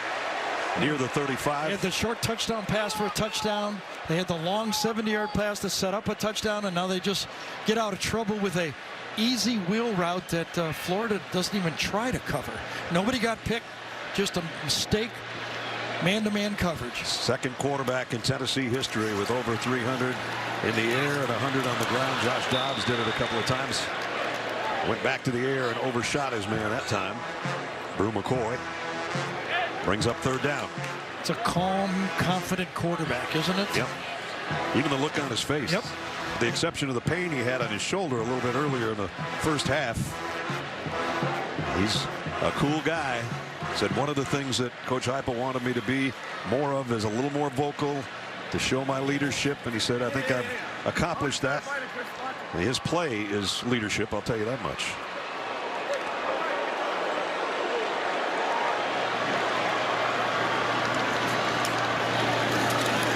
near the 35. They had the short touchdown pass for a touchdown. They had the long 70-yard pass to set up a touchdown, and now they just get out of trouble with a easy wheel route that Florida doesn't even try to cover. Nobody got picked, just a mistake, man-to-man coverage. Second quarterback in Tennessee history with over 300 in the air and 100 on the ground. Josh Dobbs did it a couple of times. Went back to the air and overshot his man that time. Brew McCoy brings up third down. It's a calm, confident quarterback, isn't it? Yep. Even the look on his face. Yep. The exception of the pain he had on his shoulder a little bit earlier in the first half. He's a cool guy. Said one of the things that Coach Heupel wanted me to be more of is a little more vocal to show my leadership. And he said, I think I've accomplished that. And his play is leadership, I'll tell you that much.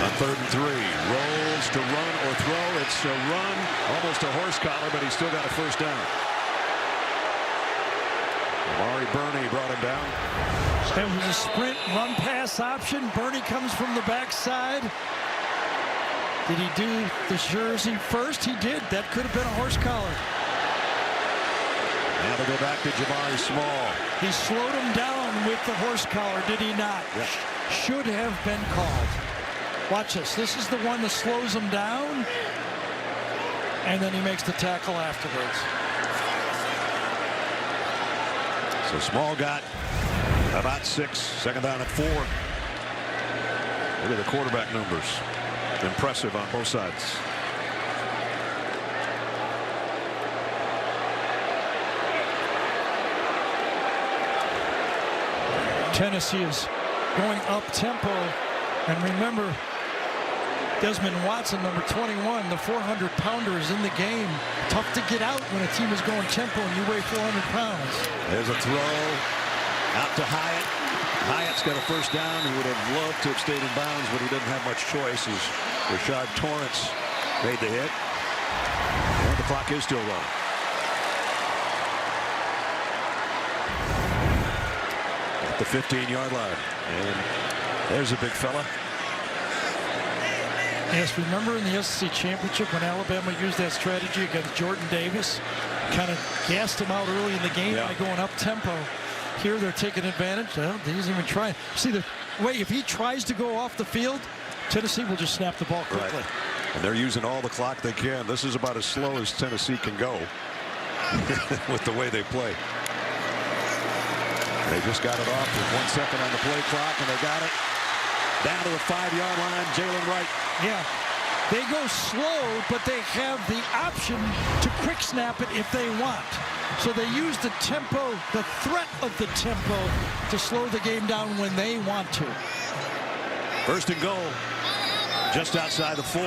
On 3rd and 3, rolls to run or throw. It's a run, almost a horse collar, but he's still got a first down. Amari Burney brought him down. It was a sprint run pass option. Burney comes from the backside. Did he do the jersey first? He did. That could have been a horse collar. Now they go back to Jabari Small. He slowed him down with the horse collar, did he not? Yep. Should have been called. Watch this. This is the one that slows him down, and then he makes the tackle afterwards. So Small got about 6. Second down at 4. Look at the quarterback numbers. Impressive on both sides. Tennessee is going up tempo, and remember, Desmond Watson, number 21, the 400-pounder, is in the game. Tough to get out when a team is going tempo and you weigh 400 pounds. There's a throw out to Hyatt. Hyatt's got a first down. He would have loved to have stayed in bounds, but he didn't have much choice as Rashad Torrance made the hit. And the clock is still running. At the 15-yard line. And there's a big fella. Yes, remember in the SEC Championship when Alabama used that strategy against Jordan Davis? Kind of gassed him out early in the game by going up tempo. Here they're taking advantage. Well, he isn't even trying. See, the way if he tries to go off the field, Tennessee will just snap the ball quickly. Right. And they're using all the clock they can. This is about as slow as Tennessee can go with the way they play. They just got it off with 1 second on the play clock, and they got it down to the 5-yard line. Jalen Wright. Yeah, they go slow, but they have the option to quick snap it if they want. So they use the tempo, the threat of the tempo, to slow the game down when they want to. First and goal, just outside the 4.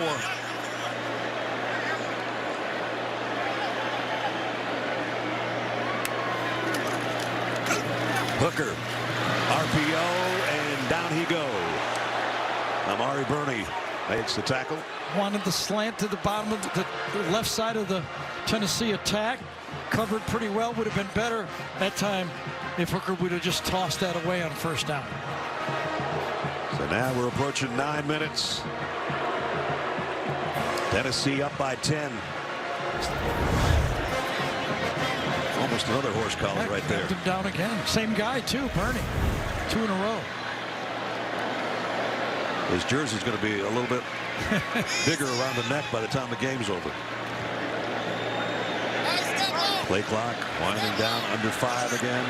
Hooker, RPO, and down he goes. Amari Burney makes the tackle. Wanted the slant to the bottom of the left side of the Tennessee attack. Covered pretty well. Would have been better that time if Hooker would have just tossed that away on first down. So now we're approaching 9 minutes. Tennessee up by 10. Almost another horse collar right there. Him down again. Same guy too, Burney. 2 in a row. His jersey's going to be a little bit bigger around the neck by the time the game's over. Play clock winding down under 5 again.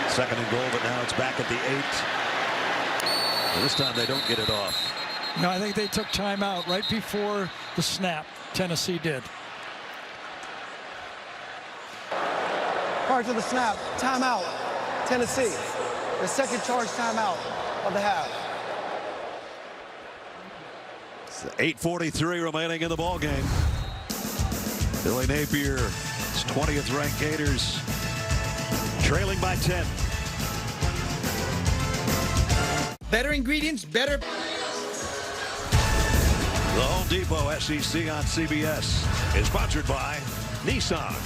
Second and goal, but now it's back at the 8. And this time they don't get it off. No, I think they took time out right before the snap. Tennessee did. Prior to the snap, timeout, Tennessee. The second charge timeout of the half. 8:43 remaining in the ball game. Billy Napier's 20th ranked Gators trailing by 10. Better ingredients, better. The Home Depot SEC on CBS is sponsored by Nissan.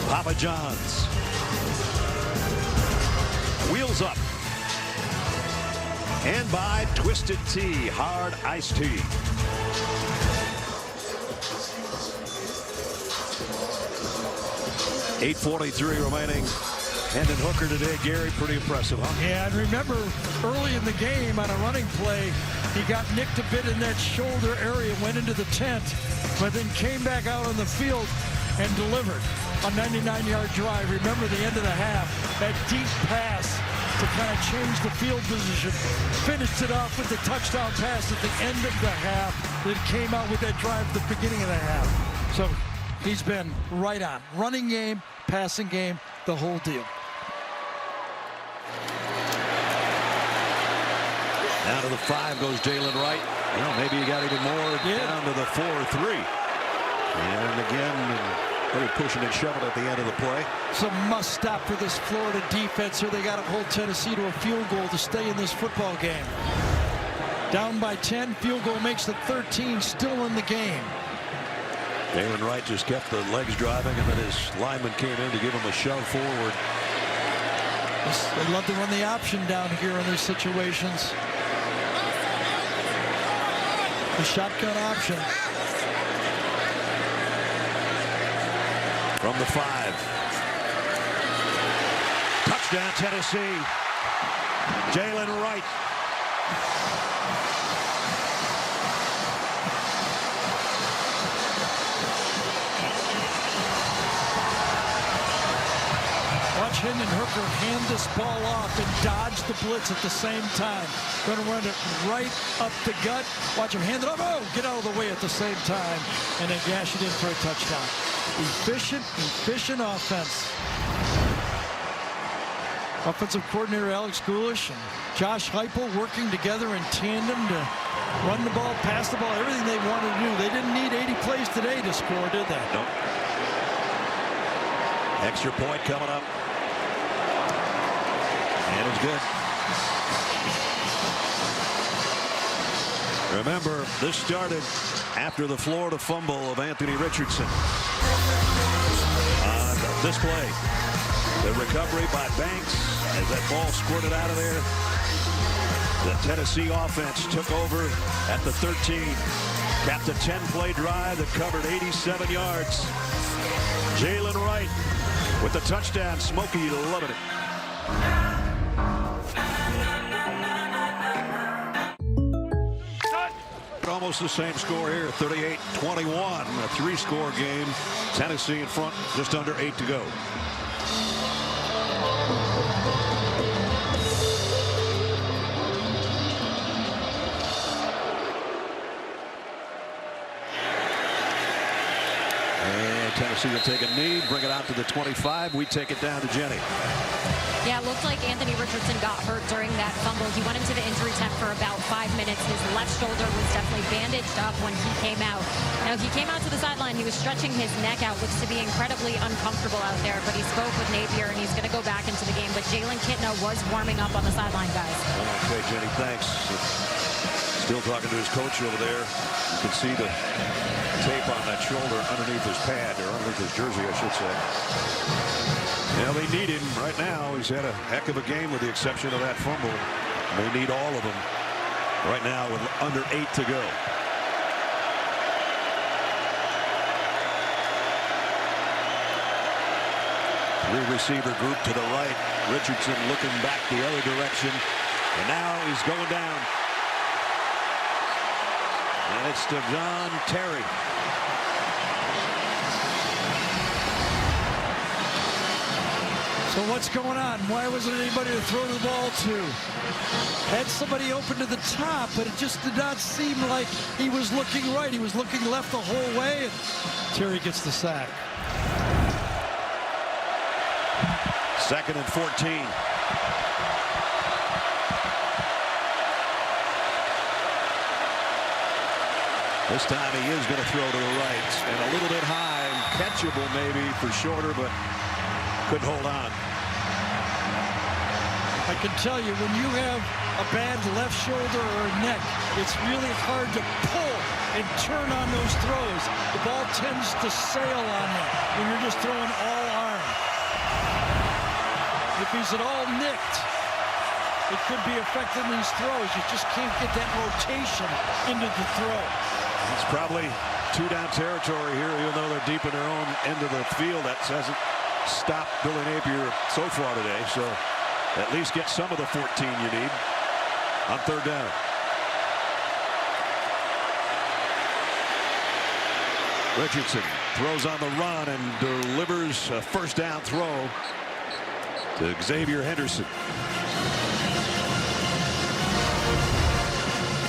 Papa John's. Wheels Up. And by Twisted Tea, hard iced tea. .8:43 remaining. Hendon Hooker today, Gary, pretty impressive, huh? Yeah, and remember, early in the game on a running play, he got nicked a bit in that shoulder area, went into the tent, but then came back out on the field and delivered a 99-yard drive. Remember the end of the half, that deep pass to kind of change the field position. Finished it off with the touchdown pass at the end of the half that came out with that drive at the beginning of the half. So he's been right on. Running game, passing game, the whole deal. Down to the 5 goes Jalen Wright. Well, maybe he got even more down to the 4-3. And again, really pushing and shoving at the end of the play. It's a must stop for this Florida defense here. They got to hold Tennessee to a field goal to stay in this football game. Down by 10, field goal makes it 13, still in the game. Jalen Wright just kept the legs driving, and then his lineman came in to give him a shove forward. They love to run the option down here in these situations. The shotgun option. From the 5. Touchdown, Tennessee. Jalen Wright. Watch Hendon Hooker hand this ball off and dodge the blitz at the same time. Going to run it right up the gut. Watch him hand it up. Oh, get out of the way at the same time. And then gash it in for a touchdown. Efficient offense. Offensive coordinator Alex Goulash and Josh Heupel working together in tandem to run the ball, pass the ball, everything they wanted to do. They didn't need 80 plays today to score, did they? Nope. Extra point coming up. And it's good. Remember, this started after the Florida fumble of Anthony Richardson. On this play, the recovery by Banks as that ball squirted out of there. The Tennessee offense took over at the 13. Capped a 10-play drive that covered 87 yards. Jalen Wright with the touchdown. Smokey, you'd love it. Almost the same score here, 38-21, a 3-score game. Tennessee in front, just under 8 to go. And Tennessee will take a knee, bring it out to the 25. We take it down to Jenny. Yeah, it looked like Anthony Richardson got hurt during that fumble. He went into the injury tent for about 5 minutes. His left shoulder was definitely bandaged up when he came out. Now, he came out to the sideline. He was stretching his neck out. Looks to be incredibly uncomfortable out there, but he spoke with Napier, and he's going to go back into the game. But Jalen Kitna was warming up on the sideline, guys. Okay, Jenny, thanks. Still talking to his coach over there. You can see the tape on that shoulder underneath his pad, or underneath his jersey, I should say. Yeah, they need him right now. He's had a heck of a game with the exception of that fumble. They need all of them right now with under 8 to go. Three-receiver group to the right. Richardson looking back the other direction. And now he's going down. And it's to John Terry. So what's going on? Why wasn't anybody to throw the ball to? Had somebody open to the top, but it just did not seem like he was looking right. He was looking left the whole way, and Terry gets the sack. 2nd and 14. This time he is going to throw to the right, and a little bit high, catchable maybe for shorter, but couldn't hold on. I can tell you, when you have a bad left shoulder or neck, it's really hard to pull and turn on those throws. The ball tends to sail on you when you're just throwing all arm. if he's at all nicked, it could be affecting these throws. You just can't get that rotation into the throw. It's probably 2-down territory here, even though they're deep in their own end of the field. That hasn't stopped Billy Napier so far today. So at least get some of the 14 you need on 3rd down. Richardson throws on the run and delivers a 1st down throw to Xavier Henderson.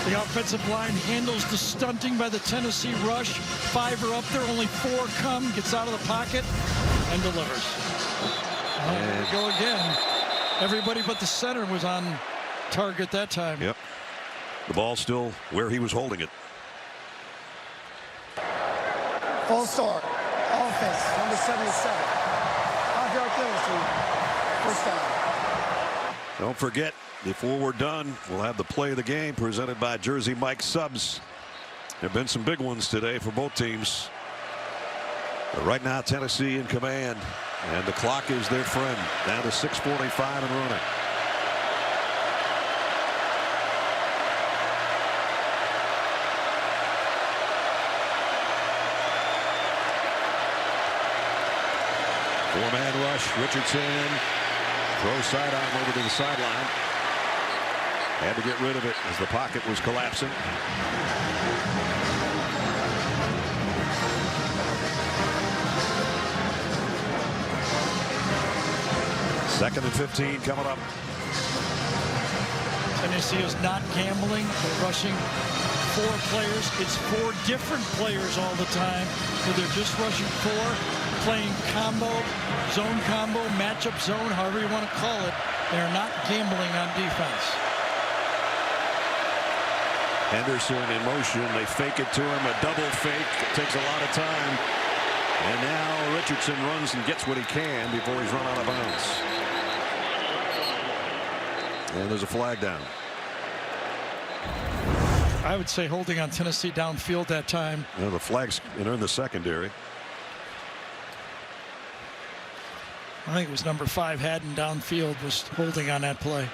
The offensive line handles the stunting by the Tennessee rush. 5 are up there, only 4 come, gets out of the pocket and delivers. There we go again. Everybody but the center was on target that time. Yep. The ball still where he was holding it. False start. Offense, number 77. 5-yard penalty. 1st down. Don't forget, before we're done, we'll have the play of the game presented by Jersey Mike Subs. There have been some big ones today for both teams. But right now, Tennessee in command, and the clock is their friend. Down to 6:45 and running. Four-man rush. Richardson throws sidearm over to the sideline. Had to get rid of it as the pocket was collapsing. Second and 15 coming up. Tennessee is not gambling. They're rushing 4 players. It's 4 different players all the time. So they're just rushing 4, playing combo, zone combo, matchup zone, however you want to call it. They're not gambling on defense. Henderson in motion. They fake it to him. A double fake. It takes a lot of time. And now Richardson runs and gets what he can before he's run out of bounds. And there's a flag down. I would say holding on Tennessee downfield that time. Yeah, the flag's in the secondary. I think it was number 5 Haddon downfield was holding on that play.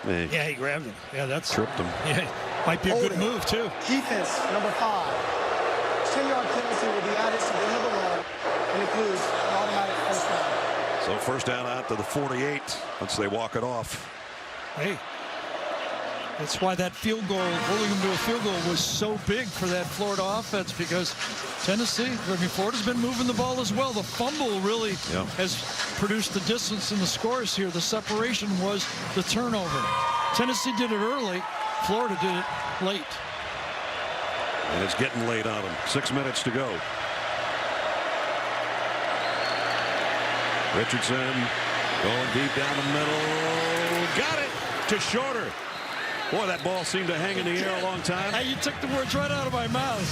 Yeah, he grabbed him. Yeah, that's tripped him. Yeah, might be a good move too. Defense, number 5. 10-yard penalty will be added to the end of the run and includes an automatic 1st down. So 1st down out to the 48 once they walk it off. Hey, that's why that field goal, holding them to a field goal, was so big for that Florida offense, because Tennessee, Florida's been moving the ball as well. The fumble really has produced the distance in the scores here. The separation was the turnover. Tennessee did it early. Florida did it late. And it's getting late on them. 6 minutes to go. Richardson going deep down the middle. Got it to Shorter. Boy, that ball seemed to hang in the air a long time. Hey, you took the words right out of my mouth.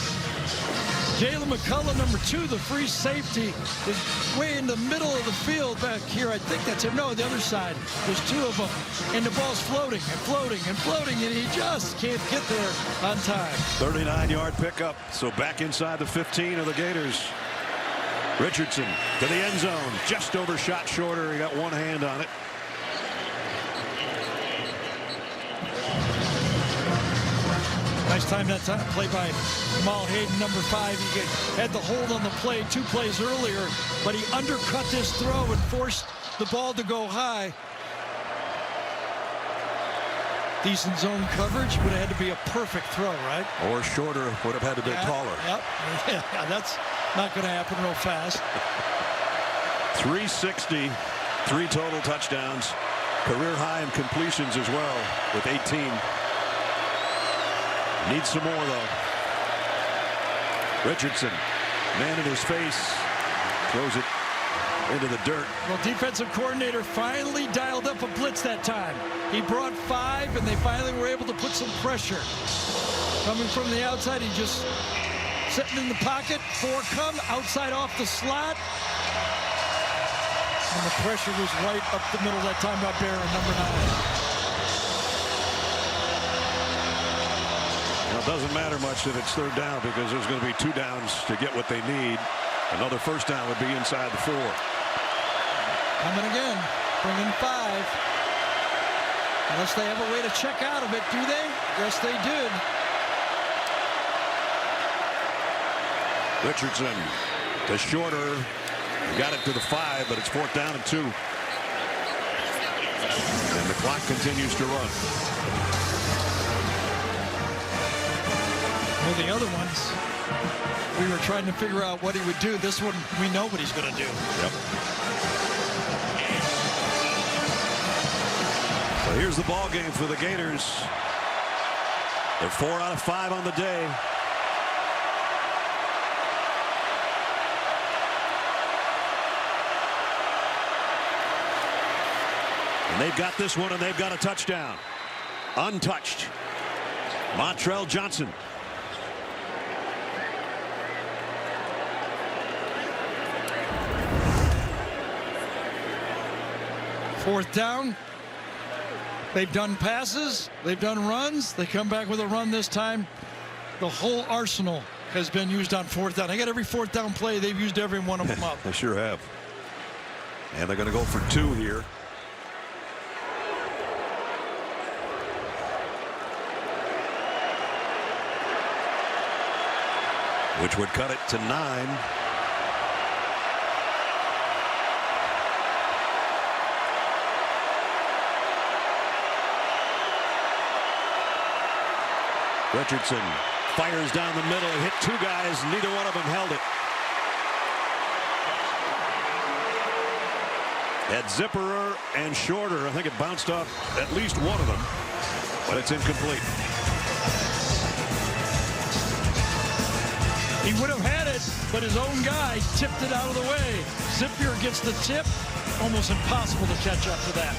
Jalen McCullough, number 2, the free safety, is way in the middle of the field back here. I think that's him. No, the other side. There's 2 of them. And the ball's floating and floating and floating, and he just can't get there on time. 39-yard pickup. So back inside the 15 of the Gators. Richardson to the end zone. Just overshot Shorter. He got one hand on it. Nice time that time. Play by Jamal Hayden, number 5. He had the hold on the play 2 plays earlier, but he undercut this throw and forced the ball to go high. Decent zone coverage. Would have had to be a perfect throw, right? Or Shorter would have had to be taller. Yep. Yeah, that's not going to happen real fast. 360, 3 total touchdowns. Career high in completions as well with 18. Needs some more, though. Richardson, man in his face, throws it into the dirt. Well, defensive coordinator finally dialed up a blitz that time. He brought 5, and they finally were able to put some pressure. Coming from the outside, he just sitting in the pocket. 4 come, outside off the slot. And the pressure was right up the middle that time by Barron, number 9. It doesn't matter much that it's third down because there's going to be 2 downs to get what they need. Another first down would be inside the 4. Coming again, bringing 5. Unless they have a way to check out of it, do they? Yes, they did. Richardson to Shorter. He got it to the 5, but it's 4th down and 2. And the clock continues to run. Well, the other ones, we were trying to figure out what he would do. This one, we know what he's going to do. Yep. So here's the ball game for the Gators. They're 4 out of 5 on the day. And they've got this one, and they've got a touchdown. Untouched. Montrell Johnson. Fourth down. They've done passes. They've done runs. They come back with a run this time. The whole arsenal has been used on 4th down. They got every 4th down play. They've used every one of them up. They sure have. And they're going to go for 2 here. Which would cut it to 9. Richardson fires down the middle, hit 2 guys, neither one of them held it. Had Zipperer and Shorter. I think it bounced off at least one of them, but it's incomplete. He would have had it, but his own guy tipped it out of the way. Zippier gets the tip. Almost impossible to catch up to that.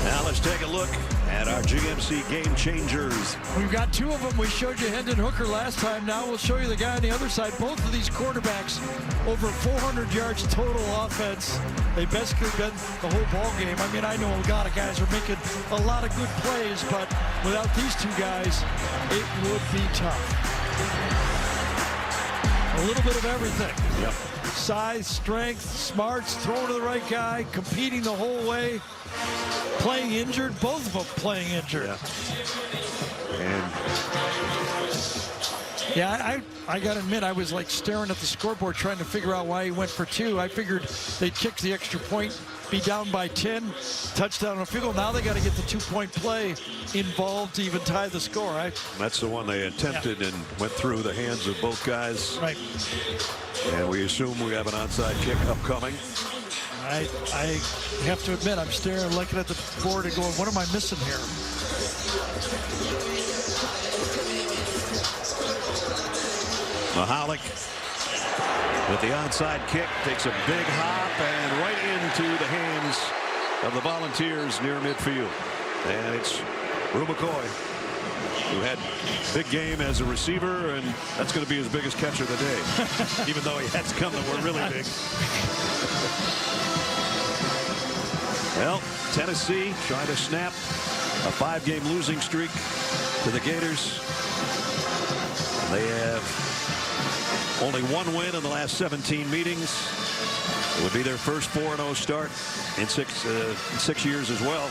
Now let's take a look at our GMC game changers. We've got 2 of them. We showed you Hendon Hooker last time. Now we'll show you the guy on the other side. Both of these quarterbacks over 400 yards total offense. They've basically been the whole ball game. I mean, I know a lot of guys are making a lot of good plays, but without these 2 guys, it would be tough. A little bit of everything. Yep. Size, strength, smarts, throwing to the right guy, competing the whole way. Playing injured, both of them playing injured. Yeah. I got to admit, I was like staring at the scoreboard trying to figure out why he went for 2. I figured they'd kick the extra point, be down by 10, touchdown on a field goal. Now they got to get the 2-point play involved to even tie the score. That's the one they attempted and went through the hands of both guys. Right. And we assume we have an onside kick upcoming. I have to admit, I'm staring, looking at the board and going, what am I missing here? Mahalik with the onside kick takes a big hop and right into the hands of the Volunteers near midfield. And it's Rue McCoy, who had big game as a receiver, and that's going to be his biggest catch of the day, even though he had some that were really big. Well, Tennessee trying to snap a 5-game losing streak to the Gators. They have only 1 win in the last 17 meetings. It would be their first 4-0 start in six years as well.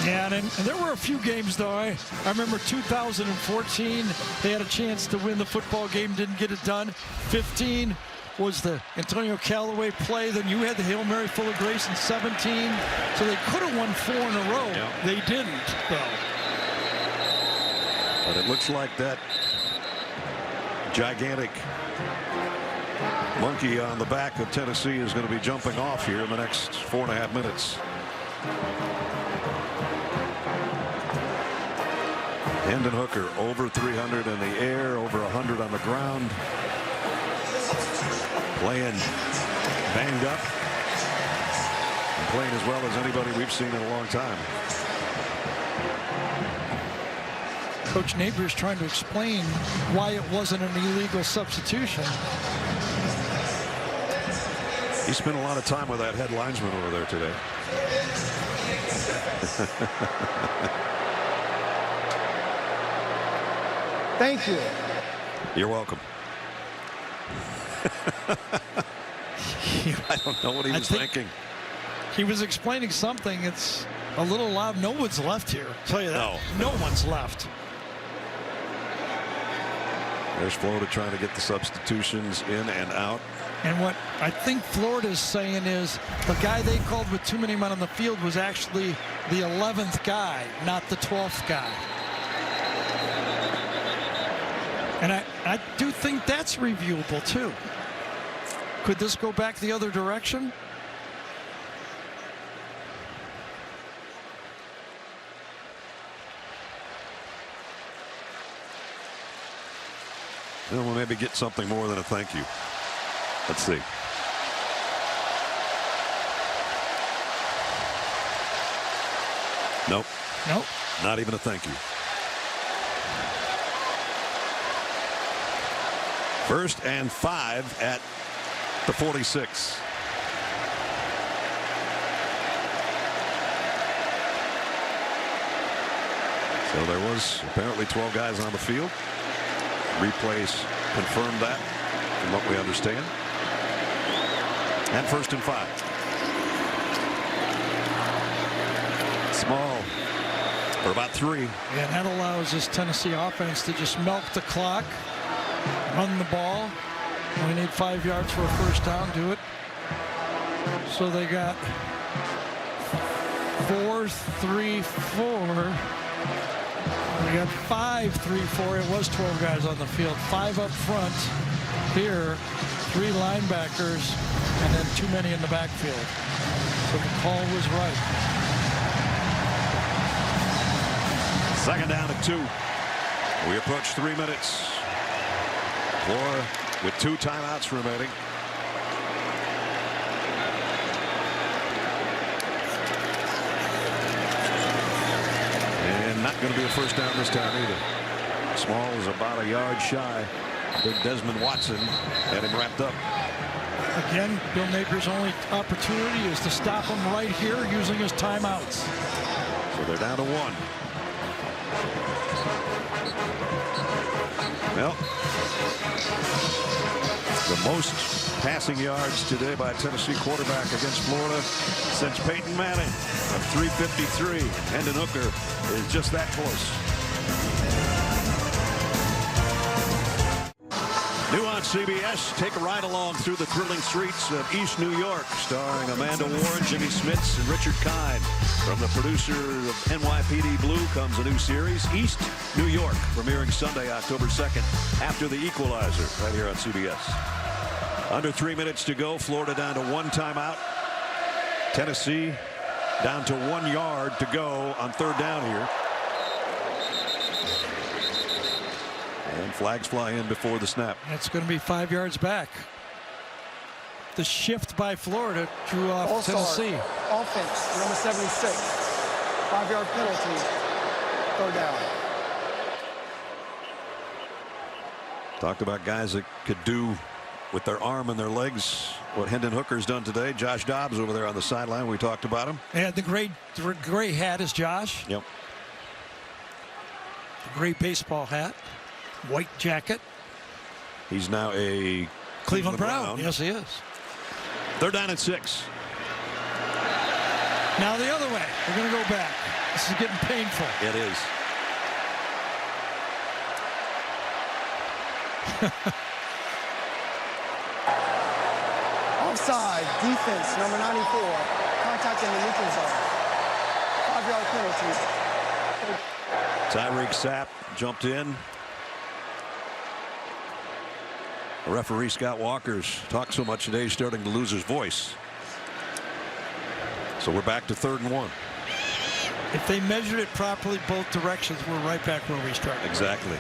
Yeah, and there were a few games, though. I remember 2014, they had a chance to win the football game, didn't get it done. 15 was the Antonio Callaway play. Then you had the Hail Mary full of grace in 17. So they could have won 4 in a row. Yeah. They didn't, though. But it looks like that gigantic monkey on the back of Tennessee is going to be jumping off here in the next 4.5 minutes. Hendon Hooker over 300 in the air, over 100 on the ground. Playing banged up and playing as well as anybody we've seen in a long time. Coach Napier's trying to explain why it wasn't an illegal substitution. He spent a lot of time with that head linesman over there today. Thank you. You're welcome. I don't know what he was thinking. He was explaining something. It's a little loud. No one's left here. I'll tell you that. No one's left. There's Florida trying to get the substitutions in and out. And what I think Florida's saying is the guy they called with too many men on the field was actually the 11th guy, not the 12th guy. And I do think that's reviewable too. Could this go back the other direction? Then we'll maybe get something more than a thank you. Let's see. Nope. Nope. Not even a thank you. First and 5 at the 46. So there was apparently 12 guys on the field. Replays confirmed that from what we understand. And first and 5. Small for about 3. And that allows this Tennessee offense to just milk the clock, run the ball. We need 5 yards for a first down. Do it. So they got 4-3-4. We got 5-3-4. It was 12 guys on the field. 5 up front here, 3 linebackers, and then too many in the backfield. So the call was right. Second down at 2. We approach 3 minutes. Florida with 2 timeouts remaining. And not going to be a first down this time either. Small is about a yard shy. Big Desmond Watson had him wrapped up. Again, Bill Naper's only opportunity is to stop him right here using his timeouts. So they're down to 1. Well, the most passing yards today by a Tennessee quarterback against Florida since Peyton Manning of 353. Hendon Hooker is just that close. New on CBS, take a ride along through the thrilling streets of East New York, starring Amanda Warren, Jimmy Smits, and Richard Kind. From the producer of NYPD Blue comes a new series, East New York, premiering Sunday, October 2nd, after The Equalizer, right here on CBS. Under 3 minutes to go, Florida down to 1 timeout. Tennessee down to 1 yard to go on 3rd down here. And flags fly in before the snap. It's going to be 5 yards back. The shift by Florida drew off All-star Tennessee. Offense, number 76. 5-yard penalty. 3rd down. Talked about guys that could do with their arm and their legs what Hendon Hooker's done today. Josh Dobbs over there on the sideline. We talked about him. Yeah, the gray hat is Josh. Yep. The gray baseball hat. White jacket. He's now a Cleveland Brown. Yes, he is. 3rd down and 6. Now the other way. We're going to go back. This is getting painful. It is. Offside, defense, number 94. Contact in the neutral zone. 5-yard penalty. Tyreek Sapp jumped in. The referee Scott Walker's talked so much today he's starting to lose his voice. So we're back to 3rd and 1. If they measured it properly both directions, we're right back where we started. Exactly.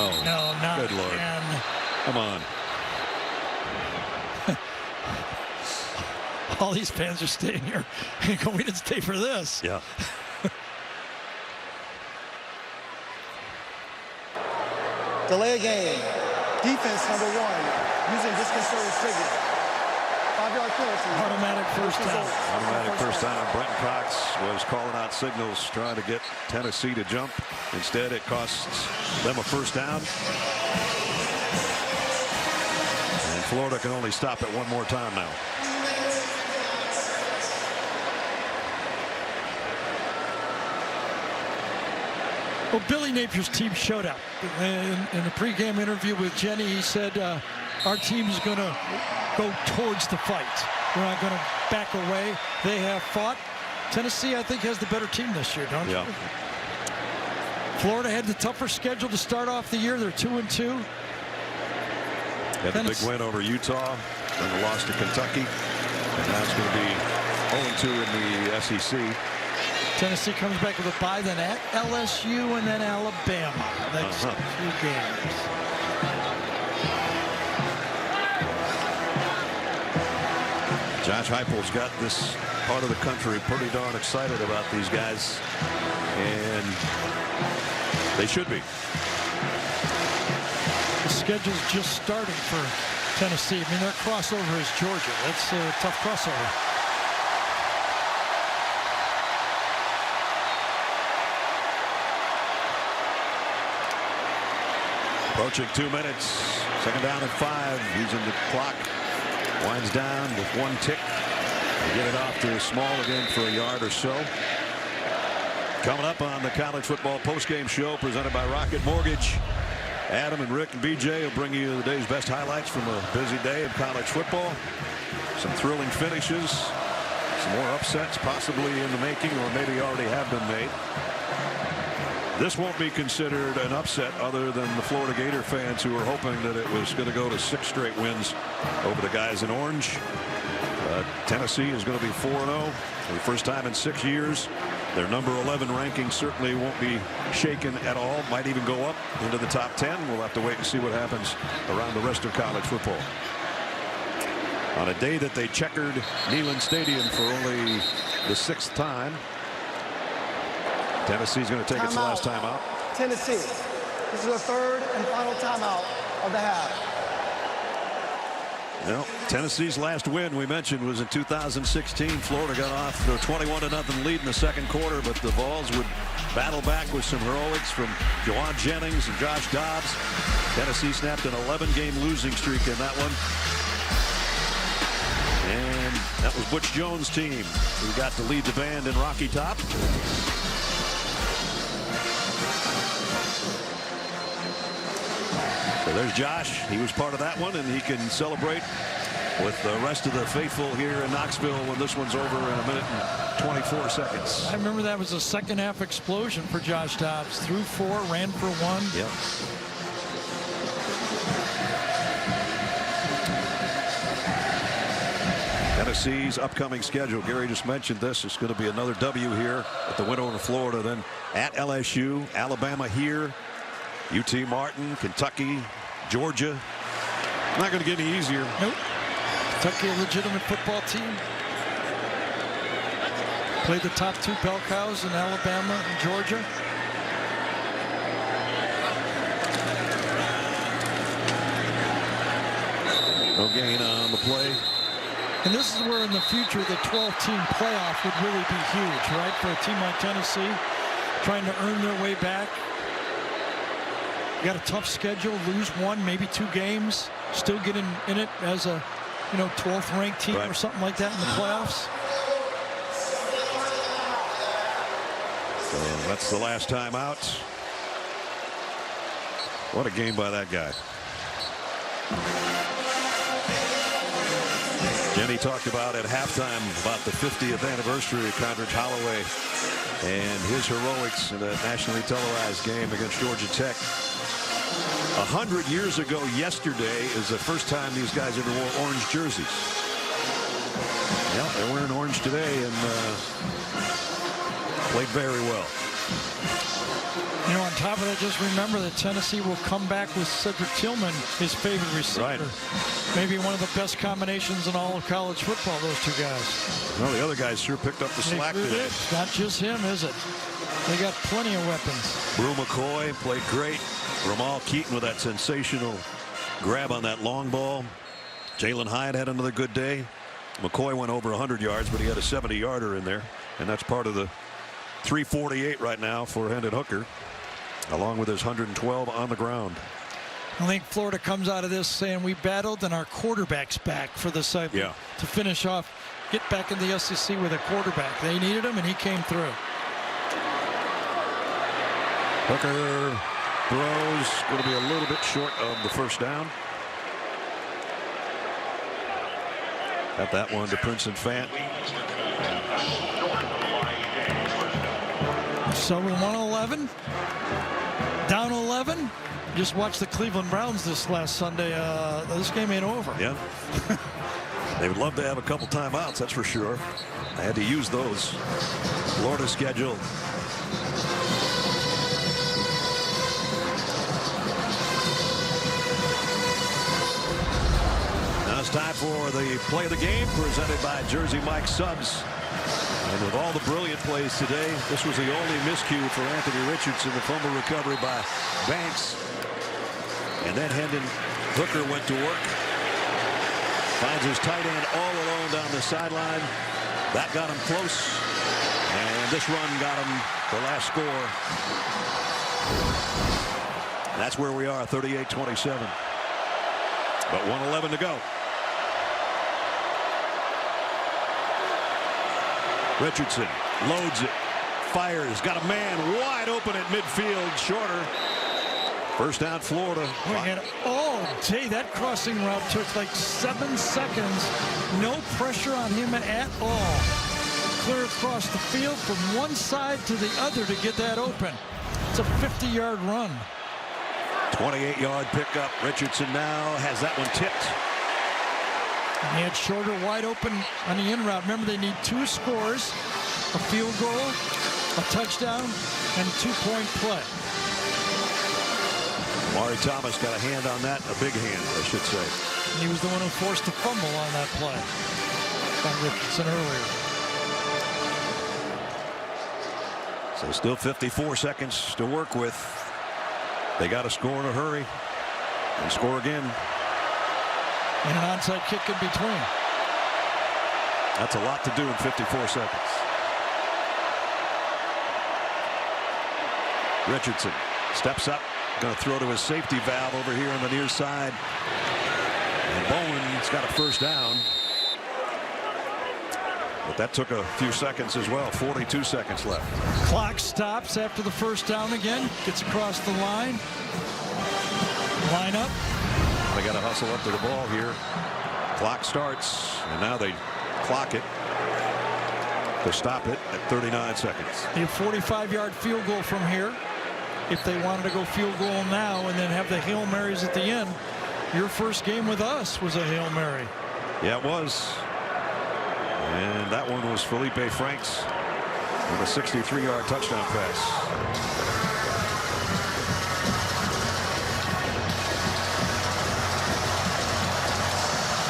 Oh, no, not good Lord. again. Come on. All these fans are staying here. We didn't stay for this. Yeah. Delay a game. Defense number 1, using disconcerting signal. 5-yard penalty. Automatic first down. Automatic first down. Brenton Cox was calling out signals trying to get Tennessee to jump. Instead, it costs them a first down. And Florida can only stop it one more time now. Well, Billy Napier's team showed up. In the pregame interview with Jenny, he said, our team is going to go towards the fight. We're not going to back away. They have fought. Tennessee, I think, has the better team this year, don't you? Florida had the tougher schedule to start off the year. They're 2-2. Had the big win over Utah, then the loss to Kentucky, and now it's going to be 0-2 in the SEC. Tennessee comes back with a bye, then at LSU and then Alabama. That's 2 games. Josh Heupel's got this part of the country pretty darn excited about these guys, and they should be. The schedule's just starting for Tennessee. I mean, their crossover is Georgia. That's a tough crossover. Approaching 2 minutes. Second down and 5. Using the clock. Winds down with 1 tick. They get it off to Small again for a yard or so. Coming up on the college football postgame show presented by Rocket Mortgage. Adam and Rick and BJ will bring you the day's best highlights from a busy day of college football. Some thrilling finishes. Some more upsets possibly in the making, or maybe already have been made. This won't be considered an upset other than the Florida Gator fans who are hoping that it was going to go to 6 straight wins over the guys in orange. Tennessee is going to be 4-0 for the first time in 6 years. Their number 11 ranking certainly won't be shaken at all. Might even go up into the top 10. We'll have to wait and see what happens around the rest of college football. On a day that they checkered Neyland Stadium for only the 6th time, Tennessee's going to take its last timeout. Tennessee. This is the 3rd and final timeout of the half. Well, Tennessee's last win we mentioned was in 2016. Florida got off to a 21-0 lead in the second quarter, but the Vols would battle back with some heroics from Jawan Jennings and Josh Dobbs. Tennessee snapped an 11-game losing streak in that one. And that was Butch Jones' team who got to lead the band in Rocky Top. So there's Josh. He was part of that one, and he can celebrate with the rest of the faithful here in Knoxville when this one's over in 1 minute and 24 seconds. I remember that was a second half explosion for Josh Dobbs. Threw 4, ran for 1. Yep. Tennessee's upcoming schedule. Gary just mentioned this. It's going to be another W here at the win over Florida, then at LSU, Alabama here, UT Martin, Kentucky, Georgia. Not going to get any easier. Nope. Kentucky, a legitimate football team. Played the top 2 bell cows in Alabama and Georgia. No gain on the play. And this is where in the future the 12-team playoff would really be huge, right? For a team like Tennessee, trying to earn their way back. You got a tough schedule, lose 1, maybe 2 games, still get in it as a 12th ranked team or something like that in the playoffs. So that's the last time out. What a game by that guy. Jenny talked about at halftime about the 50th anniversary of Condredge Holloway and his heroics in a nationally televised game against Georgia Tech. 100 years ago yesterday is the first time these guys ever wore orange jerseys. Yeah, they're wearing orange today and played very well. You know, on top of that, just remember that Tennessee will come back with Cedric Tillman, his favorite receiver. Right. Maybe one of the best combinations in all of college football, those two guys. Well, the other guys sure picked up the slack today. It's not just him, is it? They got plenty of weapons. Brew McCoy played great. Ramal Keaton with that sensational grab on that long ball. Jalen Hyatt had another good day. McCoy went over 100 yards, but he had a 70-yarder in there, and that's part of the 348 right now for Hendon Hooker, along with his 112 on the ground. I think Florida comes out of this saying we battled and our quarterback's back for the side to finish off, get back in the SEC with a quarterback. They needed him, and he came through. Hooker throws, going to be a little bit short of the first down. Got that one to Princeton Fant. So we're 111, down 11. Just watched the Cleveland Browns this last Sunday. This game ain't over. Yeah. They would love to have a couple timeouts, that's for sure. I had to use those. Florida schedule. Now it's time for the play of the game presented by Jersey Mike Subs. And with all the brilliant plays today, this was the only miscue for Anthony Richardson. The fumble recovery by Banks. And then Hendon Hooker went to work. Finds his tight end all alone down the sideline. That got him close. And this run got him the last score. And that's where we are, 38-27. But 1:11 to go. Richardson loads it, fires, got a man wide open at midfield, shorter. First down, Florida. And all day, that crossing route took like 7 seconds. No pressure on him at all. Clear across the field from one side to the other to get that open. It's a 50-yard run. 28-yard pickup. Richardson now has that one tipped. And he had shorter, wide open on the in route. Remember, they need 2 scores, a field goal, a touchdown, and a 2-point play. Maury Thomas got a hand on that, a big hand, I should say. He was the one who forced the fumble on that play by Richardson earlier. So still 54 seconds to work with. They got to score in a hurry and score again. And an onside kick in between. That's a lot to do in 54 seconds. Richardson steps up, going to throw to his safety valve over here on the near side. And Bowen's got a first down. But that took a few seconds as well. 42 seconds left. Clock stops after the first down again. Gets across the line. Line up. They got to hustle up to the ball here. Clock starts, and now they clock it to stop it at 39 seconds. A 45-yard field goal from here. If they wanted to go field goal now and then have the Hail Marys at the end, your first game with us was a Hail Mary. Yeah, it was. And that one was Felipe Franks with a 63-yard touchdown pass.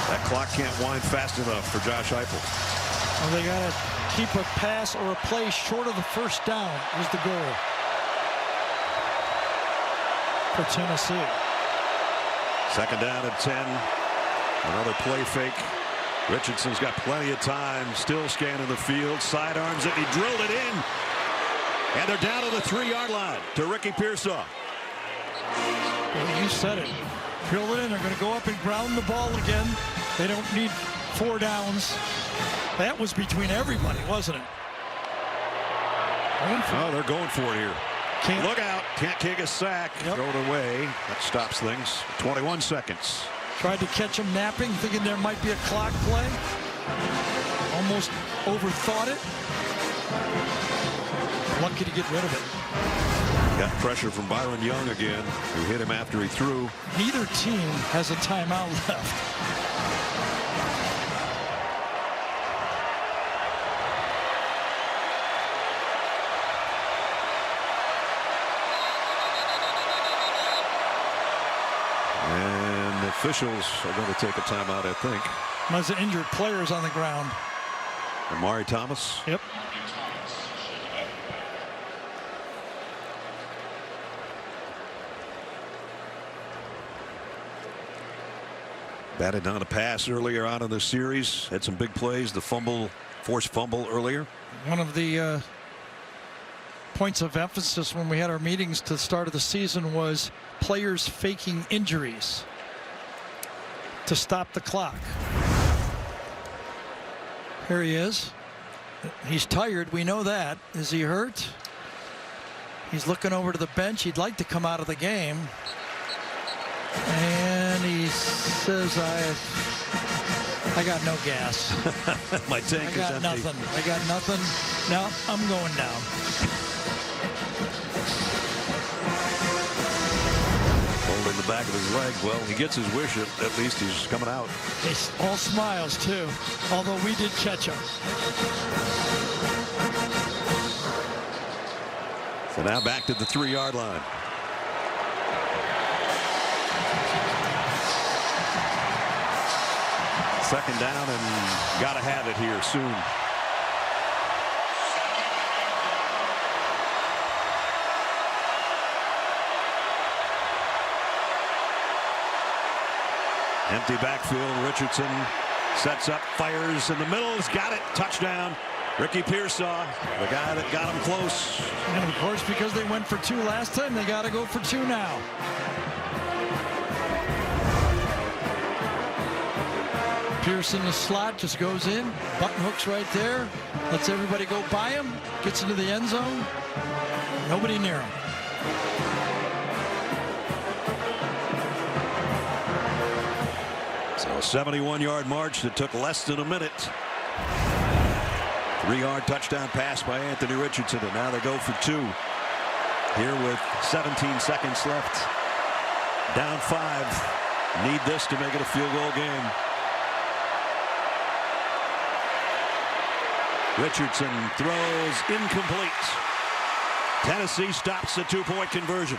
That clock can't wind fast enough for Josh Heupel. Well, they got to keep a pass or a play short of the first down was the goal for Tennessee. Second down at 10. Another play fake. Richardson's got plenty of time. Still scanning the field. Sidearms it. He drilled it in. And they're down to the 3-yard line to Ricky Pearsall. Well, you said it. Drill it in. They're going to go up and ground the ball again. They don't need 4 downs. That was between everybody, wasn't it? Oh, they're going for it here. Look out. Can't kick a sack. Throw it away. That stops things. 21 seconds. Tried to catch him napping, thinking there might be a clock play. Almost overthought it. Lucky to get rid of it. Got pressure from Byron Young again, who hit him after he threw. Neither team has a timeout left. officials are going to take a timeout, I think. There's injured players on the ground. Amari Thomas. Yep. Batted down a pass earlier on in the series. Had some big plays. The fumble, forced fumble earlier. One of the points of emphasis when we had our meetings to the start of the season was players faking injuries to stop the clock. Here he is. He's tired. We know that. Is he hurt? He's looking over to the bench. He'd like to come out of the game. And he says, I got no gas. My tank is empty. I got nothing. I got nothing. No, I'm going down. Holding the back of his leg. Well, he gets his wish. At least he's coming out. He's all smiles, too. Although we did catch him. So now back to the 3-yard line. Second down, and got to have it here soon. Empty backfield. Richardson sets up, fires in the middle. He's got it. Touchdown. Ricky Pearsall, the guy that got him close. And of course, because they went for 2 last time, they got to go for 2 now. Pearson, the slot, just goes in. Button hooks right there. Lets everybody go by him. Gets into the end zone. Nobody near him. So a 71-yard march that took less than a minute. 3-yard touchdown pass by Anthony Richardson, and now they go for 2. Here with 17 seconds left. Down 5. Need this to make it a field goal game. Richardson throws incomplete. Tennessee stops the 2-point conversion.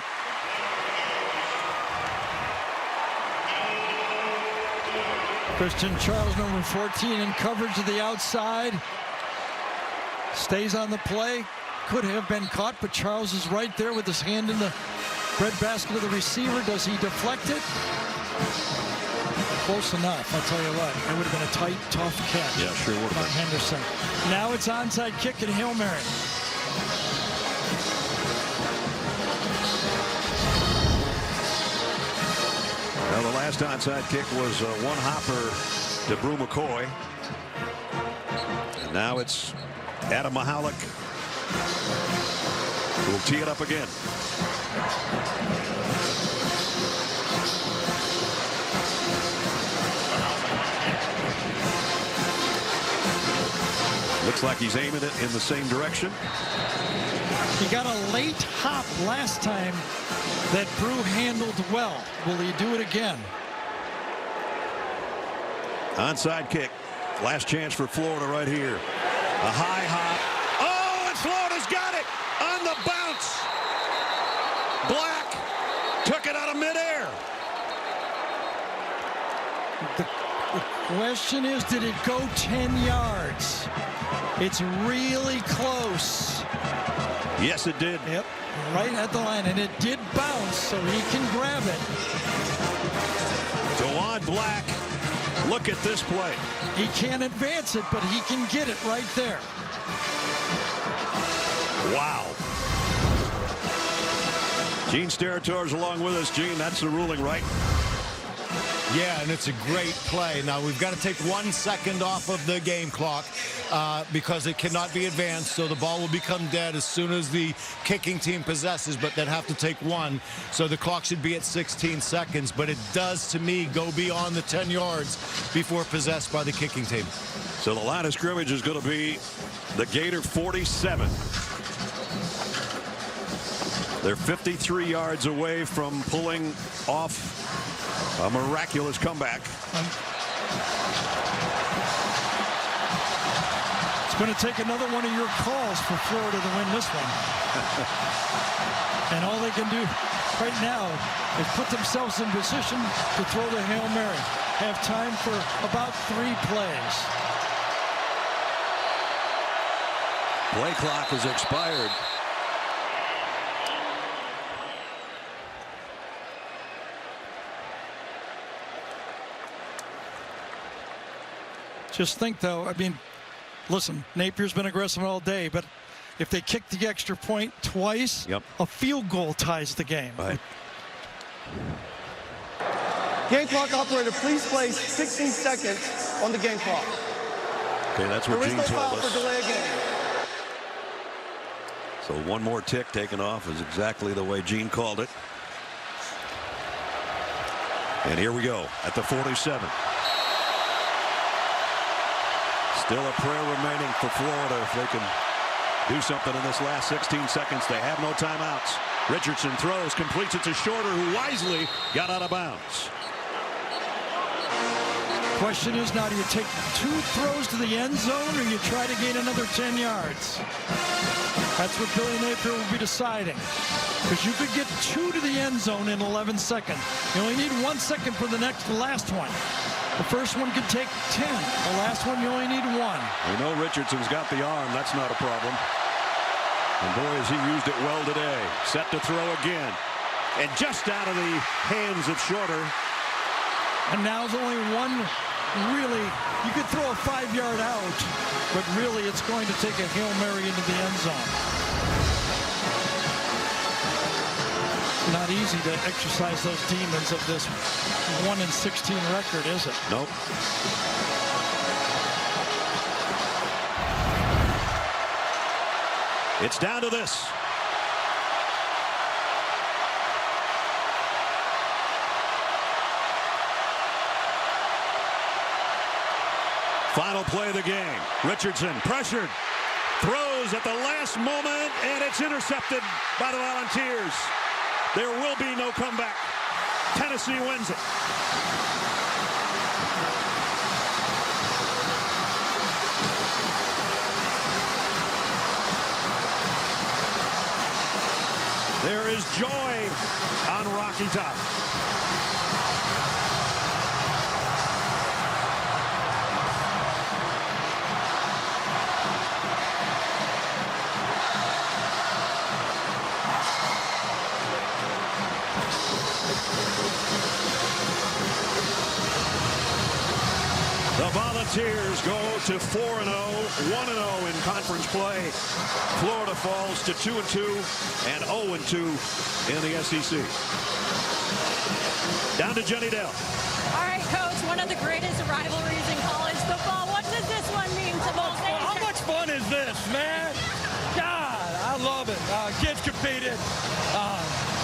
Christian Charles, number 14, in coverage to the outside. Stays on the play. Could have been caught, but Charles is right there with his hand in the breadbasket of the receiver. Does he deflect it? Close enough, I'll tell you what. It would have been a tight, tough catch. Yeah, sure would have by Henderson. Now it's onside kick and Hail Mary. Well, the last onside kick was one hopper to Brew McCoy. And now it's Adam Mahalik who will tee it up again. Looks like he's aiming it in the same direction. He got a late hop last time that Brew handled well. Will he do it again? Onside kick. Last chance for Florida right here. A high hop. Oh, and Florida's got it on the bounce. Black took it out of midair. The question is, did it go 10 yards? It's really close. Yes, it did. Yep, right at the line, and it did bounce, so he can grab it. DeJuan Black, look at this play. He can't advance it, but he can get it right there. Wow. Gene Steratore along with us. Gene, that's the ruling, right? Yeah, and it's a great play. Now, we've got to take 1 second off of the game clock because it cannot be advanced, so the ball will become dead as soon as the kicking team possesses, but they'd have to take 1. So the clock should be at 16 seconds, but it does, to me, go beyond the 10 yards before possessed by the kicking team. So the line of scrimmage is going to be the Gator 47. They're 53 yards away from pulling off a miraculous comeback. It's going to take another one of your calls for Florida to win this one. And all they can do right now is put themselves in position to throw the Hail Mary. Have time for about 3 plays. Play clock is expired. Just think, though, I mean, listen, Napier's been aggressive all day, but if they kick the extra point twice, a field goal ties the game. Right. Game clock operator, please place 16 seconds on the game clock. Okay, that's what There is Gene no told foul us. for delay of game. So one more tick taken off is exactly the way Gene called it. And here we go at the 47. Still a prayer remaining for Florida if they can do something in this last 16 seconds. They have no timeouts. Richardson throws, completes it to Shorter, who wisely got out of bounds. Question is now, do you take 2 throws to the end zone or you try to gain another 10 yards? That's what Billy Napier will be deciding. Because you could get 2 to the end zone in 11 seconds. You only need 1 second for the last one. The first one could take 10. The last one, you only need 1. We know Richardson's got the arm. That's not a problem. And boy, has he used it well today. Set to throw again. And just out of the hands of Shorter. And now there's only one really, you could throw a 5-yard out, but really it's going to take a Hail Mary into the end zone. Not easy to exercise those demons of this 1-16 record, is it? Nope. It's down to this. Final play of the game. Richardson pressured, throws at the last moment, and it's intercepted by the Volunteers. There will be no comeback. Tennessee wins it. There is joy on Rocky Top. The Volunteers go to 4-0, 1-0 in conference play. Florida falls to 2-2 and 0-2 in the SEC. Down to Jenny Dell. All right, Coach, one of the greatest rivalries in college football. What does this one mean to both? How much fun is this, man? God, I love it. Kids competed.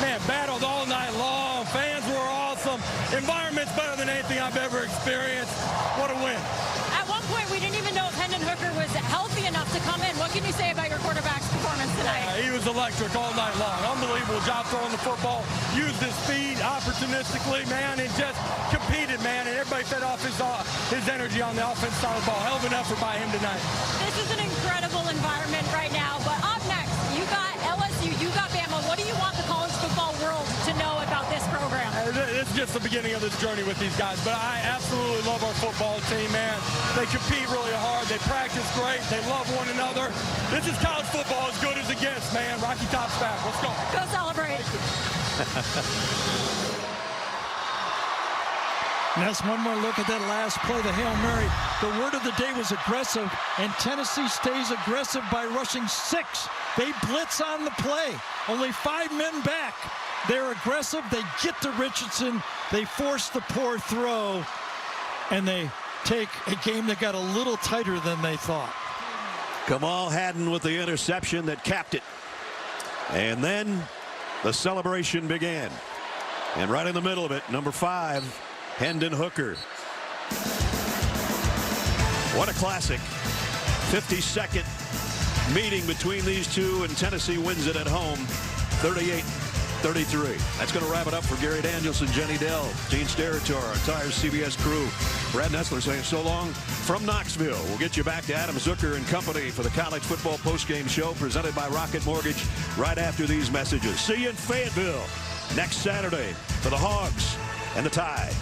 Man, battled all night long. Fans were awesome. Environment's better than anything I've ever experienced. What a win. At one point, we didn't even know if Hendon Hooker was healthy enough to come in. What can you say about your quarterback's performance tonight? He was electric all night long. Unbelievable job throwing the football. Used his speed opportunistically, man, and just competed, man. And everybody fed off his energy on the offensive side of the ball. Hell of an effort by him tonight. This is an incredible environment right now. But up next, you got LSU, you got Bama. What do you want the college football world to know about this program? It's just the beginning of this journey with these guys, but I absolutely love our football team, man. They compete really hard. They practice great. They love one another. This is college football as good as it gets, man. Rocky Top's back. Let's go. Go celebrate. And that's one more look at that last play, the Hail Mary. The word of the day was aggressive, and Tennessee stays aggressive by rushing 6. They blitz on the play. Only 5 men back. They're aggressive. They get to Richardson. They force the poor throw, and they take a game that got a little tighter than they thought. Kamal Haddon with the interception that capped it. And then the celebration began. And right in the middle of it, number 5, Hendon Hooker. What a classic. 52nd meeting between these two, and Tennessee wins it at home 38-31. 33. That's going to wrap it up for Gary Danielson, Jenny Dell, Gene Steratore, our entire CBS crew. Brad Nessler saying so long from Knoxville. We'll get you back to Adam Zucker and company for the college football postgame show presented by Rocket Mortgage right after these messages. See you in Fayetteville next Saturday for the Hogs and the Tide.